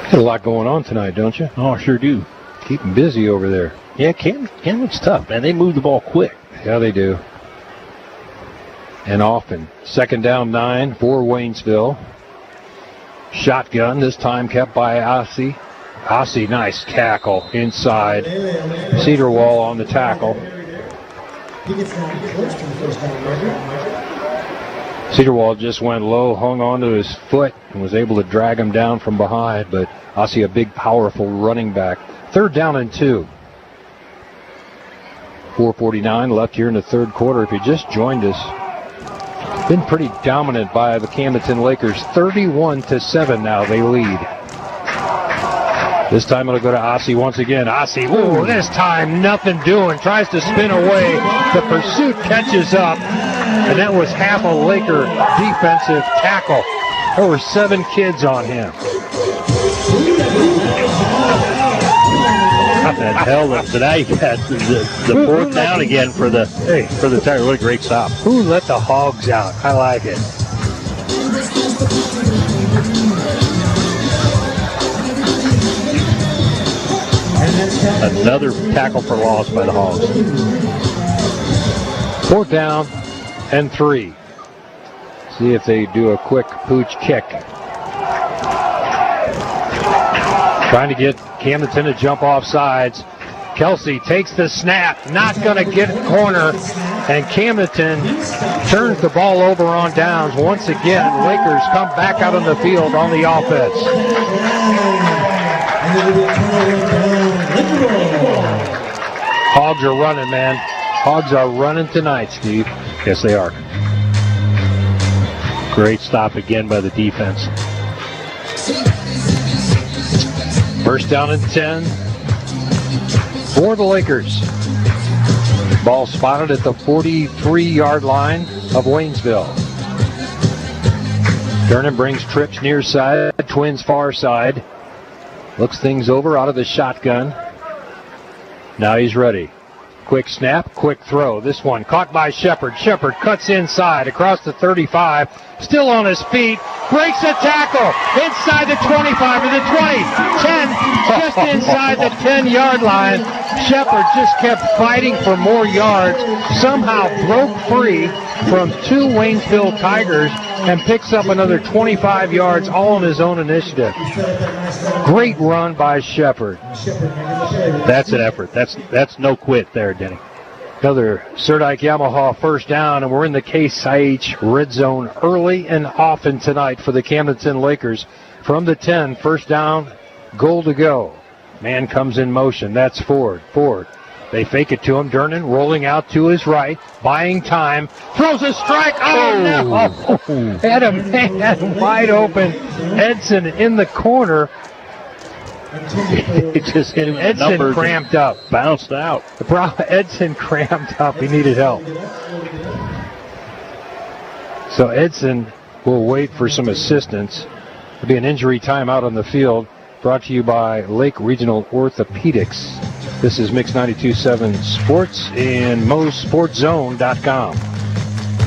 Got a lot going on tonight, don't you? Oh, I sure do. Keep them busy over there. Yeah, Camden's tough, man. They move the ball quick. Yeah, they do. And often. Second down 9 for Waynesville. Shotgun, this time kept by Ossie. Ossie, nice tackle inside. Cedarwall on the tackle. Cedarwall just went low, hung onto his foot, and was able to drag him down from behind. But Ossie, a big, powerful running back. Third down and 2. 4:49 left here in the third quarter. If you just joined us, been pretty dominant by the Camdenton Lakers. 31-7 now they lead. This time it'll go to Ossie once again. Ossie, ooh, this time nothing doing. Tries to spin away. The pursuit catches up. And that was half a Laker defensive tackle. There were 7 kids on him. That hell up today. The fourth down again for the Tigers. What a great stop. Who let the hogs out? I like it. Another tackle for loss by the Hogs. 4th down and 3. See if they do a quick pooch kick. Trying to get Camdenton to jump off sides. Kelsey takes the snap, not going to get corner, and Camdenton turns the ball over on downs. Once again, Lakers come back out on the field on the offense. Hogs are running, man. Hogs are running tonight, Steve. Yes, they are. Great stop again by the defense. First down and 10 for the Lakers. Ball spotted at the 43-yard line of Waynesville. Durnan brings trips near side, Twins far side. Looks things over out of the shotgun. Now he's ready. Quick snap, quick throw. This one caught by Shepard. Shepard cuts inside across the 35. Still on his feet. Breaks a tackle inside the 25 to the 20. 10, just inside the 10-yard line. Shepard just kept fighting for more yards, somehow broke free from 2 Waynesville Tigers and picks up another 25 yards, all on his own initiative. Great run by Shepard. That's an effort. That's no quit there, Denny. Another Serdike Yamaha first down, and we're in the Case IH red zone early and often tonight for the Camdenton Lakers. From the 10, first down, goal to go. Man comes in motion. That's Ford. They fake it to him. Durnan rolling out to his right, buying time, throws a strike. Oh, no! Had a man wide open. Edson in the corner. It just hit him. Edson cramped up. Bounced out. Edson cramped up. He needed help. So Edson will wait for some assistance. There'll be an injury timeout on the field. Brought to you by Lake Regional Orthopedics. This is Mix 92.7 Sports and MoSportZone.com.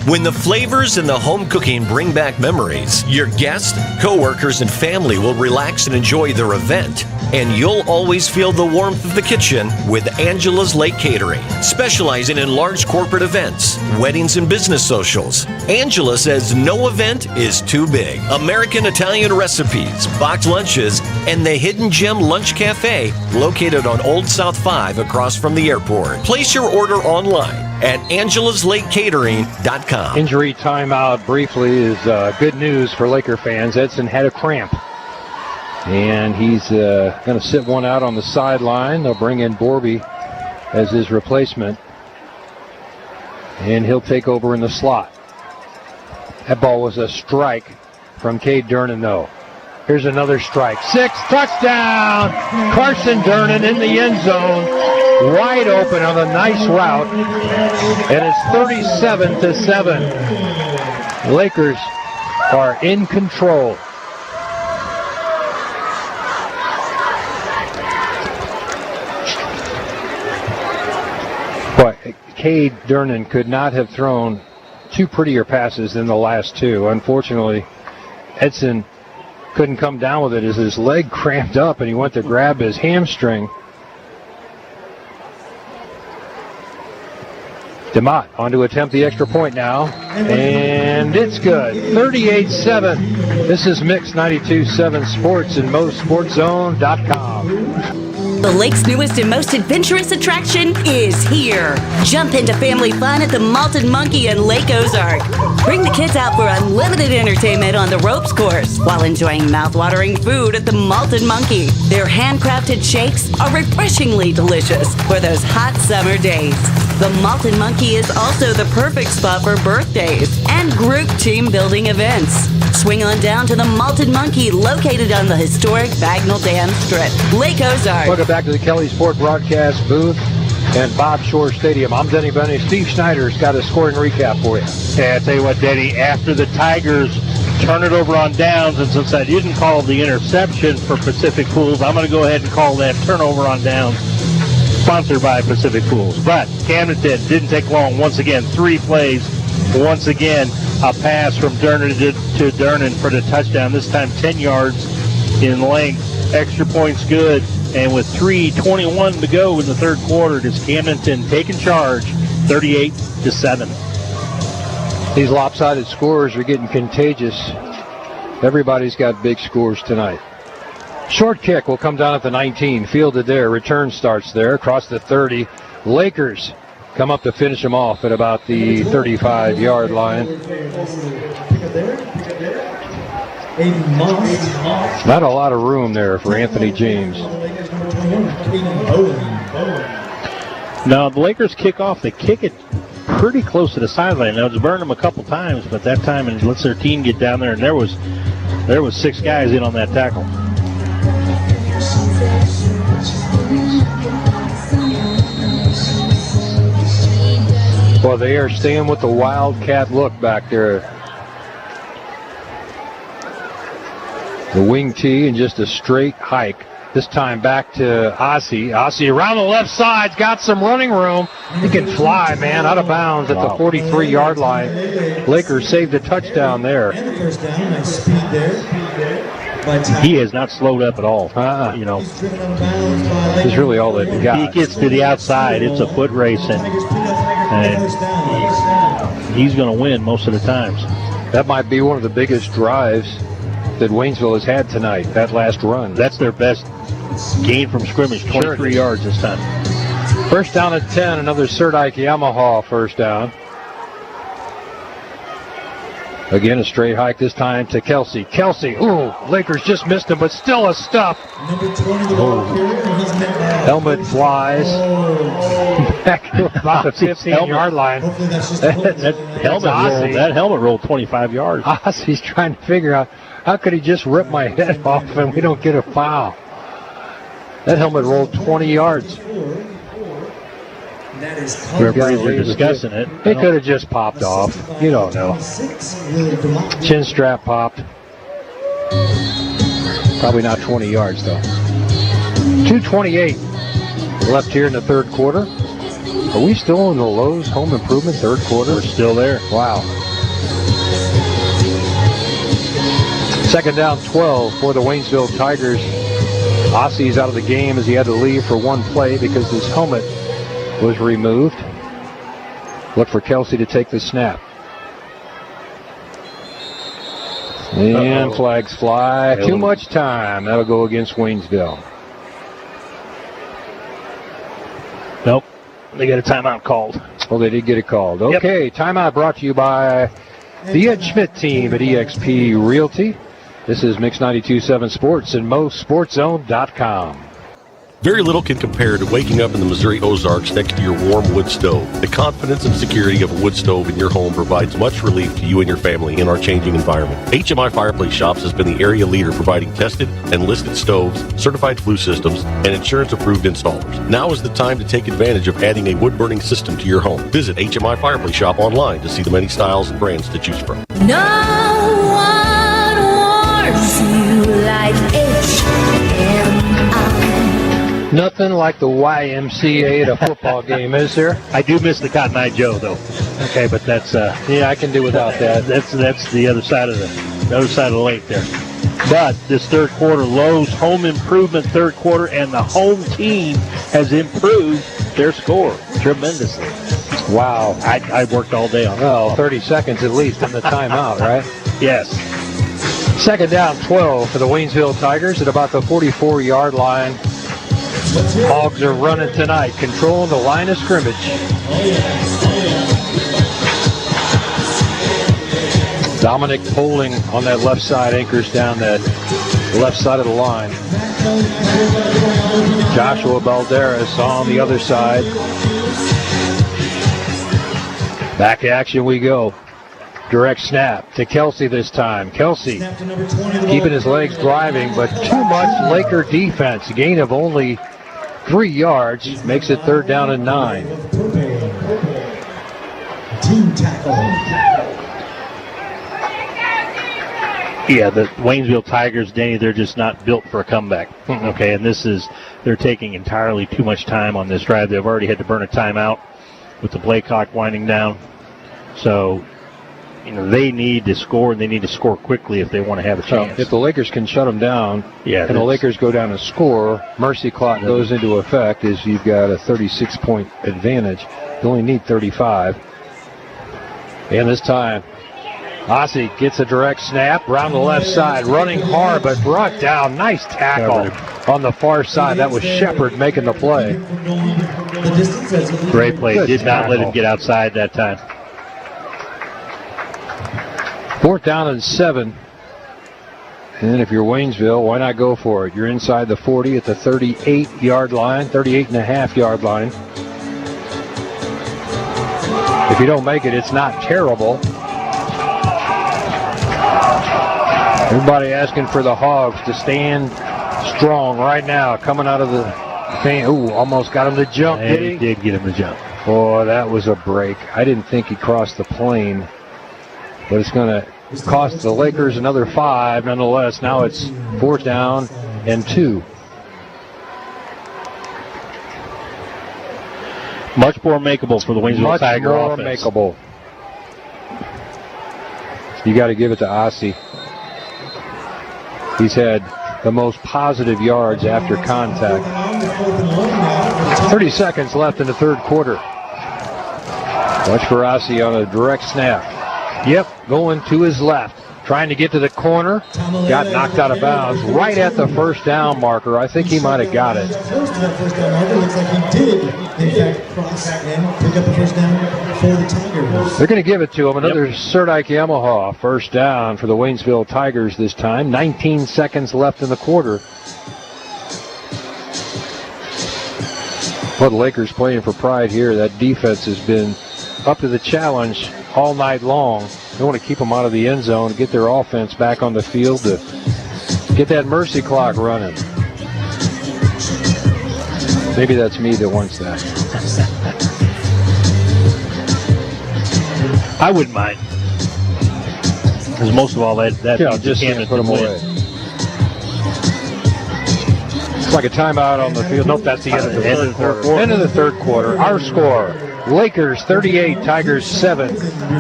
When the flavors and the home cooking bring back memories, your guests, coworkers, and family will relax and enjoy their event. And you'll always feel the warmth of the kitchen with Angela's Lake Catering, specializing in large corporate events, weddings, and business socials. Angela says no event is too big. American Italian recipes, boxed lunches, and the Hidden Gem Lunch Cafe, located on Old South 5 across from the airport. Place your order online at angelaslakecatering.com. Injury timeout briefly is good news for Laker fans. Edson had a cramp, and he's going to sit one out on the sideline. They'll bring in Borby as his replacement, and he'll take over in the slot. That ball was a strike from Cade Durnan, though. Here's another strike. 6, touchdown! Carson Durnan in the end zone, wide open on a nice route, and it's 37-7. Lakers are in control. But Cade Durnan could not have thrown 2 prettier passes than the last 2. Unfortunately, Edson couldn't come down with it as his leg cramped up and he went to grab his hamstring. DeMott on to attempt the extra point now, and it's good. 38-7. This is Mix 92.7 Sports and MoSportZone.com. The lake's newest and most adventurous attraction is here. Jump into family fun at the Malted Monkey in Lake Ozark. Bring the kids out for unlimited entertainment on the ropes course while enjoying mouth-watering food at the Malted Monkey. Their handcrafted shakes are refreshingly delicious for those hot summer days. The Malted Monkey is also the perfect spot for birthdays and group team building events. Swing on down to the Malted Monkey, located on the historic Bagnell Dam Strip, Lake Ozark. Welcome back to the Kelly Sport broadcast booth and Bob Shore Stadium. I'm Denny Benny. Steve Schneider's got a scoring recap for you. Yeah, I tell you what, Denny, after the Tigers turn it over on downs, and since I didn't call the interception for Pacific Pools, I'm going to go ahead and call that turnover on downs, sponsored by Pacific Pools. But Camdenton didn't take long. Once again, 3 plays. Once again, a pass from Durnan to Durnan for the touchdown. This time 10 yards in length. Extra points good. And with 3:21 to go in the third quarter, it is Camdenton taking charge, 38-7. These lopsided scores are getting contagious. Everybody's got big scores tonight. Short kick will come down at the 19. Fielded there. Return starts there across the 30. Lakers come up to finish them off at about the 35-yard line. Not a lot of room there for Anthony James. Now, the Lakers kick off. They kick it pretty close to the sideline. Now, it's burned them a couple times, but that time it lets their team get down there, and there was 6 guys in on that tackle. Well, they are staying with the Wildcat look back there. The wing tee and just a straight hike. This time back to Ossie. Ossie around the left side's got some running room. He can fly, man, out of bounds at the 43-yard line. Lakers saved a touchdown there. He has not slowed up at all. You know, He's really all that he got. he gets to the outside, it's a foot race, and he's going to win most of the times. That might be one of the biggest drives that Waynesville has had tonight, that last run. That's their best gain from scrimmage, 23 yards this time. First down at 10, another Serdike Yamaha first down. Again, a straight hike this time to Kelsey. Kelsey, ooh, Lakers just missed him, but still a stop. Helmet flies back to about the 15-yard line. That helmet rolled 25 yards. Ossie's trying to figure out, how could he just rip my head off and we don't get a foul? That helmet rolled 20 yards. Referees are discussing it. It could have just popped off. You don't know. Chin strap popped. Probably not 20 yards, though. 2:28 left here in the third quarter. Are we still in the Lowe's Home Improvement third quarter? We're still there. Wow. Second down 12 for the Waynesville Tigers. Ossie's out of the game as he had to leave for one play because his helmet was removed. Look for Kelsey to take the snap. And flags fly. Too much time. That'll go against Waynesville. Nope. They got a timeout called. Well, they did get it called. Okay, timeout brought to you by the Ed Schmidt team at eXp Realty. This is Mix 92.7 Sports and MoSportZone.com. Very little can compare to waking up in the Missouri Ozarks next to your warm wood stove. The confidence and security of a wood stove in your home provides much relief to you and your family in our changing environment. HMI Fireplace Shops has been the area leader providing tested and listed stoves, certified flue systems, and insurance-approved installers. Now is the time to take advantage of adding a wood-burning system to your home. Visit HMI Fireplace Shop online to see the many styles and brands to choose from. No one warms you like HMI. Nothing like the YMCA at a football game, is there? I do miss the Cotton Eye Joe, though. Okay, but that's yeah, I can do without that. That's the other side of the lake there. But this third quarter, Lowe's Home Improvement third quarter, and the home team has improved their score tremendously. Wow. I worked all day on that. Well, 30 seconds at least in the timeout, right? Yes. Second down 12 for the Waynesville Tigers at about the 44-yard line. Hogs are running tonight, controlling the line of scrimmage. Dominic Poling on that left side anchors down that left side of the line. Joshua Balderas on the other side. Back action we go. Direct snap to Kelsey this time. Kelsey keeping his legs driving, but too much Laker defense. A gain of only 3 yards makes it third down and 9. Team tackle. Yeah, the Waynesville Tigers, Danny, they're just not built for a comeback. Okay, and they're taking entirely too much time on this drive. They've already had to burn a timeout with the play clock winding down. So, they need to score, and they need to score quickly if they want to have a chance. If the Lakers can shut them down, and the Lakers go down and score, mercy clock goes into effect as you've got a 36-point advantage. You only need 35. And this time, Ossie gets a direct snap around the left side, running hard, but brought down. Nice tackle on the far side. That was Shepard making the play. Great play. Did not let him get outside that time. Fourth down and 7. And if you're Waynesville, why not go for it? You're inside the 40 at the 38-yard line, 38.5-yard line. If you don't make it, it's not terrible. Everybody asking for the Hogs to stand strong right now, coming out of the fan. Ooh, almost got him to jump, did he? He did get him to jump. Boy, that was a break. I didn't think he crossed the plane. But it's going to cost the Lakers another 5 nonetheless. Now it's fourth down and 2. Much more makeable for the Waynesville Tiger offense. Much more makeable. You got to give it to Ossie. He's had the most positive yards after contact. 30 seconds left in the third quarter. Watch for Ossie on a direct snap. Yep, going to his left. Trying to get to the corner. Got knocked out of bounds right at the first down marker. I think he might have got it. First down marker looks like he did, in fact, cross and pick up the first down for the Tigers. They're going to give it to him. Another Serdike Yamaha first down for the Waynesville Tigers this time. 19 seconds left in the quarter. Well, the Lakers playing for pride here. That defense has been up to the challenge all night long. They want to keep them out of the end zone, get their offense back on the field to get that mercy clock running. Maybe that's me that wants that. I wouldn't mind. Because most of all, that just can't put them away. It's like a timeout on the field. Nope, that's the end of the third quarter. End of the third quarter. Our score, Lakers 38, Tigers 7.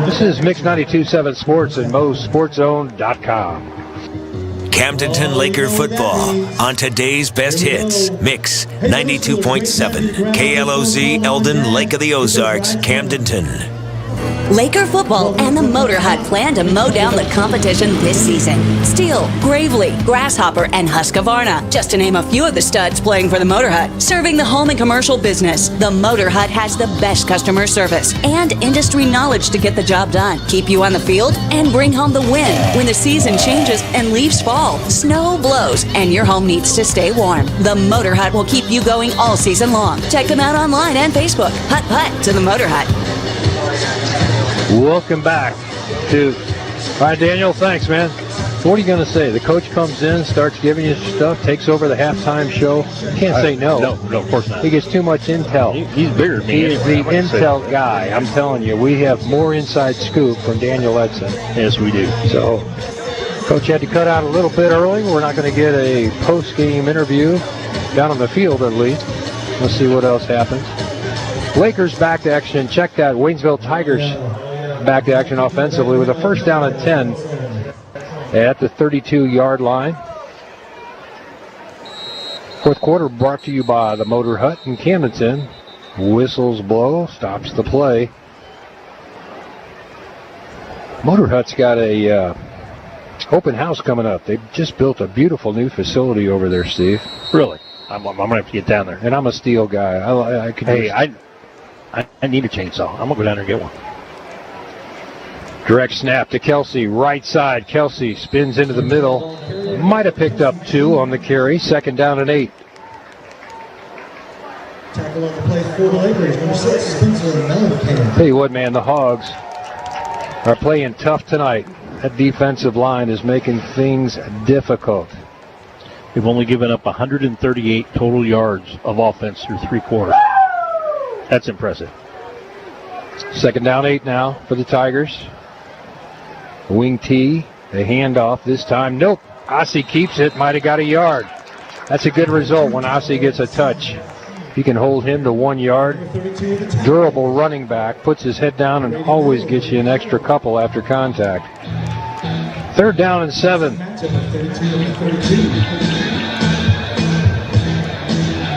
This is Mix 92.7 Sports and MoSportZone.com. Camdenton Laker football on today's best hits. Mix 92.7. KLOZ, Eldon, Lake of the Ozarks, Camdenton. Laker football and the Motor Hut plan to mow down the competition this season. Steele, Gravely, Grasshopper, and Husqvarna, just to name a few of the studs playing for the Motor Hut. Serving the home and commercial business, the Motor Hut has the best customer service and industry knowledge to get the job done, keep you on the field, and bring home the win when the season changes and leaves fall, snow blows, and your home needs to stay warm. The Motor Hut will keep you going all season long. Check them out online and Facebook. Hut to the Motor Hut. Welcome back to... All right, Daniel, thanks, man. What are you going to say? The coach comes in, starts giving you stuff, takes over the halftime show. You can't say no. No, of course not. He gets too much intel. He's bigger than me. He is the intel guy. I'm telling you, we have more inside scoop from Daniel Edson. Yes, we do. So, Coach had to cut out a little bit early. We're not going to get a post-game interview down on the field, at least. Let's see what else happens. Lakers back to action. Check that. Waynesville Tigers back to action offensively with a first down and 10 at the 32-yard line. Fourth quarter brought to you by the Motor Hut in Camdenton. Whistles blow, stops the play. Motor Hut's got a open house coming up. They've just built a beautiful new facility over there, Steve. Really? I'm going to have to get down there. And I'm a steel guy. I need a chainsaw. I'm going to go down there and get one. Direct snap to Kelsey, right side. Kelsey spins into the middle. Might have picked up 2 on the carry. Second down and 8. Tackle on the play for the Lakers. Number 6, Spencer Mellencamp. Tell you what, man, the Hogs are playing tough tonight. That defensive line is making things difficult. They've only given up 138 total yards of offense through 3 quarters. That's impressive. Second down 8 now for the Tigers. Wing T, the handoff this time. Nope. Ossie keeps it. Might have got a yard. That's a good result when Ossie gets a touch. He can hold him to 1 yard. Durable running back. Puts his head down and always gets you an extra couple after contact. Third down and 7.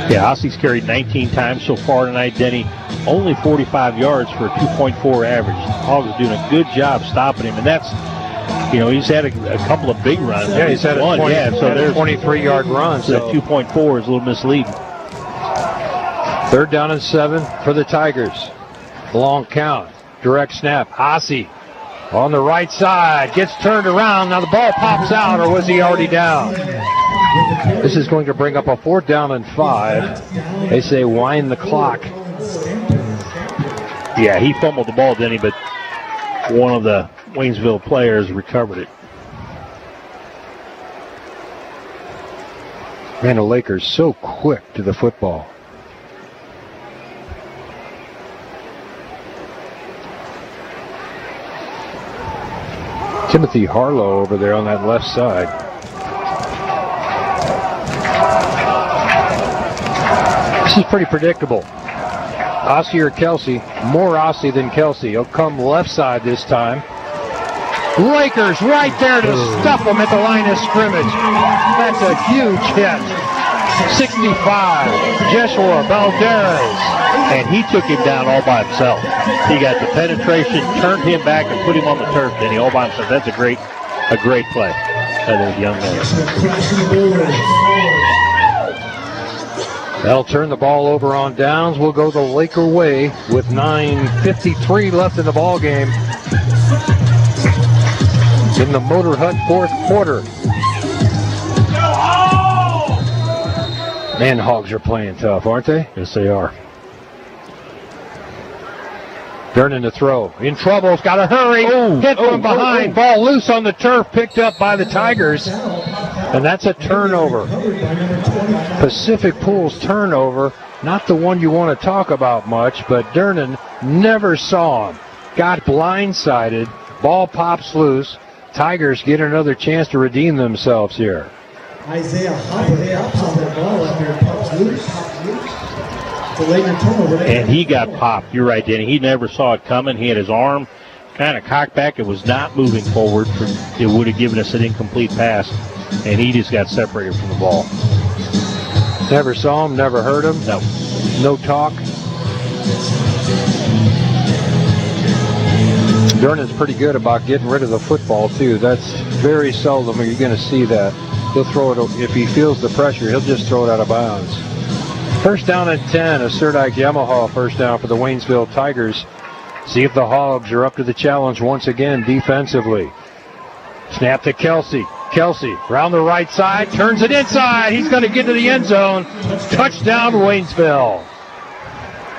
Yeah, Ossie's carried 19 times so far tonight, Denny. Only 45 yards for a 2.4 average. Hogs are doing a good job stopping him, and that's, he's had a couple of big runs. Yeah, he's had one. So there's a 23-yard run. So that 2.4 is a little misleading. Third down and 7 for the Tigers. Long count. Direct snap. Ossie on the right side. Gets turned around. Now the ball pops out, or was he already down? This is going to bring up a 4th down and 5. They say wind the clock. Yeah, he fumbled the ball, Denny, but one of the Waynesville players recovered it. Man, the Lakers so quick to the football. Timothy Harlow over there on that left side. This is pretty predictable. Ossie or Kelsey. More Ossie than Kelsey. He'll come left side this time. Lakers right there to stuff them at the line of scrimmage. That's a huge hit. 65, Joshua Valderez. And he took him down all by himself. He got the penetration, turned him back, and put him on the turf. Then he all by himself. That's a great play by the young man. They'll turn the ball over on downs. We'll go the Laker way with 9:53 left in the ball game. In the Motor Hut fourth quarter. Man, Hogs are playing tough, aren't they? Yes, they are. Vernon to throw. In trouble. It's got to hurry. Hit from behind. Ball loose on the turf. Picked up by the Tigers. And that's a turnover. Pacific Pool's turnover. Not the one you want to talk about much, but Vernon never saw him. Got blindsided. Ball pops loose. Tigers get another chance to redeem themselves here. Isaiah Hopper pops on that ball after it pops loose. The Laker turnover. And he got popped. You're right, Danny. He never saw it coming. He had his arm kind of cocked back. It was not moving forward. It would have given us an incomplete pass. And he just got separated from the ball. Never saw him, never heard him. No. No talk. Vernon's pretty good about getting rid of the football, too. That's very seldom you're going to see that. He'll throw it, if he feels the pressure, he'll just throw it out of bounds. First down and 10, a Serdike Yamaha first down for the Waynesville Tigers. See if the Hogs are up to the challenge once again defensively. Snap to Kelsey. Kelsey around the right side, turns it inside. He's going to get to the end zone. Touchdown, Waynesville.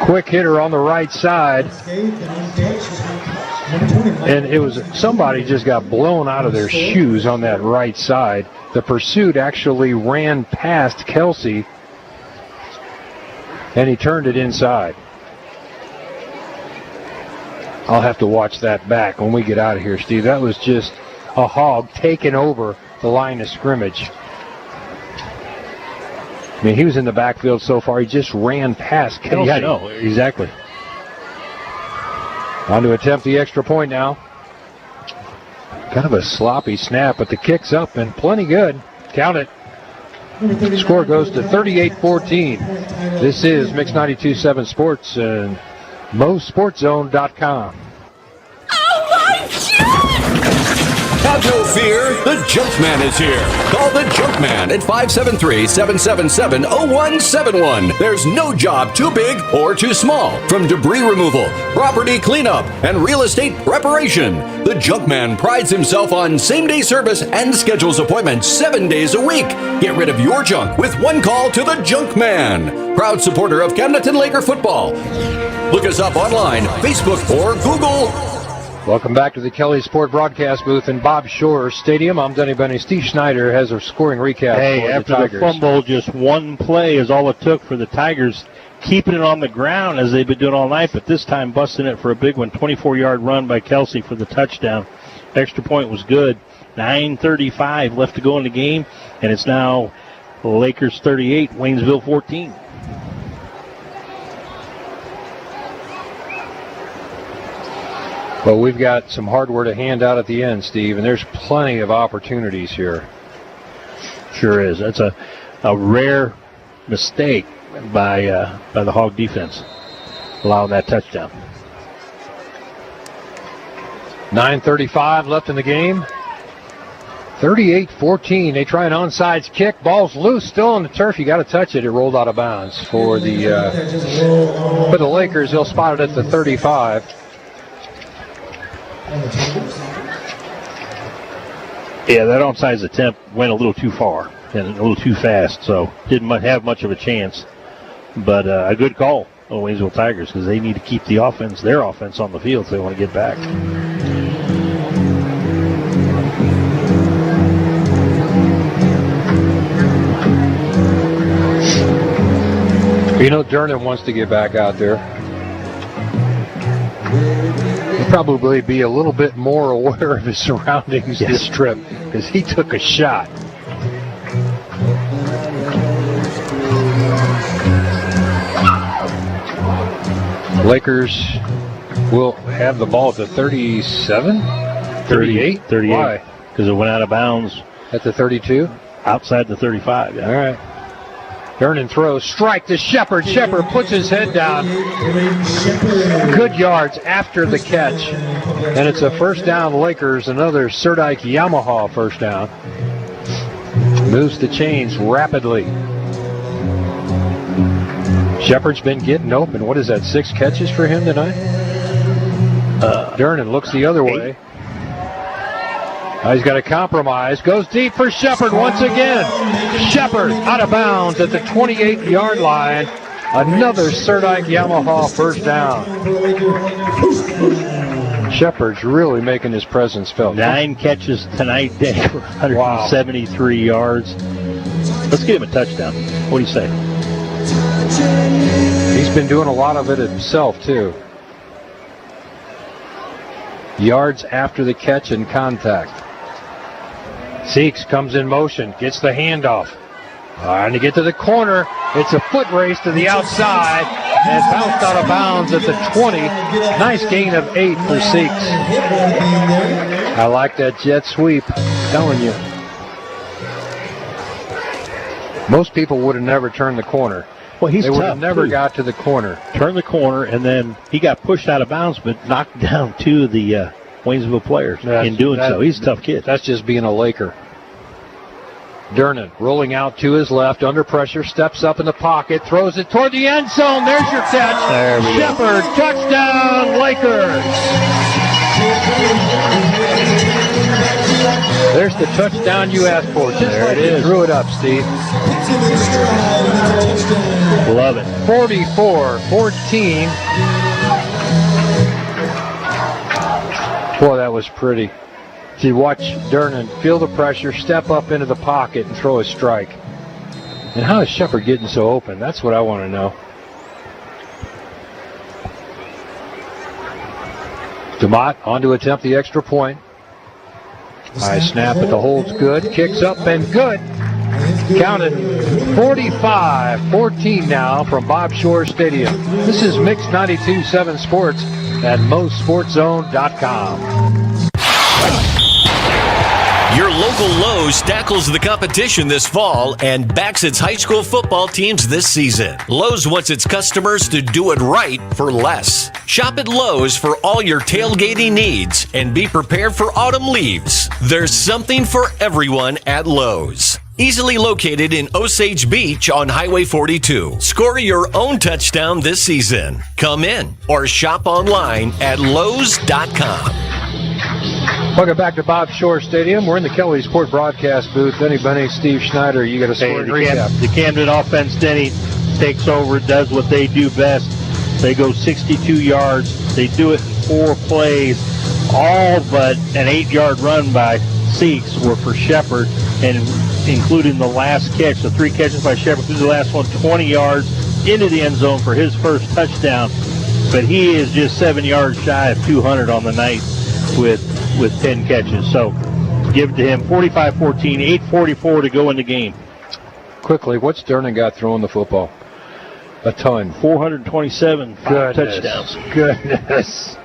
Quick hitter on the right side. And it was somebody just got blown out of their shoes on that right side. The pursuit actually ran past Kelsey, and he turned it inside. I'll have to watch that back when we get out of here, Steve. That was just a Hog taking over the line of scrimmage. I mean, he was in the backfield so far, he just ran past Kelsey. Yeah, I know, exactly. On to attempt the extra point now. Kind of a sloppy snap, but the kick's up and plenty good. Count it. The score goes to 38-14. This is Mix 92.7 Sports and MoSportZone.com. Have no fear, the Junkman is here. Call the Junkman at 573-777-0171. There's no job too big or too small. From debris removal, property cleanup, and real estate preparation, the Junkman prides himself on same-day service and schedules appointments 7 days a week. Get rid of your junk with one call to the Junkman. Proud supporter of Camdenton Laker football. Look us up online, Facebook, or Google. Welcome back to the Kelly Sport broadcast booth in Bob Shore Stadium. I'm Denny Benny. Steve Schneider has a scoring recap for after the Tigers. the fumble, just one play is all it took for the Tigers, keeping it on the ground as they've been doing all night, but this time busting it for a big one. 24-yard run by Kelsey for the touchdown. Extra point was good. 9:35 left to go in the game, and it's now Lakers 38, Waynesville 14. Well, we've got some hardware to hand out at the end, Steve, and there's plenty of opportunities here. Sure is. That's a rare mistake by the Hog defense, allowing that touchdown. 9:35 left in the game. 38-14. They try an onside kick. Ball's loose, still on the turf. You got to touch it. It rolled out of bounds for the Lakers. They'll spot it at the 35. Yeah, that onside attempt went a little too far and a little too fast, so didn't have much of a chance. But a good call on Waynesville Tigers because they need to keep their offense on the field if they want to get back. You know, Durnan wants to get back out there. He'll probably be a little bit more aware of his surroundings this trip because he took a shot. Lakers will have the ball at the 37. 38. 38? Why? Because it went out of bounds. At the 32? Outside the 35, yeah. All right. Durnan throws, strike to Shepard. Shepard puts his head down. Good yards after the catch. And it's a first down Lakers, another Serdike Yamaha first down. Moves the chains rapidly. Shepard's been getting open. What is that, 6 catches for him tonight? Durnan looks the other way. Now he's got a compromise. Goes deep for Shepard once again. Shepard out of bounds at the 28-yard line. Another Serdike Yamaha first down. Shepard's really making his presence felt. 9 catches tonight, Dave, for 173 yards. Let's give him a touchdown. What do you say? He's been doing a lot of it himself, too. Yards after the catch and contact. Seeks comes in motion, gets the handoff. Trying to get to the corner. It's a foot race to the outside and bounced out of bounds at the 20. Nice gain of 8 for Seeks. I like that jet sweep. I'm telling you. Most people would have never turned the corner. Well, they would have never got to the corner. Turned the corner, and then he got pushed out of bounds, but knocked down 2 of the Waynesville players in doing so. He's a tough kid. That's just being a Laker. Durnan rolling out to his left, under pressure, steps up in the pocket, throws it toward the end zone. There's your catch. There we go. Shepard, touchdown, Lakers. There's the touchdown you asked for. Just there like it is. Threw it up, Steve. Love it. 44-14. Boy, that was pretty. You watch Durnan feel the pressure, step up into the pocket, and throw a strike. And how is Shepard getting so open? That's what I want to know. DeMott on to attempt the extra point. High snap at the hold's good. Kicks up and good. Counted 45-14 now from Bob Shore Stadium. This is Mix 92.7 Sports at MostSportsZone.com. Your local Lowe's tackles the competition this fall and backs its high school football teams this season. Lowe's wants its customers to do it right for less. Shop at Lowe's for all your tailgating needs and be prepared for autumn leaves. There's something for everyone at Lowe's. Easily located in Osage Beach on Highway 42. Score your own touchdown this season. Come in or shop online at Lowe's.com. Welcome back to Bob Shore Stadium. We're in the Kelly Sport broadcast booth. Benny, Steve Schneider, you got a score and recap. The Camden offense, Denny, takes over, does what they do best. They go 62 yards. They do it in 4 plays. All but an 8-yard run by Seeks were for Shepard, and including the last catch, the 3 catches by Shepard through the last one, 20 yards into the end zone for his first touchdown. But he is just 7 yards shy of 200 on the night with 10 catches. So give it to him. 45-14, 8:44 to go in the game. Quickly, what's Durnan got throwing the football? A ton. 427 touchdowns. Goodness.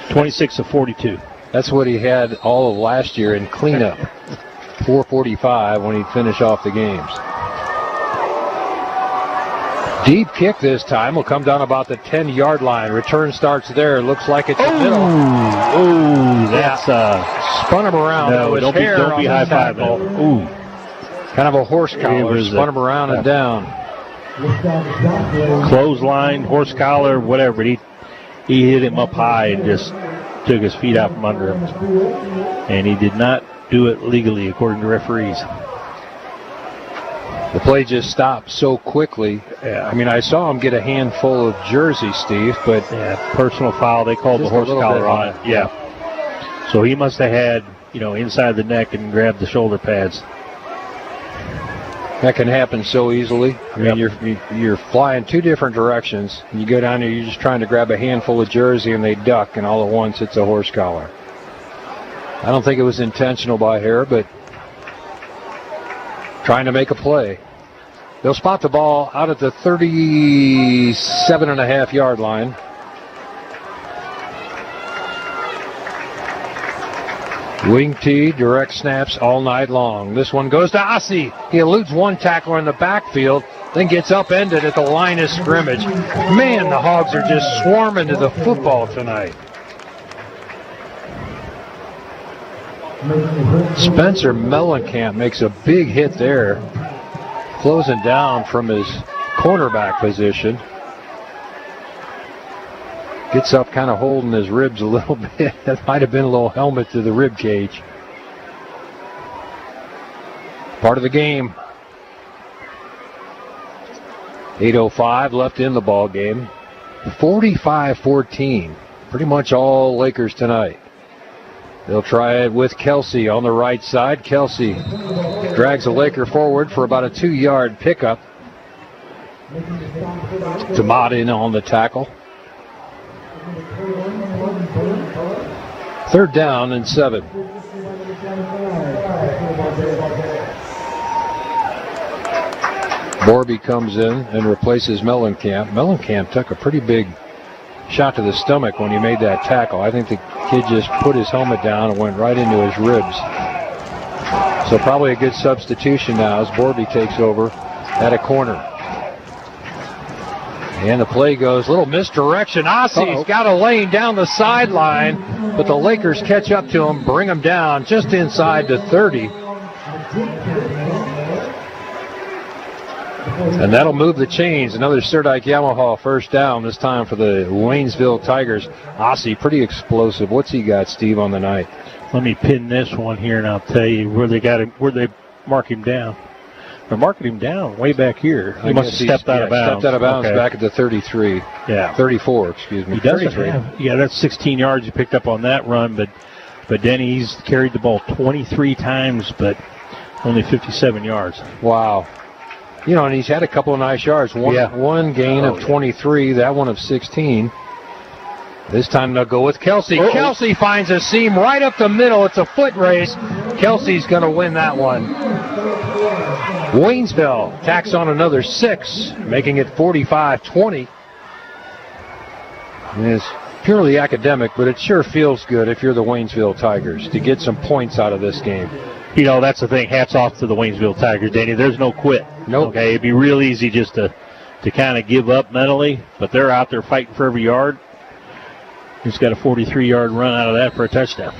26 of 42. That's what he had all of last year in cleanup. 445 when he'd finish off the games. Deep kick this time will come down about the 10-yard line. Return starts there. Looks like it's a middle. Oh, that's spun him around. No, don't be high-fiving. Ooh, kind of a horse collar. Spun him around and down. Clothesline, horse collar, whatever. He hit him up high and just took his feet out from under him. And he did not do it legally, according to referees. The play just stopped so quickly. I mean, I saw him get a handful of jerseys, Steve, but... Yeah, personal foul. They called the horse collar on it. Yeah. So he must have had, inside the neck and grabbed the shoulder pads. That can happen so easily. I mean, you're flying 2 different directions, and you go down there, you're just trying to grab a handful of jersey, and they duck, and all at once it's a horse collar. I don't think it was intentional by Hare, but trying to make a play. They'll spot the ball out at the 37.5-yard line. Wing T, direct snaps all night long. This one goes to Ossie. He eludes one tackler in the backfield, then gets upended at the line of scrimmage. Man, the Hogs are just swarming to the football tonight. Spencer Mellencamp makes a big hit there, closing down from his cornerback position. Gets up kind of holding his ribs a little bit. That might have been a little helmet to the rib cage. Part of the game. 8:05 left in the ball game. 45-14. Pretty much all Lakers tonight. They'll try it with Kelsey on the right side. Kelsey drags a Laker forward for about a 2-yard pickup. Demott in on the tackle. 3rd down and 7. Borby comes in and replaces Mellencamp. Mellencamp took a pretty big shot to the stomach when he made that tackle. I think the kid just put his helmet down and went right into his ribs. So probably a good substitution now as Borby takes over at a corner. And the play goes, little misdirection. Ossie's got a lane down the sideline, but the Lakers catch up to him, bring him down just inside the 30. And that'll move the chains. Another Serdike Yamaha first down, this time for the Waynesville Tigers. Ossie, pretty explosive. What's he got, Steve, on the night? Let me pin this one here, and I'll tell you where they got him, where they mark him down. They're marking him down way back here. He must have stepped out of bounds. Stepped out of bounds back at the 33. Yeah. 34, excuse me. He doesn't have, that's 16 yards he picked up on that run, but Denny's carried the ball 23 times, but only 57 yards. Wow. You know, and he's had a couple of nice yards. One gain of 23, that one of 16. This time they'll go with Kelsey. Kelsey finds a seam right up the middle. It's a foot race. Kelsey's going to win that one. Waynesville tacks on another 6, making it 45-20. It's purely academic, but it sure feels good if you're the Waynesville Tigers to get some points out of this game. You know, that's the thing. Hats off to the Waynesville Tigers, Danny. There's no quit. Nope. Okay, it'd be real easy just to kind of give up mentally, but they're out there fighting for every yard. Just got a 43-yard run out of that for a touchdown.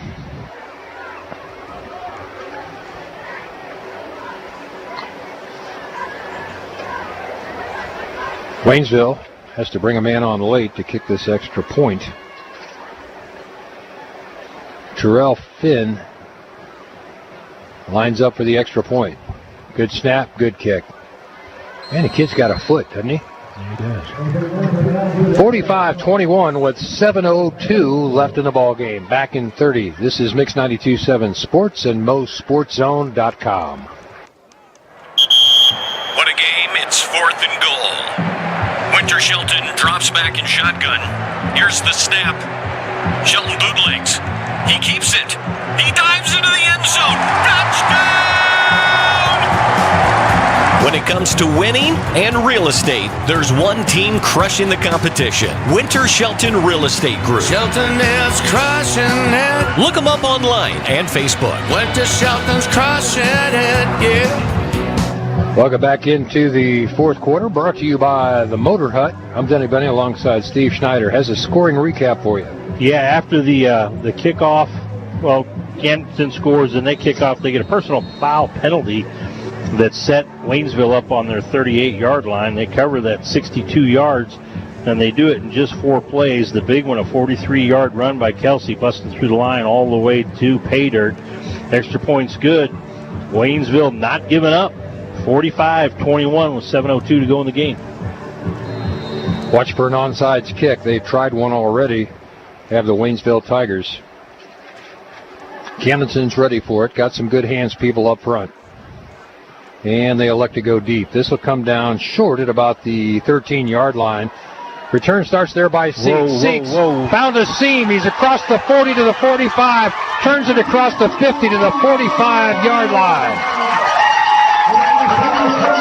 Waynesville has to bring a man on late to kick this extra point. Terrell Finn lines up for the extra point. Good snap, good kick. Man, the kid's got a foot, doesn't he? Yeah, he does. 45-21 with 7:02 left in the ball game. Back in 30. This is Mix 92.7 Sports and MoSportZone.com. What a game. It's 4th and goal. Winter Shelton drops back in shotgun. Here's the snap. Shelton bootlegs. He keeps it. He dives into the end zone. Touchdown! When it comes to winning and real estate, there's one team crushing the competition. Winter Shelton Real Estate Group. Shelton is crushing it. Look them up online and Facebook. Winter Shelton's crushing it, yeah. Welcome back into the 4th quarter, brought to you by the Motor Hut. I'm Denny Benny alongside Steve Schneider. Has a scoring recap for you. Yeah, after the kickoff, well, Camdenton scores and they kick off. They get a personal foul penalty that set Waynesville up on their 38-yard line. They cover that 62 yards, and they do it in just 4 plays. The big one, a 43-yard run by Kelsey, busting through the line all the way to pay dirt. Extra points good. Waynesville not giving up. 45-21 with 7:02 to go in the game. Watch for an onside kick. They've tried one already. Have the Waynesville Tigers. Camdenton's ready for it. Got some good hands people up front. And they elect to go deep. This will come down short at about the 13-yard line. Return starts there by Seeks. Seeks found a seam. He's across the 40 to the 45. Turns it across the 50 to the 45-yard line.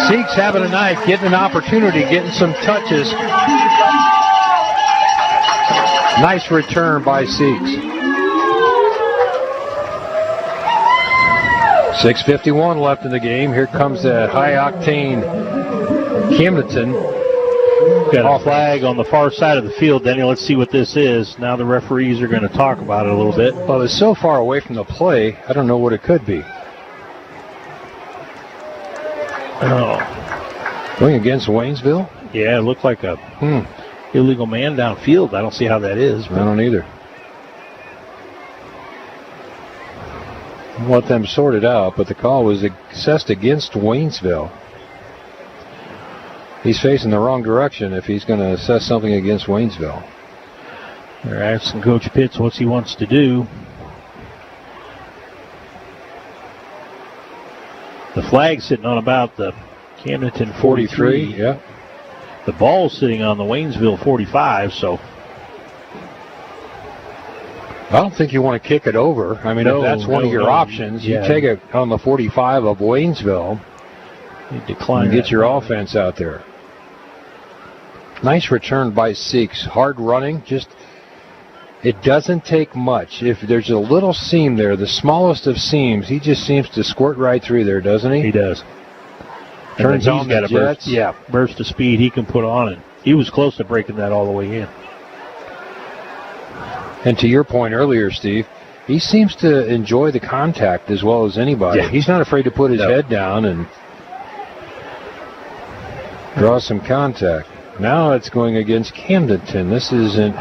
Seeks having a night, getting an opportunity, getting some touches. Nice return by Seeks. 6:51 left in the game. Here comes the high-octane Camdenton. Got a flag on the far side of the field, Denny. Let's see what this is. Now the referees are going to talk about it a little bit. Well, it's so far away from the play, I don't know what it could be. Going against Waynesville? Yeah, it looked like a illegal man downfield. I don't see how that is. I don't either. I'll let them sort it out, but the call was assessed against Waynesville. He's facing the wrong direction if he's going to assess something against Waynesville. They're asking Coach Pitts what he wants to do. The flag's sitting on about the Camdenton 43. Yeah. The ball's sitting on the Waynesville 45, so. I don't think you want to kick it over. I mean, if that's one of your options, you take it on the 45 of Waynesville. You decline and get your offense out there. Nice return by Seeks. Hard running. Just, it doesn't take much. If there's a little seam there, the smallest of seams, he just seems to squirt right through there, doesn't he? He does. Turns on the jets. Burst of speed he can put on it. He was close to breaking that all the way in. And to your point earlier, Steve, he seems to enjoy the contact as well as anybody. Yeah. He's not afraid to put his head down and draw some contact. Now it's going against Camdenton. This isn't.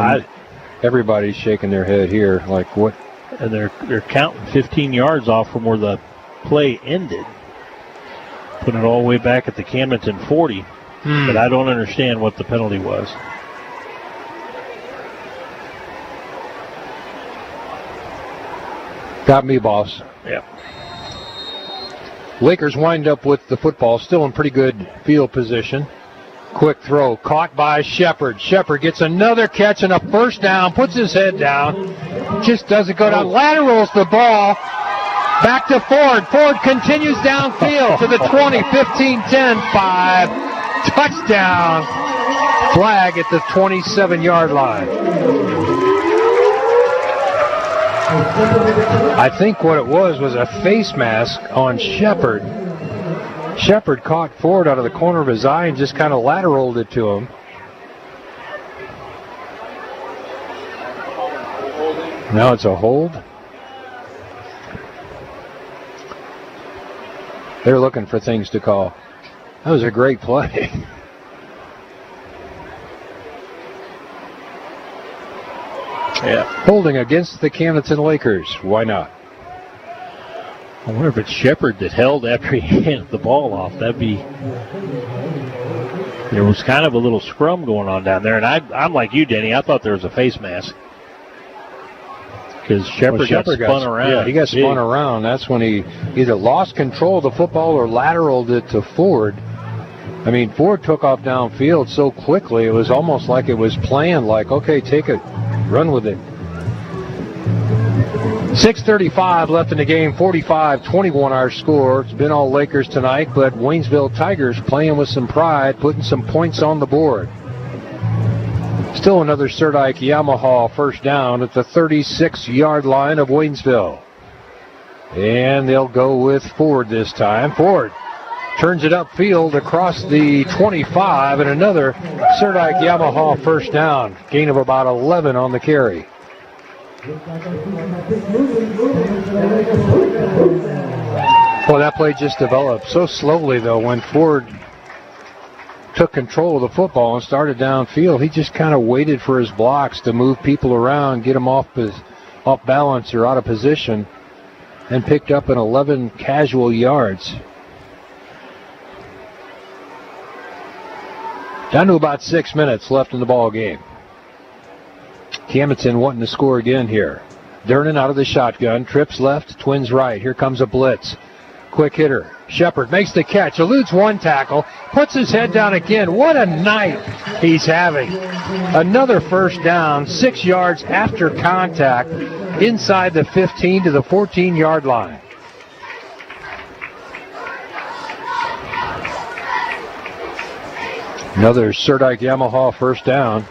Everybody's shaking their head here, like what? And they're counting 15 yards off from where the play ended, putting it all the way back at the Camdenton 40. But I don't understand what the penalty was. Got me, boss. Yeah. Lakers wind up with the football, still in pretty good field position. Quick throw, caught by Shepard. Shepard gets another catch and a first down, puts his head down, just doesn't go down, laterals the ball, back to Ford. Ford continues downfield to the 20, 15, 10, 5, touchdown, flag at the 27-yard line. I think what it was a face mask on Shepard. Shepard caught Ford out of the corner of his eye and just kind of lateraled it to him. Now it's a hold. They're looking for things to call. That was a great play. Yeah. Holding against the Camdenton Lakers. Why not? I wonder if it's Shepard that held after he handed the ball off. That'd be. There was kind of a little scrum going on down there, and I'm like you, Denny. I thought there was a face mask because Shepard got spun around. Yeah, he got spun around. That's when he either lost control of the football or lateraled it to Ford. I mean, Ford took off downfield so quickly, it was almost like it was planned, like, okay, take it, run with it. 6:35 left in the game, 45-21 our score. It's been all Lakers tonight, but Waynesville Tigers playing with some pride, putting some points on the board. Still another Sideline Yamaha first down at the 36-yard line of Waynesville. And they'll go with Ford this time. Ford turns it upfield across the 25, and another Sideline Yamaha first down. Gain of about 11 on the carry. Well, that play just developed so slowly, though. When Ford took control of the football and started downfield, he just kind of waited for his blocks to move people around, get them off balance or out of position, and picked up an 11 casual yards. Down to about 6 minutes left in the ball game. Camdenton wanting to score again here. Durnan out of the shotgun, trips left, twins right. Here comes a blitz. Quick hitter. Shepard makes the catch, eludes one tackle, puts his head down again. What a night he's having. Another first down, 6 yards after contact, inside the 15 to the 14-yard line. Another Sideline Yamaha first down.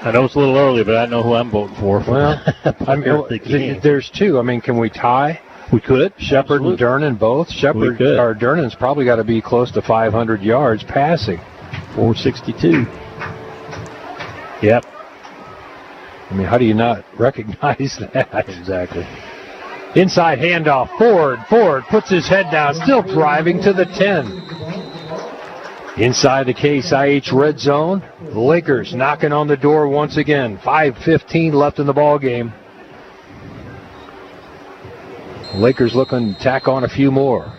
I know it's a little early, but I know who I'm voting for. Well, I mean, there's two. I mean, can we tie? We could. Shepard and Dernan both. Dernan's probably got to be close to 500 yards passing. 462. Yep. I mean, how do you not recognize that? Exactly. Inside handoff. Ford puts his head down, still driving to the 10. Inside the Case IH red zone. The Lakers knocking on the door once again. 5:15 left in the ball game. Lakers looking to tack on a few more.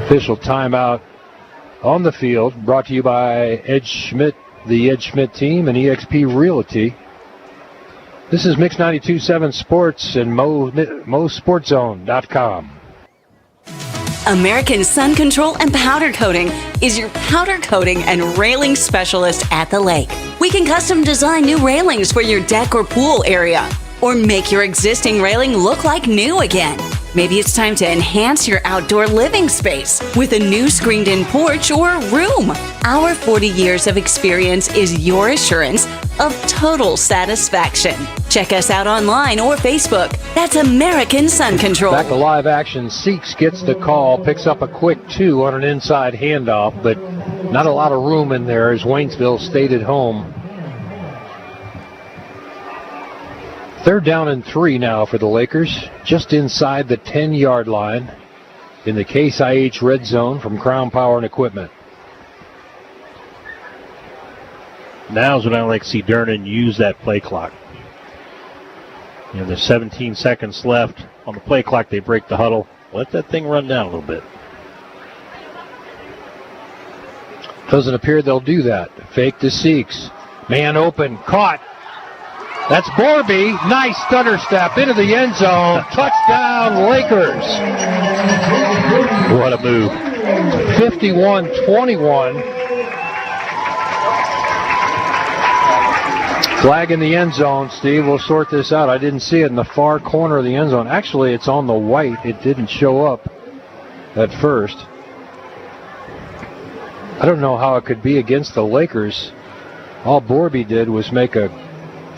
Official timeout on the field, brought to you by Ed Schmidt, the Ed Schmidt team, and EXP Realty. This is Mix 92.7 Sports and MoSportZone.com. American Sun Control and Powder Coating is your powder coating and railing specialist at the lake. We can custom design new railings for your deck or pool area, or make your existing railing look like new again. Maybe it's time to enhance your outdoor living space with a new screened-in porch or room. Our 40 years of experience is your assurance of total satisfaction. Check us out online or Facebook. That's American Sun Control. Back to live action. Seeks gets the call, picks up a quick 2 on an inside handoff, but not a lot of room in there as Waynesville stayed at home. 3rd down and 3 now for the Lakers, just inside the 10-yard line in the Case IH red zone from Crown Power and Equipment. Now's when I like to see Dernan use that play clock. You know, there's 17 seconds left on the play clock. They break the huddle. Let that thing run down a little bit. Doesn't appear they'll do that. Fake to Seeks. Man open, caught. That's Borby. Nice stutter step into the end zone. Touchdown, Lakers. What a move. 51-21. Flag in the end zone, Steve. We'll sort this out. I didn't see it in the far corner of the end zone. Actually, it's on the white. It didn't show up at first. I don't know how it could be against the Lakers. All Borby did was make a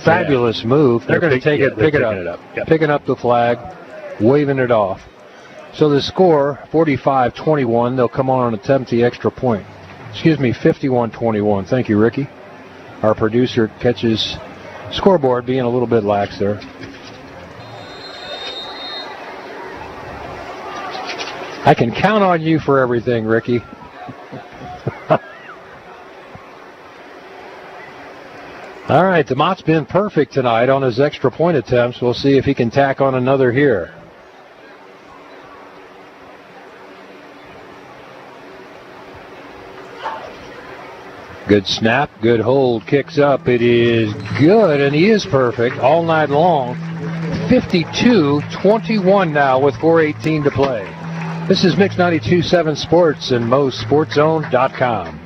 fabulous move. They're going to take it, pick it up. Yep. Picking up the flag, waving it off. So the score, 45-21. They'll come on and attempt the extra point. 51-21. Thank you, Ricky. Our producer catches scoreboard being a little bit lax there. I can count on you for everything, Ricky. All right, DeMott's been perfect tonight on his extra point attempts. We'll see if he can tack on another here. Good snap, good hold, kicks up. It is good, and he is perfect all night long. 52-21 now with 4:18 to play. This is Mix 92.7 Sports and MoSportZone.com.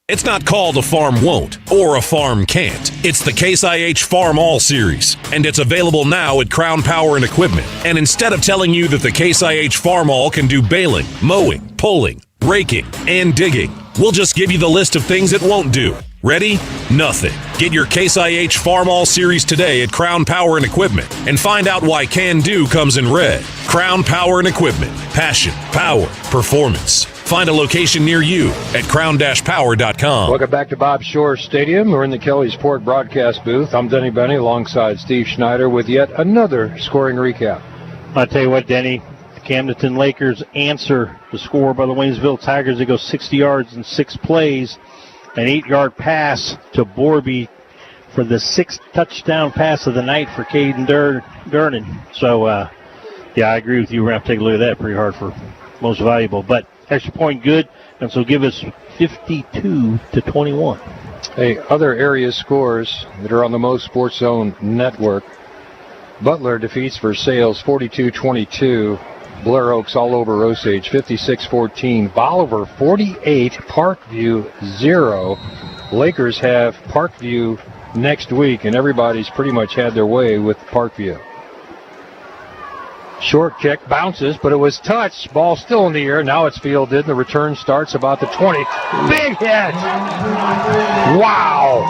It's not called a farm won't or a farm can't. It's the Case IH Farm All Series, and it's available now at Crown Power and Equipment. And instead of telling you that the Case IH Farm All can do baling, mowing, pulling, raking, and digging, we'll just give you the list of things it won't do. Ready? Nothing. Get your Case IH Farm All Series today at Crown Power and Equipment and find out why Can Do comes in red. Crown Power and Equipment. Passion, power, performance. Find a location near you at crown-power.com. Welcome back to Bob Shore Stadium. We're in the Kelly Sport broadcast booth. I'm Denny Benny alongside Steve Schneider with yet another scoring recap. I'll tell you what, Denny, the Camdenton Lakers answer the score by the Waynesville Tigers. They go 60 yards in 6 plays. An 8-yard pass to Borby for the 6th touchdown pass of the night for Caden Dernan. So, yeah, I agree with you. We're going to have to take a look at that pretty hard for most valuable. But extra point good, and so give us 52-21. Hey, other area scores that are on the Most Sports Zone network. Butler defeats Versailles 42-22. Blair Oaks all over Osage 56-14. Bolivar 48. Parkview 0. Lakers have Parkview next week, and everybody's pretty much had their way with Parkview. Short kick bounces, but it was touched. Ball still in the air. Now it's fielded. The return starts about the 20. Big hit! Wow!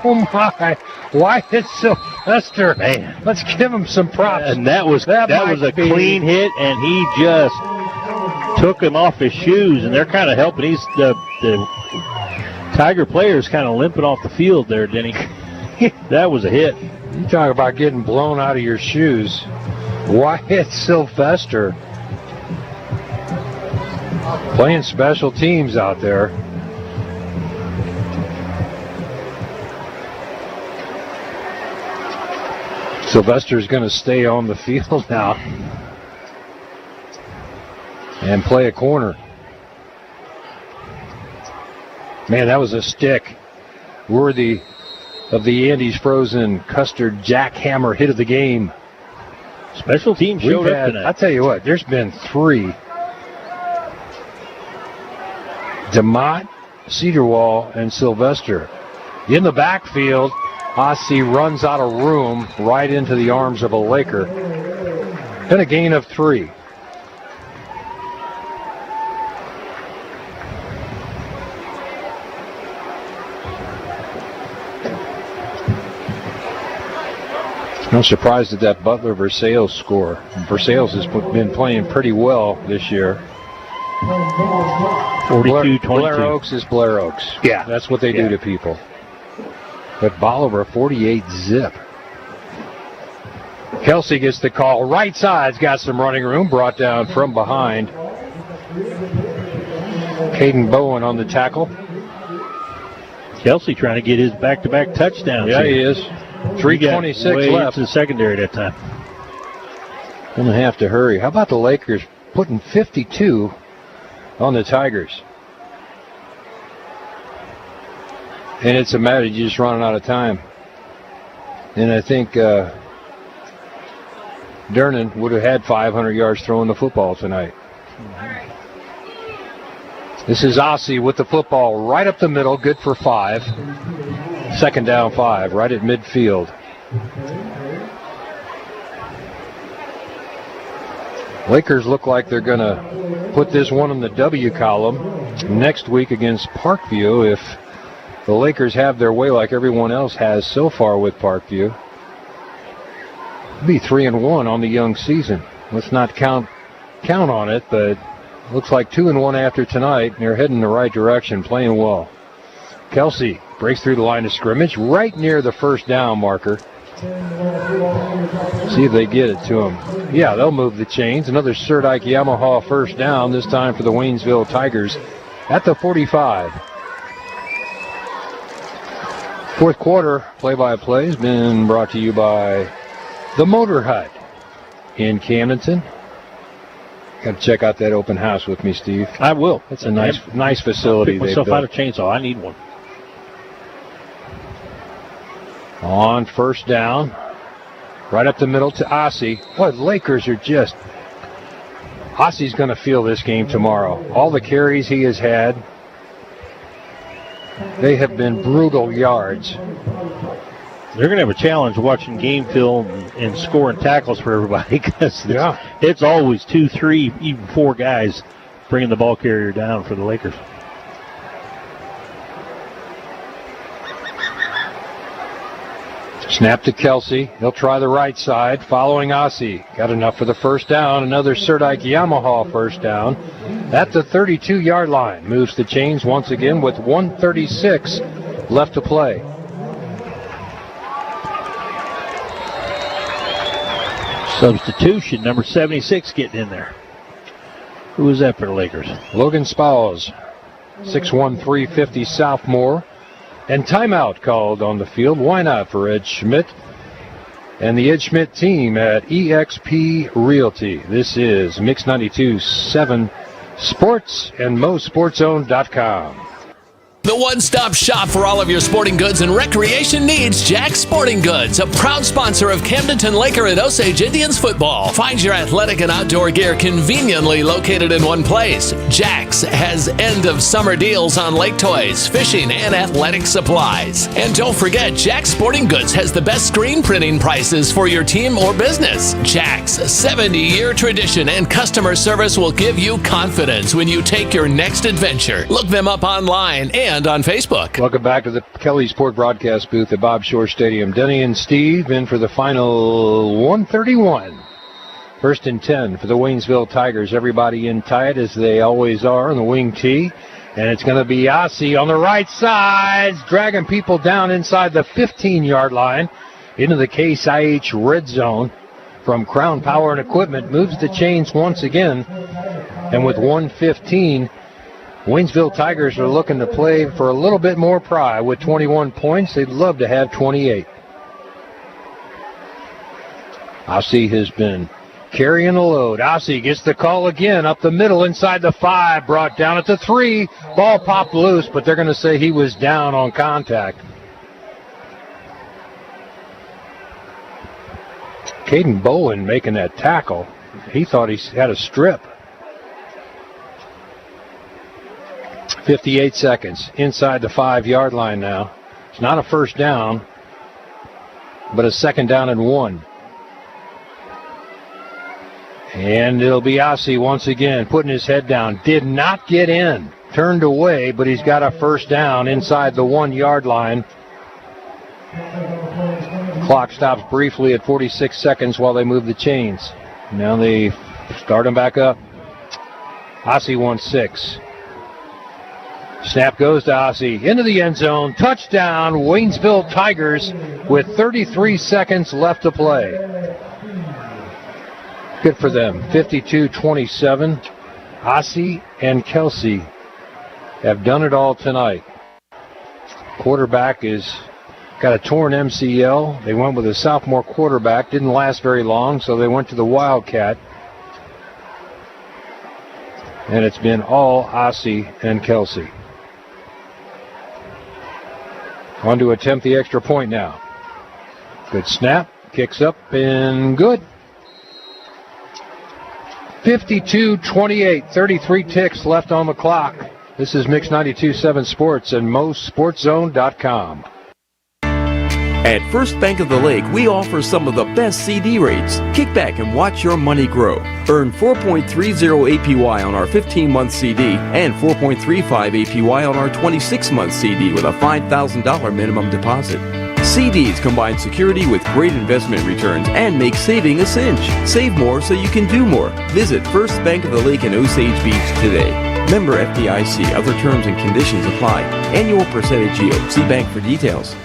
Oh my! Wyatt Sylvester, man, let's give him some props. And that was a clean hit, and he just took him off his shoes, and they're kind of helping. The Tiger players kind of limping off the field there, Denny. That was a hit. You talk about getting blown out of your shoes. Wyatt Sylvester playing special teams out there. Sylvester's going to stay on the field now and play a corner. Man, that was a stick worthy of the Andy's Frozen Custard Jackhammer hit of the game. Special teams showed up tonight. I'll tell you what, there's been 3. DeMott, Cedarwall, and Sylvester. In the backfield, Ossie runs out of room right into the arms of a Laker. And a gain of 3. I'm surprised at that Butler Versailles score. Versailles has been playing pretty well this year. 42-22. Blair Oaks is Blair Oaks. Yeah. That's what they do to people. But Bolivar, 48 zip. Kelsey gets the call. Right side's got some running room. Brought down from behind. Caden Bowen on the tackle. Kelsey trying to get his back-to-back touchdowns. Yeah, he is. 3:26 left. In the secondary that time. Gonna have to hurry. How about the Lakers putting 52 on the Tigers? And it's a matter of just running out of time. And I think Dernan would have had 500 yards throwing the football tonight. This is Ossie with the football right up the middle, good for 5. Second down 5, right at midfield. Lakers look like they're going to put this one in the W column next week against Parkview if the Lakers have their way like everyone else has so far with Parkview. It'll be 3-1 on the young season. Let's not count on it, but looks like 2-1 after tonight. They're heading in the right direction, playing well. Kelsey breaks through the line of scrimmage right near the first down marker. See if they get it to him. Yeah, they'll move the chains. Another Serdike Yamaha first down, this time for the Waynesville Tigers at the 45. Fourth quarter play-by-play has been brought to you by the Motor Hut in Camdenton. Got to check out that open house with me, Steve. I will. It's a nice facility. Pick myself out a chainsaw. I need one. On first down, right up the middle to Ossie. Boy, the Lakers are just... Ossie's going to feel this game tomorrow. All the carries he has had, they have been brutal yards. They're going to have a challenge watching game film and scoring tackles for everybody because it's always 2, 3, even 4 guys bringing the ball carrier down for the Lakers. Snap to Kelsey. He'll try the right side, following Ossie. Got enough for the first down. Another Serdike Yamaha first down at the 32-yard line. Moves the chains once again with 1:36 left to play. Substitution, number 76 getting in there. Who was that for the Lakers? Logan Spauls, 6'1", 350 sophomore. And timeout called on the field. Why not for Ed Schmidt and the Ed Schmidt team at EXP Realty. This is Mix 92.7 Sports and MoSportZone.com. The one-stop shop for all of your sporting goods and recreation needs, Jack's Sporting Goods, a proud sponsor of Camdenton Laker and Osage Indians football. Find your athletic and outdoor gear conveniently located in one place. Jack's has end-of-summer deals on lake toys, fishing, and athletic supplies. And don't forget, Jack's Sporting Goods has the best screen printing prices for your team or business. Jack's 70-year tradition and customer service will give you confidence when you take your next adventure. Look them up online and and on Facebook. Welcome back to the Kelly Sport broadcast booth at Bob Shore Stadium. Denny and Steve in for the final 131. First and 10 for the Waynesville Tigers. Everybody in tight as they always are on the wing tee. And it's going to be Ossie on the right side, dragging people down inside the 15-yard line into the Case IH red zone from Crown Power and Equipment. Moves the chains once again. And with 1:15, Waynesville Tigers are looking to play for a little bit more pride. With 21 points, they'd love to have 28. Ossie has been carrying the load. Ossie gets the call again up the middle inside the 5, brought down at the 3. Ball popped loose, but they're going to say he was down on contact. Caden Bowen making that tackle. He thought he had a strip. 58 seconds inside the 5-yard line now. It's not a first down, but a second down and 1. And it'll be Ossie once again putting his head down. Did not get in. Turned away, but he's got a first down inside the 1-yard line. Clock stops briefly at 46 seconds while they move the chains. Now they start him back up. Ossie wants 6. Snap goes to Ossie into the end zone. Touchdown, Waynesville Tigers with 33 seconds left to play. Good for them. 52-27. Ossie and Kelsey have done it all tonight. Quarterback is got a torn MCL. They went with a sophomore quarterback. Didn't last very long, so they went to the Wildcat. And it's been all Ossie and Kelsey. On to attempt the extra point now. Good snap. Kicks up and good. 52-28, 33 ticks left on the clock. This is Mix 92.7 Sports and MostSportsZone.com. At First Bank of the Lake, we offer some of the best CD rates. Kick back and watch your money grow. Earn 4.30 APY on our 15-month CD and 4.35 APY on our 26-month CD with a $5,000 minimum deposit. CDs combine security with great investment returns and make saving a cinch. Save more so you can do more. Visit First Bank of the Lake in Osage Beach today. Member FDIC. Other terms and conditions apply. Annual percentage yield. See bank for details.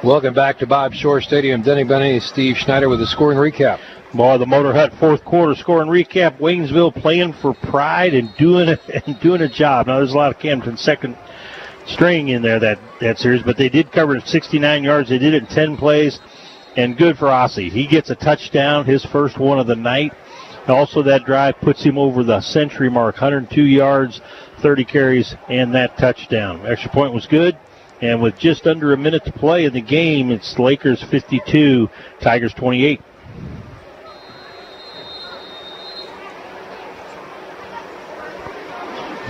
Welcome back to Bob Shore Stadium. Denny Benny, Steve Schneider with the scoring recap. Boy, the Motor Hut fourth quarter scoring recap. Waynesville playing for pride and doing a job. Now there's a lot of Camden second string in there that series, but they did cover 69 yards. They did it in 10 plays, and good for Ossie. He gets a touchdown, his first one of the night. Also, that drive puts him over the century mark, 102 yards, 30 carries, and that touchdown. Extra point was good, and with just under a minute to play in the game, it's Lakers 52, Tigers 28.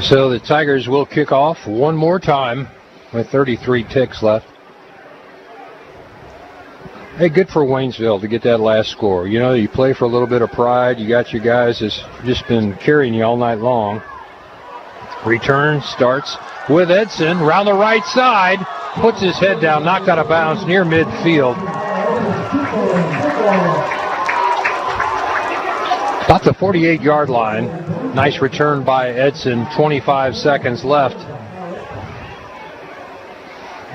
So the Tigers will kick off one more time with 33 ticks left. Hey, good for Waynesville to get that last score. You know, you play for a little bit of pride. You got your guys that's just been carrying you all night long. Return starts with Edson around the right side. Puts his head down, knocked out of bounds near midfield. About the 48-yard line. Nice return by Edson. 25 seconds left.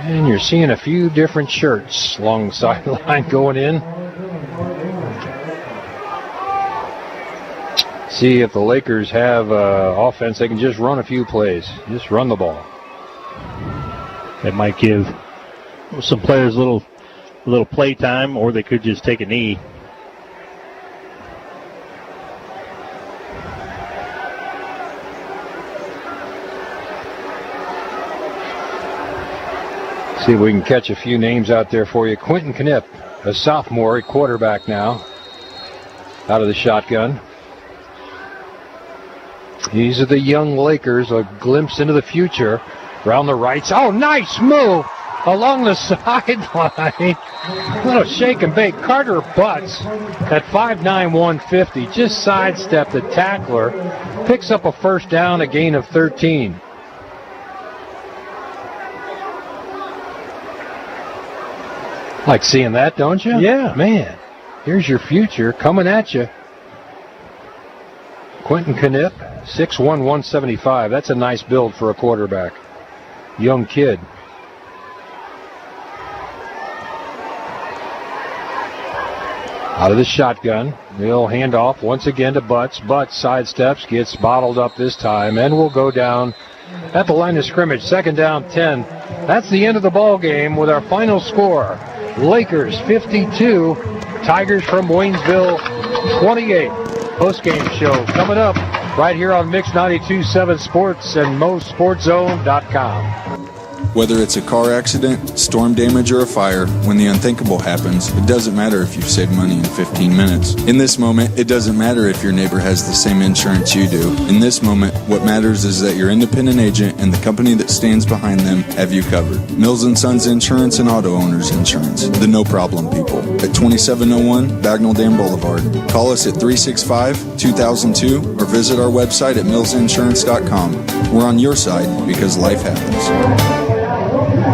And you're seeing a few different shirts along the sideline going in. See if the Lakers have offense. They can just run a few plays. Just run the ball. That might give some players a little play time, or they could just take a knee. See if we can catch a few names out there for you. Quentin Knipp, a sophomore at quarterback now, out of the shotgun. These are the young Lakers, a glimpse into the future. Around the right side. Oh, nice move along the sideline. A little shake and bake. Carter Butts at 5'9", 150 just sidestepped the tackler. Picks up a first down, a gain of 13. Like seeing that, don't you? Yeah. Man, here's your future coming at you. Quentin Knipp, 6'1", 175. That's a nice build for a quarterback. Young kid. Out of the shotgun. They'll hand off once again to Butts. Butts sidesteps, gets bottled up this time, and will go down at the line of scrimmage. Second down, 10. That's the end of the ball game with our final score. Lakers 52, Tigers from Waynesville 28. Post-game show coming up right here on Mix 92.7 Sports and MoSportsZone.com. Whether it's a car accident, storm damage, or a fire, when the unthinkable happens, it doesn't matter if you've saved money in 15 minutes. In this moment, it doesn't matter if your neighbor has the same insurance you do. In this moment, what matters is that your independent agent and the company that stands behind them have you covered. Mills & Sons Insurance and Auto Owners Insurance. The no-problem people. At 2701 Bagnell Dam Boulevard. Call us at 365-2002 or visit our website at millsinsurance.com. We're on your side because life happens.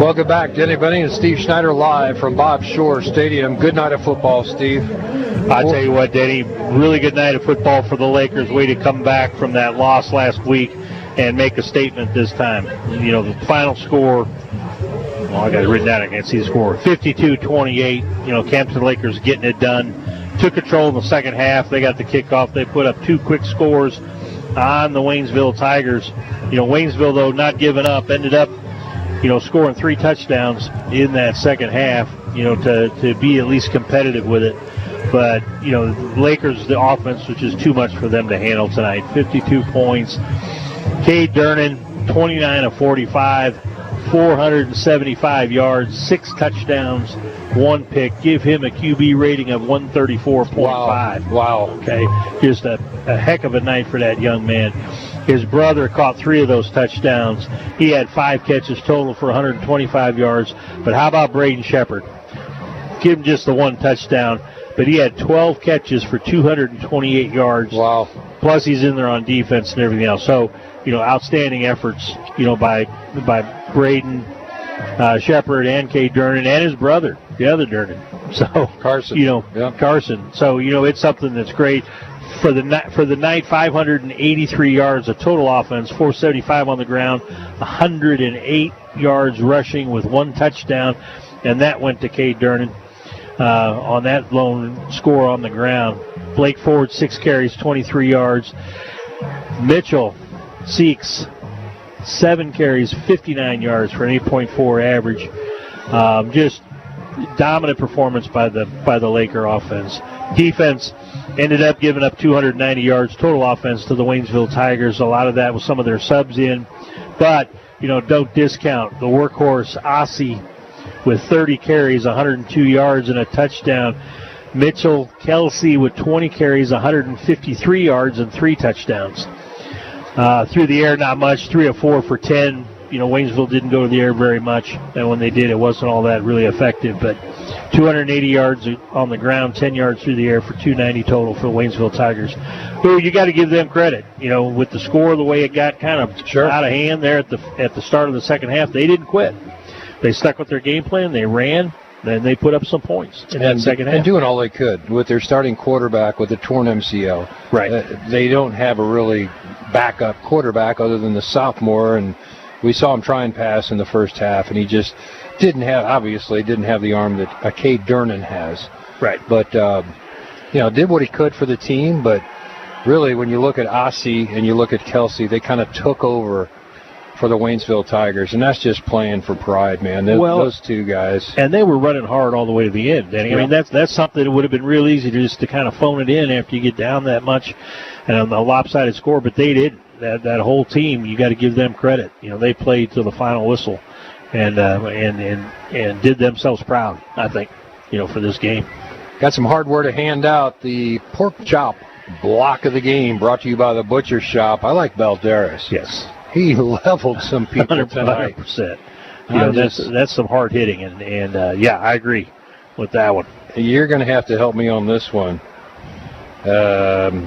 Welcome back, Denny Benning and Steve Schneider live from Bob Shore Stadium. Good night of football, Steve. I tell you what, Denny, really good night of football for the Lakers. Way to come back from that loss last week and make a statement this time. You know, the final score, well, I got it written down, I can't see the score, 52-28. You know, Camdenton Lakers getting it done. Took control in the second half. They got the kickoff. They put up 2 quick scores on the Waynesville Tigers. You know, Waynesville, though, not giving up, ended up, you know, scoring 3 touchdowns in that second half, you know, to be at least competitive with it. But, you know, Lakers, the offense, which is too much for them to handle tonight. 52 points. Cade Durnan, 29 of 45, 475 yards, 6 touchdowns, 1 pick. Give him a QB rating of 134.5. Wow. Okay, just a heck of a night for that young man. His brother caught 3 of those touchdowns. He had 5 catches total for 125 yards. But how about Braden Shepard? Give him just the 1 touchdown, but he had 12 catches for 228 yards. Wow. Plus he's in there on defense and everything else. So, you know, outstanding efforts, you know, by Braden Shepard and Cade Durnan and his brother, the other Durnan. So, Carson. You know, yeah. Carson. So, you know, it's something that's great. For the night, 583 yards of total offense, 475 on the ground, 108 yards rushing with 1 touchdown, and that went to Cade Durnan on that lone score on the ground. Blake Ford, 6 carries, 23 yards. Mitchell Seeks, 7 carries, 59 yards for an 8.4 average. Just dominant performance by the Laker offense. Defense ended up giving up 290 yards total offense to the Waynesville Tigers. A lot of that was some of their subs in. But, you know, don't discount the workhorse, Ossie, with 30 carries, 102 yards, and a touchdown. Mitchell Kelsey with 20 carries, 153 yards, and 3 touchdowns. Through the air, not much, 3 of 4 for 10. You know, Waynesville didn't go to the air very much, and when they did, it wasn't all that really effective. But 280 yards on the ground, 10 yards through the air for 290 total for the Waynesville Tigers. Who you got to give them credit. You know, with the score, the way it got kind of out of hand there at the start of the second half, they didn't quit. They stuck with their game plan. They ran. Then they put up some points in that second half. And doing all they could with their starting quarterback with a torn MCL. Right. They don't have a really backup quarterback other than the sophomore, and we saw him try and pass in the first half, and he just didn't have the arm that Cade Durnan has. Right. But, you know, did what he could for the team, but really when you look at Ossie and you look at Kelsey, they kind of took over for the Waynesville Tigers, and that's just playing for pride, man. Those 2 guys. And they were running hard all the way to the end, Danny. Yeah. I mean, that's something that would have been real easy just to kind of phone it in after you get down that much and on the lopsided score, but they didn't. That whole team, you got to give them credit. You know, they played to the final whistle and did themselves proud, I think, you know, for this game. Got some hardware to hand out. The pork chop block of the game brought to you by the Butcher Shop. I like Balderas. Yes. He leveled some people tonight. 100%. You know, that's some hard hitting, and yeah, I agree with that one. You're going to have to help me on this one.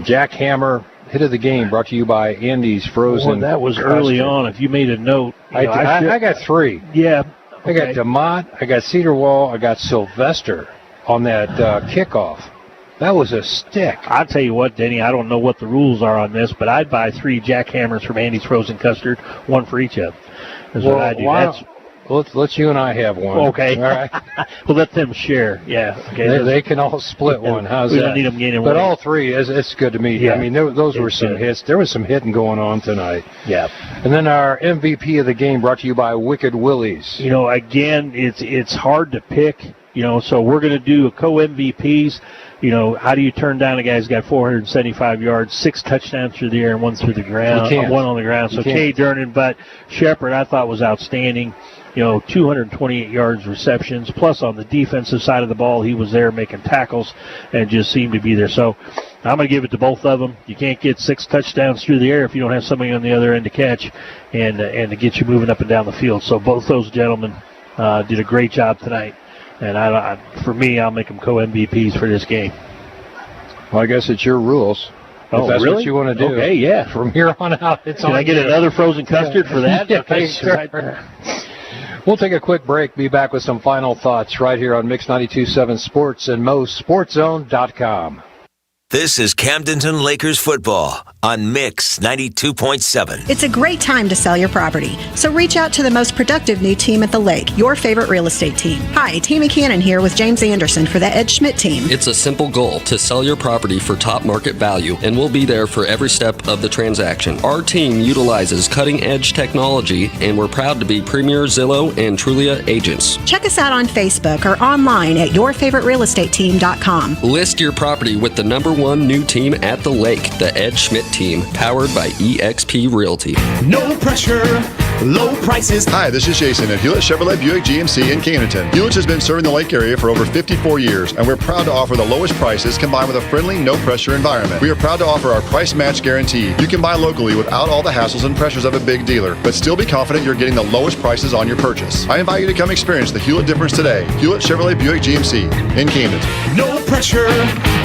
Jack Hammer, hit of the game, brought to you by Andy's Frozen. That was early on. If you made a note, I got 3. Yeah, I got DeMott, I got Cedar Wall, I got Sylvester on that kickoff. That was a stick. I'll tell you what, Denny, I don't know what the rules are on this, but I'd buy 3 jackhammers from Andy's Frozen Custard, 1 for each of them. That's what I do. Let's you and I have one. Okay. All right. We'll let them share. Yeah. Okay. They can all split one. How's we that? We don't need them gaining But weight. all 3, it's good to meet you. Yeah. I mean, those were some hits. There was some hitting going on tonight. Yeah. And then our MVP of the game brought to you by Wicked Willie's. You know, again, it's hard to pick. You know, so we're going to do a co-MVPs. You know, how do you turn down a guy who's got 475 yards, 6 touchdowns through the air, and 1 through the ground, 1 on the ground. So Kay Durnan, but Shepard, I thought was outstanding. You know, 228 yards receptions, plus on the defensive side of the ball, he was there making tackles and just seemed to be there. So I'm going to give it to both of them. You can't get 6 touchdowns through the air if you don't have somebody on the other end to catch and to get you moving up and down the field. So both those gentlemen did a great job tonight. And for me, I'll make them co-MVPs for this game. Well, I guess it's your rules. Oh, if that's really? what you want to do. Okay, yeah. From here on out, it's Can on I get you. another frozen custard for that? Yeah, Okay, sure. We'll take a quick break, be back with some final thoughts right here on Mix 92.7 Sports and MoSportZone.com. This is Camdenton Lakers football on Mix 92.7. It's a great time to sell your property, so reach out to the most productive new team at the lake, your favorite real estate team. Hi, Tammy Cannon here with James Anderson for the Ed Schmidt team. It's a simple goal to sell your property for top market value, and we'll be there for every step of the transaction. Our team utilizes cutting-edge technology, and we're proud to be premier Zillow and Trulia agents. Check us out on Facebook or online at yourfavoriterealestateteam.com. List your property with the number one new team at the lake, the Ed Schmidt team, powered by eXp Realty. No pressure, low prices. Hi, this is Jason at Hewlett Chevrolet Buick GMC in Camdenton. Hewlett has been serving the lake area for over 54 years, and we're proud to offer the lowest prices combined with a friendly, no-pressure environment. We are proud to offer our price match guarantee. You can buy locally without all the hassles and pressures of a big dealer, but still be confident you're getting the lowest prices on your purchase. I invite you to come experience the Hewlett difference today. Hewlett Chevrolet Buick GMC in Camdenton. No pressure,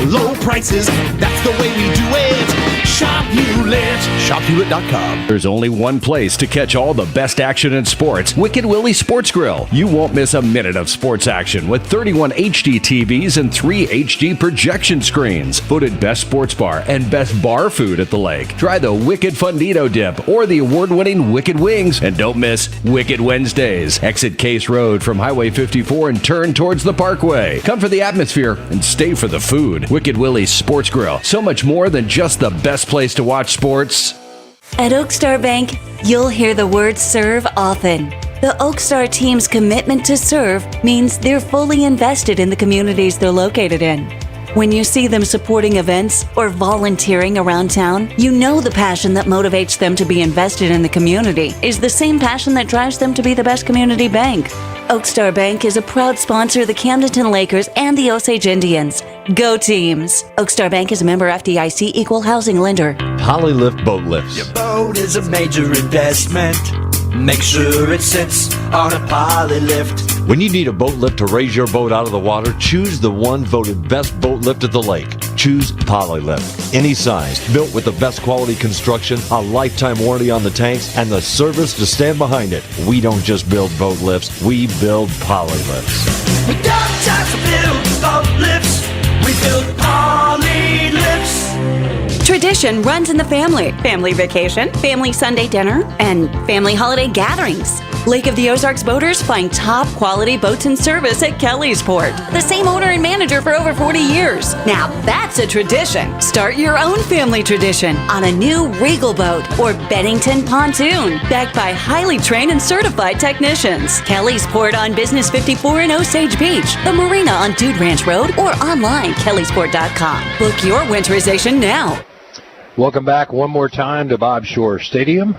low prices. That's the way we do it. Shop Hewlett. ShopHewlett.com. There's only one place to catch all the best action in sports. Wicked Willie Sports Grill. You won't miss a minute of sports action with 31 HD TVs and 3 HD projection screens. Voted best sports bar and best bar food at the lake. Try the Wicked Fundito Dip or the award-winning Wicked Wings. And don't miss Wicked Wednesdays. Exit Case Road from Highway 54 and turn towards the Parkway. Come for the atmosphere and stay for the food. Wicked Willie's Sports Grill. So much more than just the best place to watch sports. At Oakstar Bank, you'll hear the word serve often. The Oakstar team's commitment to serve means they're fully invested in the communities they're located in. When you see them supporting events or volunteering around town, you know the passion that motivates them to be invested in the community is the same passion that drives them to be the best community bank. Oakstar Bank is a proud sponsor of the Camdenton Lakers and the Osage Indians. Go teams! Oakstar Bank is a member FDIC equal housing lender. Polylift boat lifts. Your boat is a major investment. Make sure it sits on a Polylift. When you need a boat lift to raise your boat out of the water, choose the one voted best boat lift at the lake. Choose Polylift. Any size, built with the best quality construction, a lifetime warranty on the tanks, and the service to stand behind it. We don't just build boat lifts, we build Polylifts. We got time to build boat lifts. We build Polylifts. Tradition runs in the family. Family vacation, family Sunday dinner, and family holiday gatherings. Lake of the Ozarks boaters find top quality boats and service at Kelly's Port. The same owner and manager for over 40 years. Now that's a tradition. Start your own family tradition on a new Regal boat or Bennington pontoon, backed by highly trained and certified technicians. Kelly's Port on Business 54 in Osage Beach, the marina on Dude Ranch Road, or online kellysport.com. Book your winterization now. Welcome back one more time to Bob Shore Stadium,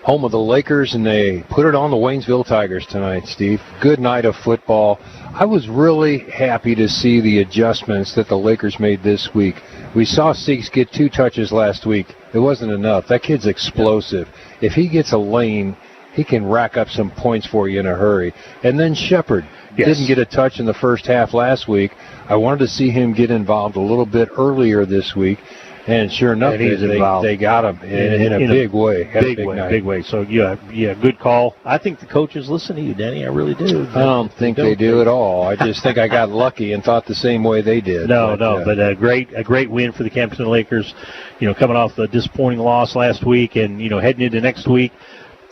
home of the Lakers, and they put it on the Waynesville Tigers tonight, Steve. Good night of football. I was really happy to see the adjustments that the Lakers made this week. We saw Seeks get 2 touches last week. It wasn't enough. That kid's explosive. If he gets a lane, he can rack up some points for you in a hurry. And then Shepard didn't get a touch in the first half last week. I wanted to see him get involved a little bit earlier this week. And sure enough, they got him in a big way. Big way. So, yeah, good call. I think the coaches listen to you, Denny. I really do. I don't think they do at all. I just think I got lucky and thought the same way they did. But a great win for the Camdenton Lakers, coming off the disappointing loss last week and, heading into next week.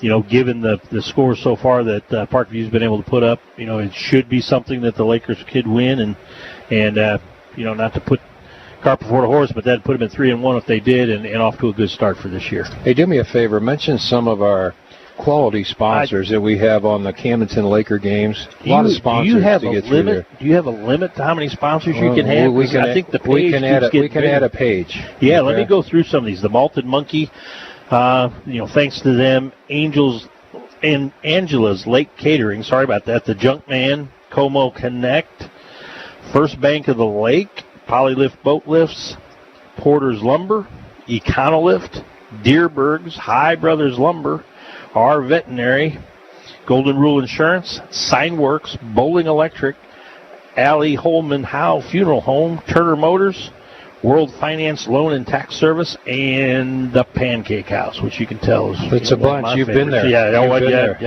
Given the score so far that Parkview's been able to put up, it should be something that the Lakers could win, and not to put cart before the horse, but that'd put them at 3-1 if they did, and off to a good start for this year. Hey, do me a favor, mention some of our quality sponsors that we have on the Camdenton Laker games. A lot of sponsors to get through there. Do you have a limit to how many sponsors you can have? I think the page we can add a page. Yeah, okay. Let me go through some of these. The Malted Monkey. Thanks to them, Angels and Angela's Lake Catering. Sorry about that. The Junkman, Como Connect, First Bank of the Lake, Polylift Boat Lifts, Porter's Lumber, Econolift, Deerberg's, High Brothers Lumber, R Veterinary, Golden Rule Insurance, Signworks, Bowling Electric, Allie Holman Howe Funeral Home, Turner Motors, World Finance Loan and Tax Service, and the Pancake House, which you can tell is it's a bunch. You've been there.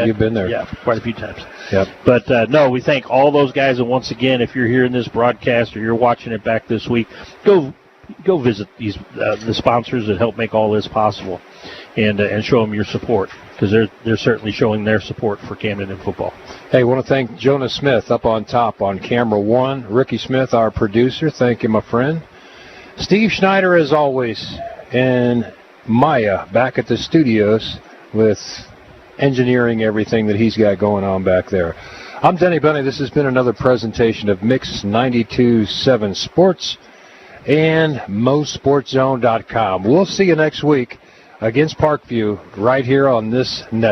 You've been there. Yeah, quite a few times. Yep. But no, we thank all those guys. And once again, if you're hearing this broadcast or you're watching it back this week, go visit these the sponsors that help make all this possible, and show them your support, because they're certainly showing their support for Camdenton football. Hey, I want to thank Jonah Smith up on top on camera one. Ricky Smith, our producer. Thank you, my friend. Steve Schneider, as always, and Maya back at the studios with engineering everything that he's got going on back there. I'm Denny Benny. This has been another presentation of Mix 92.7 Sports and MoSportZone.com. We'll see you next week against Parkview right here on this net.